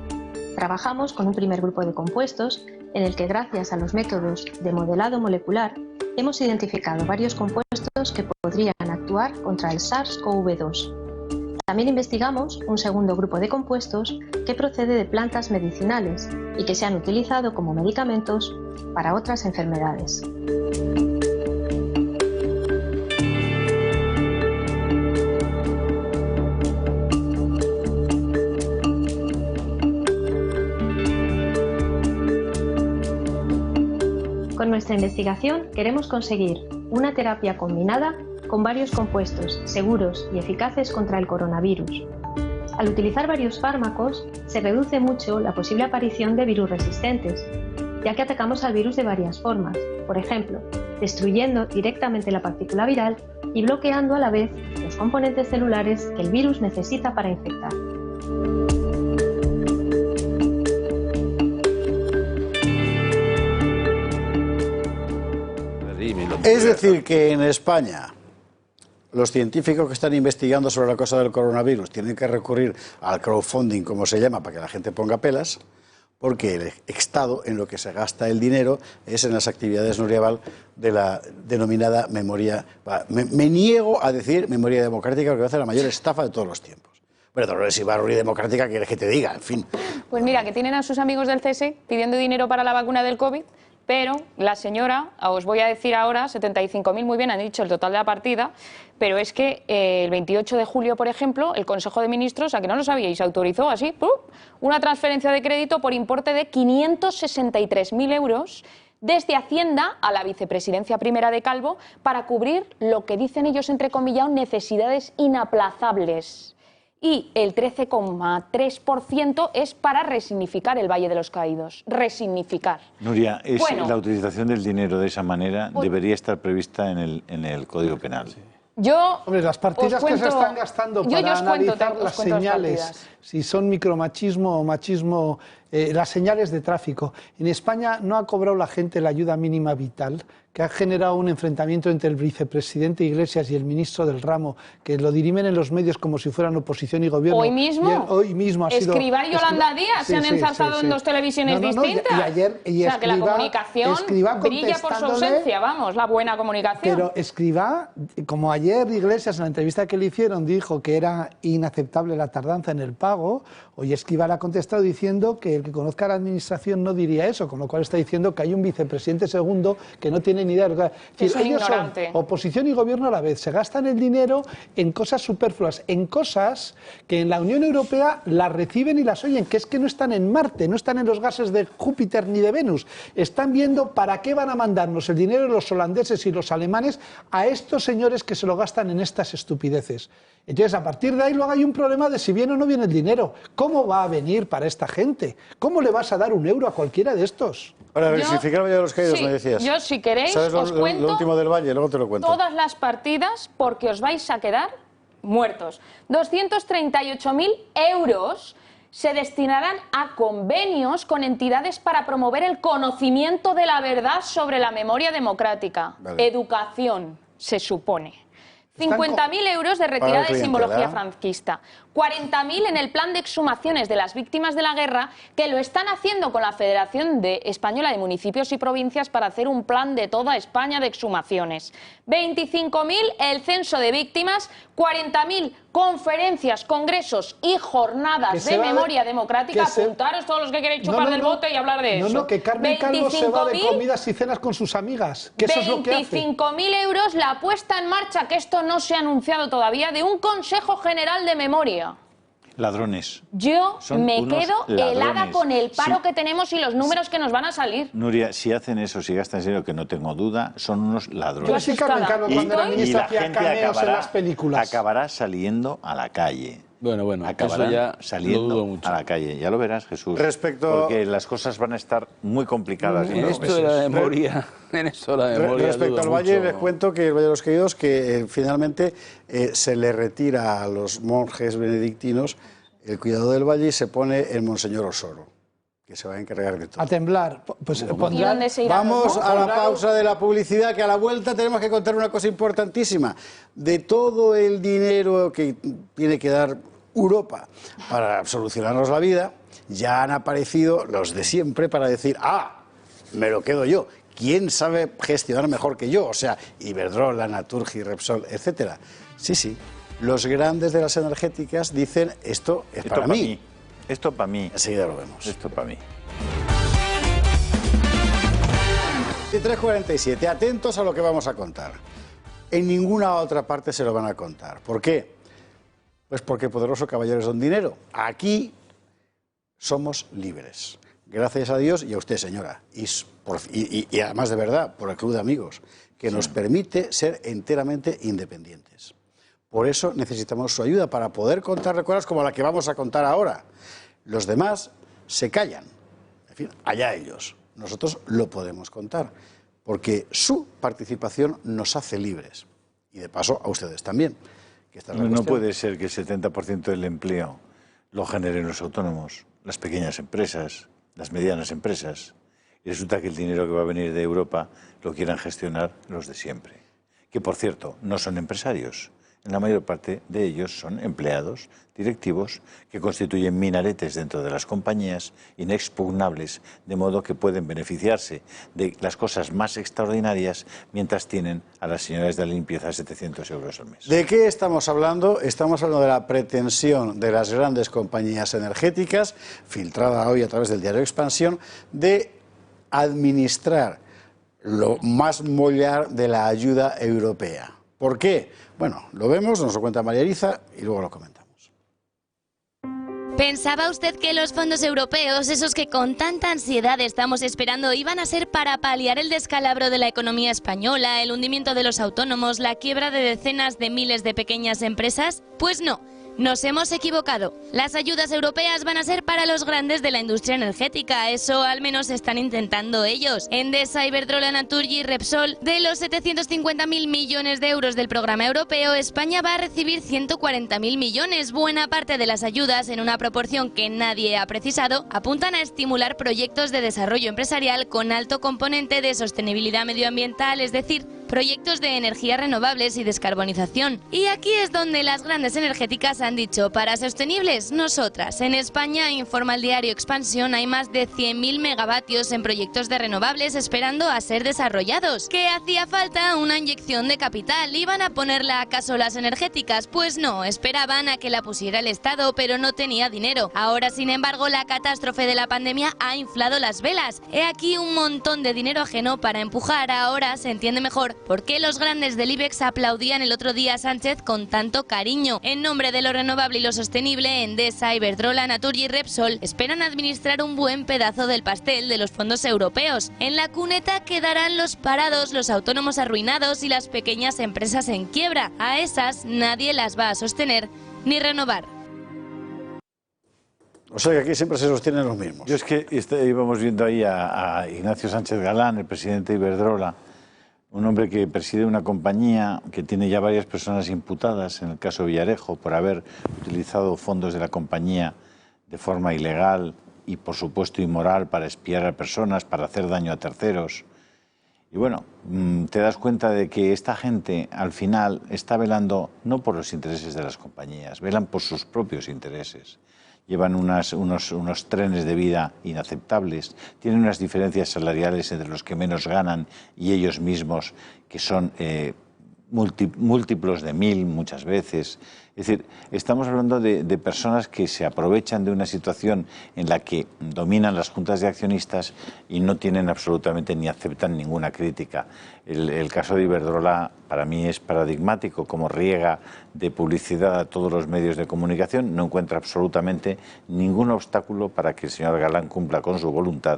Trabajamos con un primer grupo de compuestos en el que, gracias a los métodos de modelado molecular, hemos identificado varios compuestos que podrían actuar contra el SARS-CoV-2. También investigamos un segundo grupo de compuestos que procede de plantas medicinales y que se han utilizado como medicamentos para otras enfermedades. Con nuestra investigación queremos conseguir una terapia combinada con varios compuestos seguros y eficaces contra el coronavirus. Al utilizar varios fármacos, se reduce mucho la posible aparición de virus resistentes, ya que atacamos al virus de varias formas, por ejemplo, destruyendo directamente la partícula viral y bloqueando a la vez los componentes celulares que el virus necesita para infectar. Es decir, que en España los científicos que están investigando sobre la cosa del coronavirus tienen que recurrir al crowdfunding, como se llama, para que la gente ponga pelas, porque el Estado en lo que se gasta el dinero es en las actividades, Nuria Val, de la denominada memoria... Me niego a decir memoria democrática, porque va a ser la mayor estafa de todos los tiempos. Pero Dolores Ibarruri democrática, ¿qué quieres que te diga? En fin. Pues mira, que tienen a sus amigos del CSE pidiendo dinero para la vacuna del COVID, pero la señora, os voy a decir ahora, 75.000, muy bien, han dicho el total de la partida, pero es que el 28 de julio, por ejemplo, el Consejo de Ministros, a que no lo sabíais, autorizó así, una transferencia de crédito por importe de 563.000 euros desde Hacienda a la vicepresidencia primera de Calvo para cubrir lo que dicen ellos, entrecomillado, necesidades inaplazables. Y el 13,3% es para resignificar el Valle de los Caídos. Resignificar. Nuria, la utilización del dinero de esa manera debería estar prevista en el Código Penal. Yo Hombre, las partidas que se están gastando para analizar las señales, si son micromachismo o machismo, las señales de tráfico. En España no ha cobrado la gente la ayuda mínima vital, que ha generado un enfrentamiento entre el vicepresidente Iglesias y el ministro del ramo, que lo dirimen en los medios como si fueran oposición y gobierno. Hoy mismo ha sido... Escrivá y Yolanda Díaz se han ensalzado en dos televisiones distintas. Y o sea, que la comunicación brilla por su ausencia, vamos, la buena comunicación. Pero Escrivá, como ayer Iglesias en la entrevista que le hicieron dijo que era inaceptable la tardanza en el pago, hoy Escrivá le ha contestado diciendo que el que conozca la administración no diría eso, con lo cual está diciendo que hay un vicepresidente segundo que no tiene ni idea. Es un ellos ignorante. son oposición y gobierno a la vez, se gastan el dinero en cosas superfluas, en cosas que en la Unión Europea las reciben y las oyen, que es que no están en Marte, no están en los gases de Júpiter ni de Venus, están viendo para qué van a mandarnos el dinero los holandeses y los alemanes a estos señores que se lo gastan en estas estupideces. Entonces, a partir de ahí luego hay un problema de si viene o no viene el dinero. ¿Cómo va a venir para esta gente? ¿Cómo le vas a dar un euro a cualquiera de estos? Para verificar el Valle de los Caídos, sí, me decías. yo, si queréis, ¿sabes os cuento lo último del Valle? Luego te lo cuento. todas las partidas porque os vais a quedar muertos. 238.000 euros se destinarán a convenios con entidades para promover el conocimiento de la verdad sobre la memoria democrática. Vale. Educación, se supone. 50.000 euros de retirada de simbología franquista. 40.000 en el plan de exhumaciones de las víctimas de la guerra, que lo están haciendo con la Federación Española de Municipios y Provincias para hacer un plan de toda España de exhumaciones. 25.000 el censo de víctimas, 40.000 conferencias, congresos y jornadas de memoria democrática. Apuntaros todos los que queréis chupar del bote y hablar de eso. No, que Carmen Calvo se va de comidas y cenas con sus amigas, que eso es lo que hace. 25.000 euros la puesta en marcha, que esto no se ha anunciado todavía, de un Consejo General de Memoria. Ladrones. Yo me quedo helada ladrones. con el paro Sí. que tenemos y los números que nos van a salir. Nuria, si hacen eso, si gastan dinero, que no tengo duda, son unos ladrones. Yo sí, Carmen Calvo, cuando era ministra, la hacía gente cameos en las películas. acabará saliendo a la calle. Bueno, acabarán eso ya saliendo lo dudo mucho. a la calle. Ya lo verás, Jesús. Respecto- Porque las cosas van a estar muy complicadas. En esto de la memoria, en esto de la memoria Respecto dudo al Valle, mucho. les cuento que el Valle de los Caídos, que finalmente se le retira a los monjes benedictinos el cuidado del Valle y se pone el Monseñor Osoro, que se va a encargar de todo. A temblar. Pues ¿Y dónde se irán los Vamos a la monjes? pausa de la publicidad, que a la vuelta tenemos que contar una cosa importantísima. De todo el dinero que tiene que dar Europa para solucionarnos la vida, ya han aparecido los de siempre para decir, me lo quedo yo. ¿Quién sabe gestionar mejor que yo? O sea, Iberdrola, Naturgy, Repsol, etcétera. Sí. Los grandes de las energéticas dicen, esto es para mí. Esto para mí. Enseguida lo vemos. Esto para mí. 3:47. Atentos a lo que vamos a contar. En ninguna otra parte se lo van a contar. ¿Por qué? Pues porque poderoso caballero es don dinero. Aquí somos libres. Gracias a Dios y a usted, señora. Y además de verdad, por el Club de Amigos, que nos permite ser enteramente independientes. Por eso necesitamos su ayuda para poder contar cosas como la que vamos a contar ahora. Los demás se callan. En fin, allá ellos. Nosotros lo podemos contar, porque su participación nos hace libres. Y de paso a ustedes también. Que esta es la No cuestión. puede ser que el 70% del empleo lo generen los autónomos, las pequeñas empresas, las medianas empresas. Y resulta que el dinero que va a venir de Europa lo quieran gestionar los de siempre. Que, por cierto, no son empresarios. La mayor parte de ellos son empleados, directivos, que constituyen minaretes dentro de las compañías inexpugnables, de modo que pueden beneficiarse de las cosas más extraordinarias mientras tienen a las señoras de la limpieza 700 euros al mes. ¿De qué estamos hablando? Estamos hablando de la pretensión de las grandes compañías energéticas, filtrada hoy a través del diario Expansión, de administrar lo más mollar de la ayuda europea. ¿Por qué? Bueno, lo vemos, nos lo cuenta María Eliza y luego lo comentamos. ¿Pensaba usted que los fondos europeos, esos que con tanta ansiedad estamos esperando, iban a ser para paliar el descalabro de la economía española, el hundimiento de los autónomos, la quiebra de decenas de miles de pequeñas empresas? Pues no. Nos hemos equivocado. Las ayudas europeas van a ser para los grandes de la industria energética, eso al menos están intentando ellos. Endesa, Iberdrola, Naturgy y Repsol, de los 750.000 millones de euros del programa europeo, España va a recibir 140.000 millones. Buena parte de las ayudas, en una proporción que nadie ha precisado, apuntan a estimular proyectos de desarrollo empresarial con alto componente de sostenibilidad medioambiental, es decir, proyectos de energías renovables y descarbonización. Y aquí es donde las grandes energéticas han dicho, para sostenibles, nosotras. En España, informa el diario Expansión, hay más de 100.000 megavatios en proyectos de renovables esperando a ser desarrollados. ¿Que hacía falta una inyección de capital? ¿Iban a ponerla acaso las energéticas? Pues no, esperaban a que la pusiera el Estado, pero no tenía dinero. Ahora, sin embargo, la catástrofe de la pandemia ha inflado las velas. He aquí un montón de dinero ajeno para empujar. Ahora se entiende mejor por qué los grandes del IBEX aplaudían el otro día a Sánchez con tanto cariño. En nombre de lo renovable y lo sostenible, Endesa, Iberdrola, Naturgy y Repsol esperan administrar un buen pedazo del pastel de los fondos europeos. En la cuneta quedarán los parados, los autónomos arruinados y las pequeñas empresas en quiebra. A esas nadie las va a sostener ni renovar. O sea que aquí siempre se sostienen los mismos. Yo es que íbamos viendo ahí a Ignacio Sánchez Galán, el presidente de Iberdrola, un hombre que preside una compañía que tiene ya varias personas imputadas, en el caso Villarejo, por haber utilizado fondos de la compañía de forma ilegal y, por supuesto, inmoral para espiar a personas, para hacer daño a terceros. Y bueno, te das cuenta de que esta gente, al final, está velando no por los intereses de las compañías, velan por sus propios intereses. Llevan unos trenes de vida inaceptables, tienen unas diferencias salariales entre los que menos ganan y ellos mismos, que son múltiplos de 1000 muchas veces. Es decir, estamos hablando de personas que se aprovechan de una situación en la que dominan las juntas de accionistas y no tienen absolutamente ni aceptan ninguna crítica. El caso de Iberdrola para mí es paradigmático, como riega de publicidad a todos los medios de comunicación, no encuentra absolutamente ningún obstáculo para que el señor Galán cumpla con su voluntad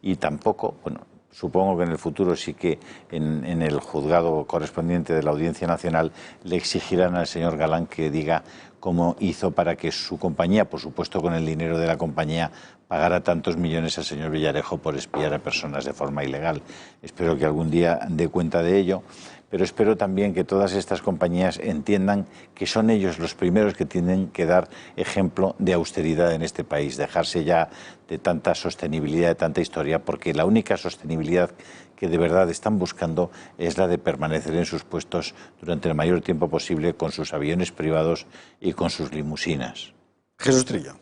y tampoco, bueno, supongo que en el futuro sí que en el juzgado correspondiente de la Audiencia Nacional le exigirán al señor Galán que diga cómo hizo para que su compañía, por supuesto con el dinero de la compañía, pagara tantos millones al señor Villarejo por espiar a personas de forma ilegal. Espero que algún día dé cuenta de ello, pero espero también que todas estas compañías entiendan que son ellos los primeros que tienen que dar ejemplo de austeridad en este país, dejarse ya de tanta sostenibilidad, de tanta historia, porque la única sostenibilidad que de verdad están buscando es la de permanecer en sus puestos durante el mayor tiempo posible con sus aviones privados y con sus limusinas. Jesús Trillo.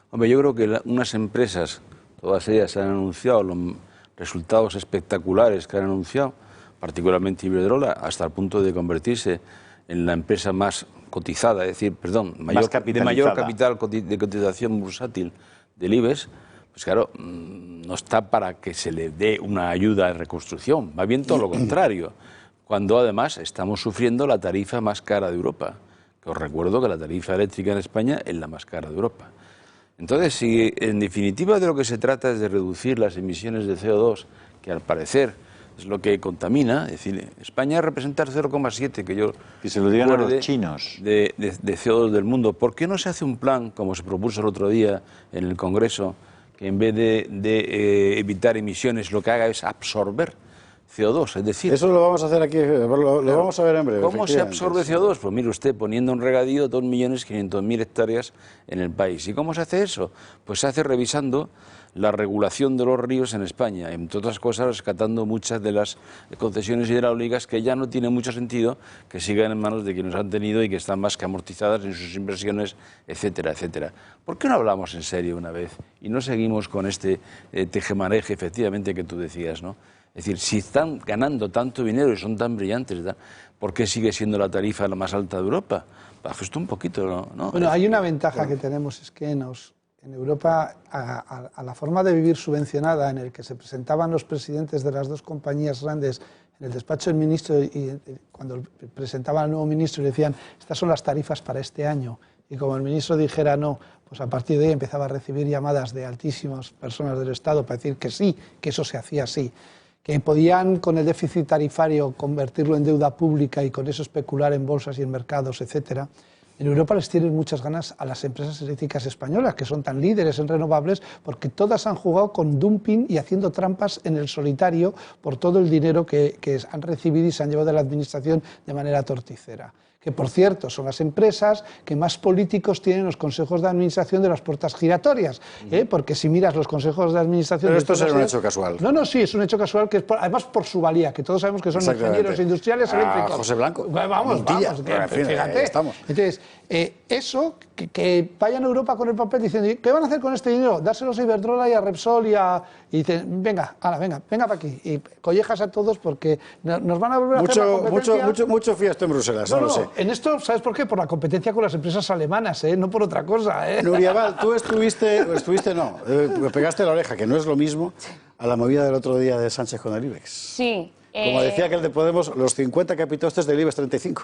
Hombre, yo creo que unas empresas, todas ellas han anunciado los resultados espectaculares que han anunciado, particularmente Iberdrola, hasta el punto de convertirse en la empresa más cotizada, es decir, perdón, de mayor capital de cotización bursátil del IBEX, pues claro, no está para que se le dé una ayuda de reconstrucción, más bien todo lo contrario, cuando además estamos sufriendo la tarifa más cara de Europa, que os recuerdo que la tarifa eléctrica en España es la más cara de Europa. Entonces, si en definitiva de lo que se trata es de reducir las emisiones de CO2, que al parecer es lo que contamina, es decir, España representa el 0,7, que yo que se lo digan a los chinos, de CO2 del mundo. ¿Por qué no se hace un plan, como se propuso el otro día en el Congreso, que en vez de evitar emisiones lo que haga es absorber CO2? Es decir, eso lo vamos a hacer aquí, lo vamos a ver en breve. ¿Cómo se absorbe CO2? Pues mire usted, poniendo un regadío de 2.500.000 hectáreas en el país. ¿Y cómo se hace eso? Pues se hace revisando la regulación de los ríos en España, entre otras cosas rescatando muchas de las concesiones hidráulicas que ya no tiene mucho sentido que sigan en manos de quienes han tenido y que están más que amortizadas en sus inversiones, etcétera, etcétera. ¿Por qué no hablamos en serio una vez y no seguimos con este tejemaneje, efectivamente, que tú decías, ¿no? Es decir, si están ganando tanto dinero y son tan brillantes, ¿verdad? ¿Por qué sigue siendo la tarifa la más alta de Europa? Baja esto un poquito, ¿no? Bueno, hay una ventaja que tenemos, es que en Europa a la forma de vivir subvencionada en el que se presentaban los presidentes de las dos compañías grandes en el despacho del ministro y cuando presentaban al nuevo ministro y decían estas son las tarifas para este año y como el ministro dijera no, pues a partir de ahí empezaba a recibir llamadas de altísimas personas del Estado para decir que sí, que eso se hacía así, que podían con el déficit tarifario convertirlo en deuda pública y con eso especular en bolsas y en mercados, etcétera. En Europa les tienen muchas ganas a las empresas eléctricas españolas, que son tan líderes en renovables, porque todas han jugado con dumping y haciendo trampas en el solitario por todo el dinero que han recibido y se han llevado de la administración de manera torticera. que por cierto son las empresas que más políticos tienen los consejos de administración de las puertas giratorias, porque si miras los consejos de administración... Pero esto será un hecho casual. No, sí, es un hecho casual, que es además por su valía, que todos sabemos que son ingenieros industriales eléctricos. José Blanco. Vamos, fíjate. Entonces, eso, que vayan a Europa con el papel diciendo, ¿qué van a hacer con este dinero? Dárselos a Iberdrola y a Repsol y dicen, venga para aquí, y collejas a todos porque nos van a volver a hacer la competencia. Mucho fío en Bruselas, no lo sé. En esto, ¿sabes por qué? Por la competencia con las empresas alemanas, no por otra cosa. Nuria Val, tú pegaste la oreja, que no es lo mismo, a la movida del otro día de Sánchez con el IBEX. Sí. Como decía que el de Podemos, los 50 capitostes del IBEX 35.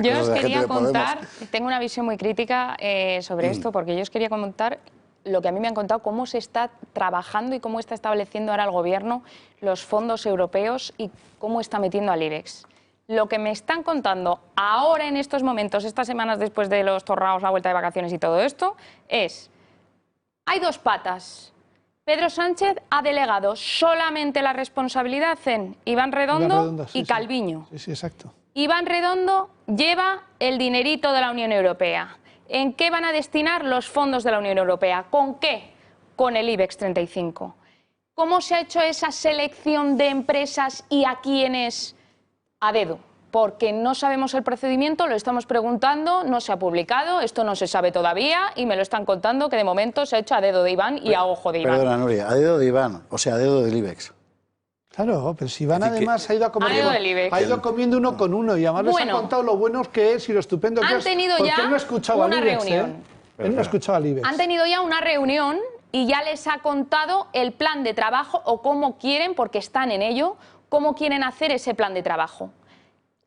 Yo os quería contar, tengo una visión muy crítica sobre esto, porque yo os quería comentar lo que a mí me han contado, cómo se está trabajando y cómo está estableciendo ahora el Gobierno los fondos europeos y cómo está metiendo al IBEX. Lo que me están contando ahora en estos momentos, estas semanas después de los torraos, la vuelta de vacaciones y todo esto, hay dos patas. Pedro Sánchez ha delegado solamente la responsabilidad en Iván Redondo y Calviño. Sí, exacto. Iván Redondo lleva el dinerito de la Unión Europea. ¿En qué van a destinar los fondos de la Unión Europea? ¿Con qué? Con el IBEX 35. ¿Cómo se ha hecho esa selección de empresas y a quiénes? A dedo. Porque no sabemos el procedimiento, lo estamos preguntando, no se ha publicado, esto no se sabe todavía y me lo están contando que de momento se ha hecho a dedo de Iván y a ojo de Iván. Perdona, Nuria, a dedo de Iván, o sea, a dedo del IBEX. Claro, pero si Iván además ha ido comiendo uno con uno y además les ha contado lo buenos que es y lo estupendo que es. Porque él no ha escuchado al IBEX, Él no ha escuchado al IBEX. Han tenido ya una reunión y ya les ha contado el plan de trabajo o cómo quieren, porque están en ello, cómo quieren hacer ese plan de trabajo.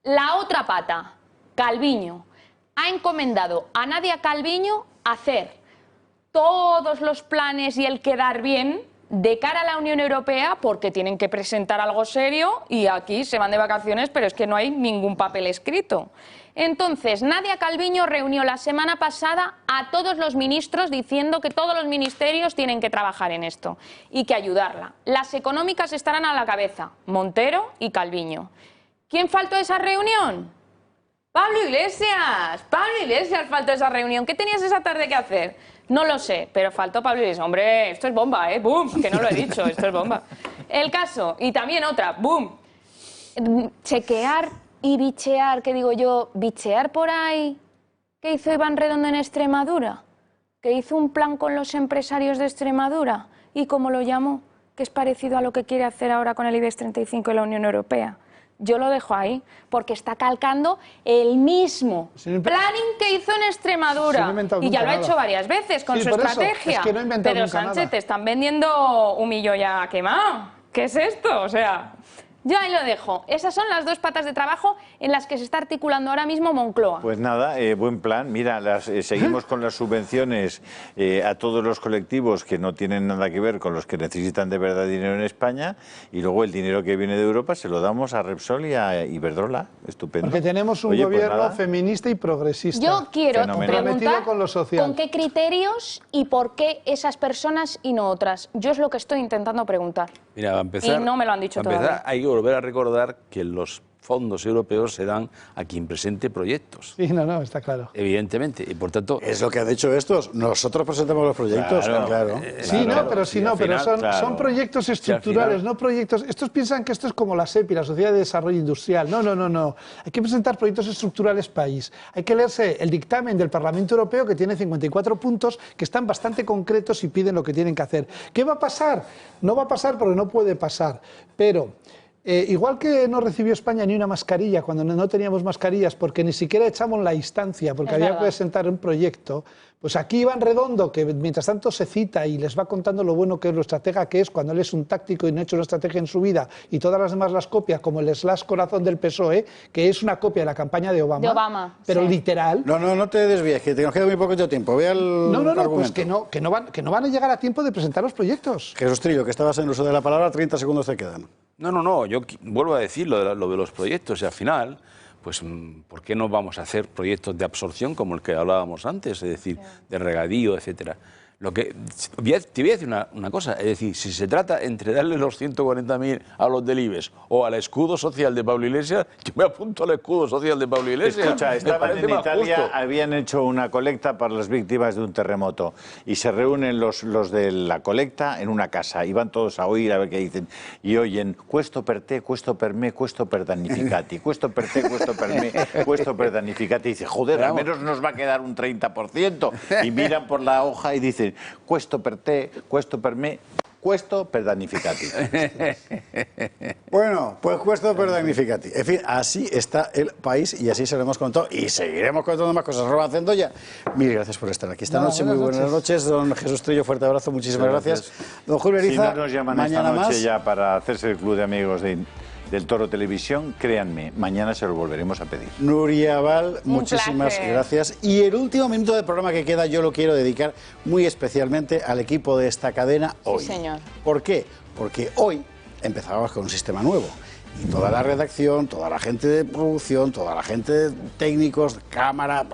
La otra pata, Calviño, ha encomendado a Nadia Calviño hacer todos los planes y el quedar bien de cara a la Unión Europea, porque tienen que presentar algo serio y aquí se van de vacaciones, pero es que no hay ningún papel escrito. Entonces, Nadia Calviño reunió la semana pasada a todos los ministros diciendo que todos los ministerios tienen que trabajar en esto y que ayudarla. Las económicas estarán a la cabeza, Montero y Calviño. ¿Quién faltó a esa reunión? Pablo Iglesias. Pablo Iglesias faltó a esa reunión. ¿Qué tenías esa tarde que hacer? No lo sé, pero faltó Pablo Iglesias. Hombre, esto es bomba, ¿eh? ¡Bum! Que no lo he dicho, esto es bomba. El caso, y también otra, ¡bum! Chequear y bichear, ¿qué digo yo? Bichear por ahí. ¿Qué hizo Iván Redondo en Extremadura? Que hizo un plan con los empresarios de Extremadura. ¿Y cómo lo llamó? Que es parecido a lo que quiere hacer ahora con el IBEX 35 y la Unión Europea. Yo lo dejo ahí, porque está calcando el mismo planning que hizo en Extremadura. Y ya lo ha hecho varias veces con su estrategia. Pero Sánchez, te están vendiendo un millón ya quemado. ¿Qué es esto? O sea, yo ahí lo dejo. Esas son las dos patas de trabajo en las que se está articulando ahora mismo Moncloa. Pues nada, buen plan. Mira, seguimos con las subvenciones a todos los colectivos que no tienen nada que ver con los que necesitan de verdad dinero en España, y luego el dinero que viene de Europa se lo damos a Repsol y a Iberdrola. Estupendo. Porque tenemos un gobierno feminista y progresista. Yo quiero preguntar con qué criterios y por qué esas personas y no otras. Yo es lo que estoy intentando preguntar. Mira, a empezar, y no me lo han dicho todavía. Hay que volver a recordar que los fondos europeos se dan a quien presente proyectos. Sí, no, está claro. Evidentemente, y por tanto... Es lo que han dicho estos. Nosotros presentamos los proyectos, claro. Son proyectos estructurales, no proyectos... Estos piensan que esto es como la SEPI, la Sociedad de Desarrollo Industrial. No. Hay que presentar proyectos estructurales país. Hay que leerse el dictamen del Parlamento Europeo, que tiene 54 puntos, que están bastante concretos y piden lo que tienen que hacer. ¿Qué va a pasar? No va a pasar porque no puede pasar, pero... igual que no recibió España ni una mascarilla cuando no teníamos mascarillas porque ni siquiera echamos la instancia, porque había que presentar un proyecto, pues aquí Iván Redondo, que mientras tanto se cita y les va contando lo bueno que es, lo estratega que es, cuando él es un táctico y no ha hecho una estrategia en su vida, y todas las demás las copia, como el Slash Corazón del PSOE, que es una copia de la campaña de Obama, pero literal. No te desvíes, que nos queda muy poco tiempo. Ve al argumento. Pues que no van a llegar a tiempo de presentar los proyectos. Jesús Trillo, que estabas en el uso de la palabra, 30 segundos te quedan. No, yo vuelvo a decir lo de los proyectos y al final, pues ¿por qué no vamos a hacer proyectos de absorción como el que hablábamos antes, es decir, de regadío, etcétera? te voy a decir una cosa, es decir, si se trata entre darle los 140.000 a los del IBEX o al escudo social de Pablo Iglesias, yo me apunto al escudo social de Pablo Iglesias. Escucha, estaban en Italia, habían hecho una colecta para las víctimas de un terremoto y se reúnen los de la colecta en una casa y van todos a oír a ver qué dicen y oyen questo per te, questo per me, questo per danificati, questo per te, questo per me, questo per danificati. Y dice, joder, al menos nos va a quedar un 30%. Y miran por la hoja y dicen, questo per te, questo per me, questo per danificati. Bueno, pues questo per danificati. En fin, así está el país y así se lo hemos contado y seguiremos contando más cosas. Roba Cendoya, mil gracias por estar aquí esta noche. Muy buenas noches. Don Jesús Trillo, fuerte abrazo, muchísimas gracias. Don Julio Eriza, si no nos llaman mañana esta noche más. Ya para hacerse el club de amigos del Toro Televisión, créanme, mañana se lo volveremos a pedir. Nuria Val, muchísimas gracias. Y el último minuto del programa que queda yo lo quiero dedicar muy especialmente al equipo de esta cadena hoy. Sí, señor. ¿Por qué? Porque hoy empezábamos con un sistema nuevo. Y toda la redacción, toda la gente de producción, toda la gente de técnicos, cámara,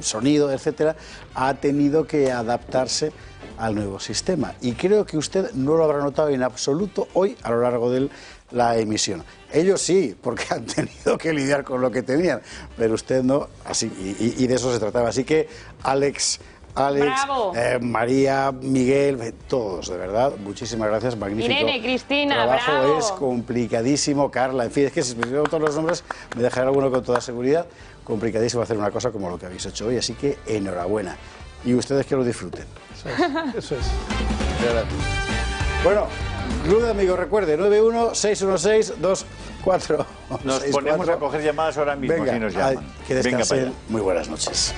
sonido, etcétera, ha tenido que adaptarse al nuevo sistema. Y creo que usted no lo habrá notado en absoluto hoy a lo largo de la emisión. Ellos sí, porque han tenido que lidiar con lo que tenían, pero usted no, así y de eso se trataba. Así que Alex, María, Miguel, todos, de verdad, muchísimas gracias, magnífico. Irene, Cristina, trabajo, bravo. es complicadísimo, Carla, en fin, es que si me digo todos los nombres me dejará alguno con toda seguridad, complicadísimo hacer una cosa como lo que habéis hecho hoy, así que enhorabuena. Y ustedes que lo disfruten. Eso es. Bueno, Club de Amigos, recuerde, 91-616-244. Nos ponemos a coger llamadas ahora mismo. Venga, si nos llaman. que Venga para descansen. allá. Muy buenas noches.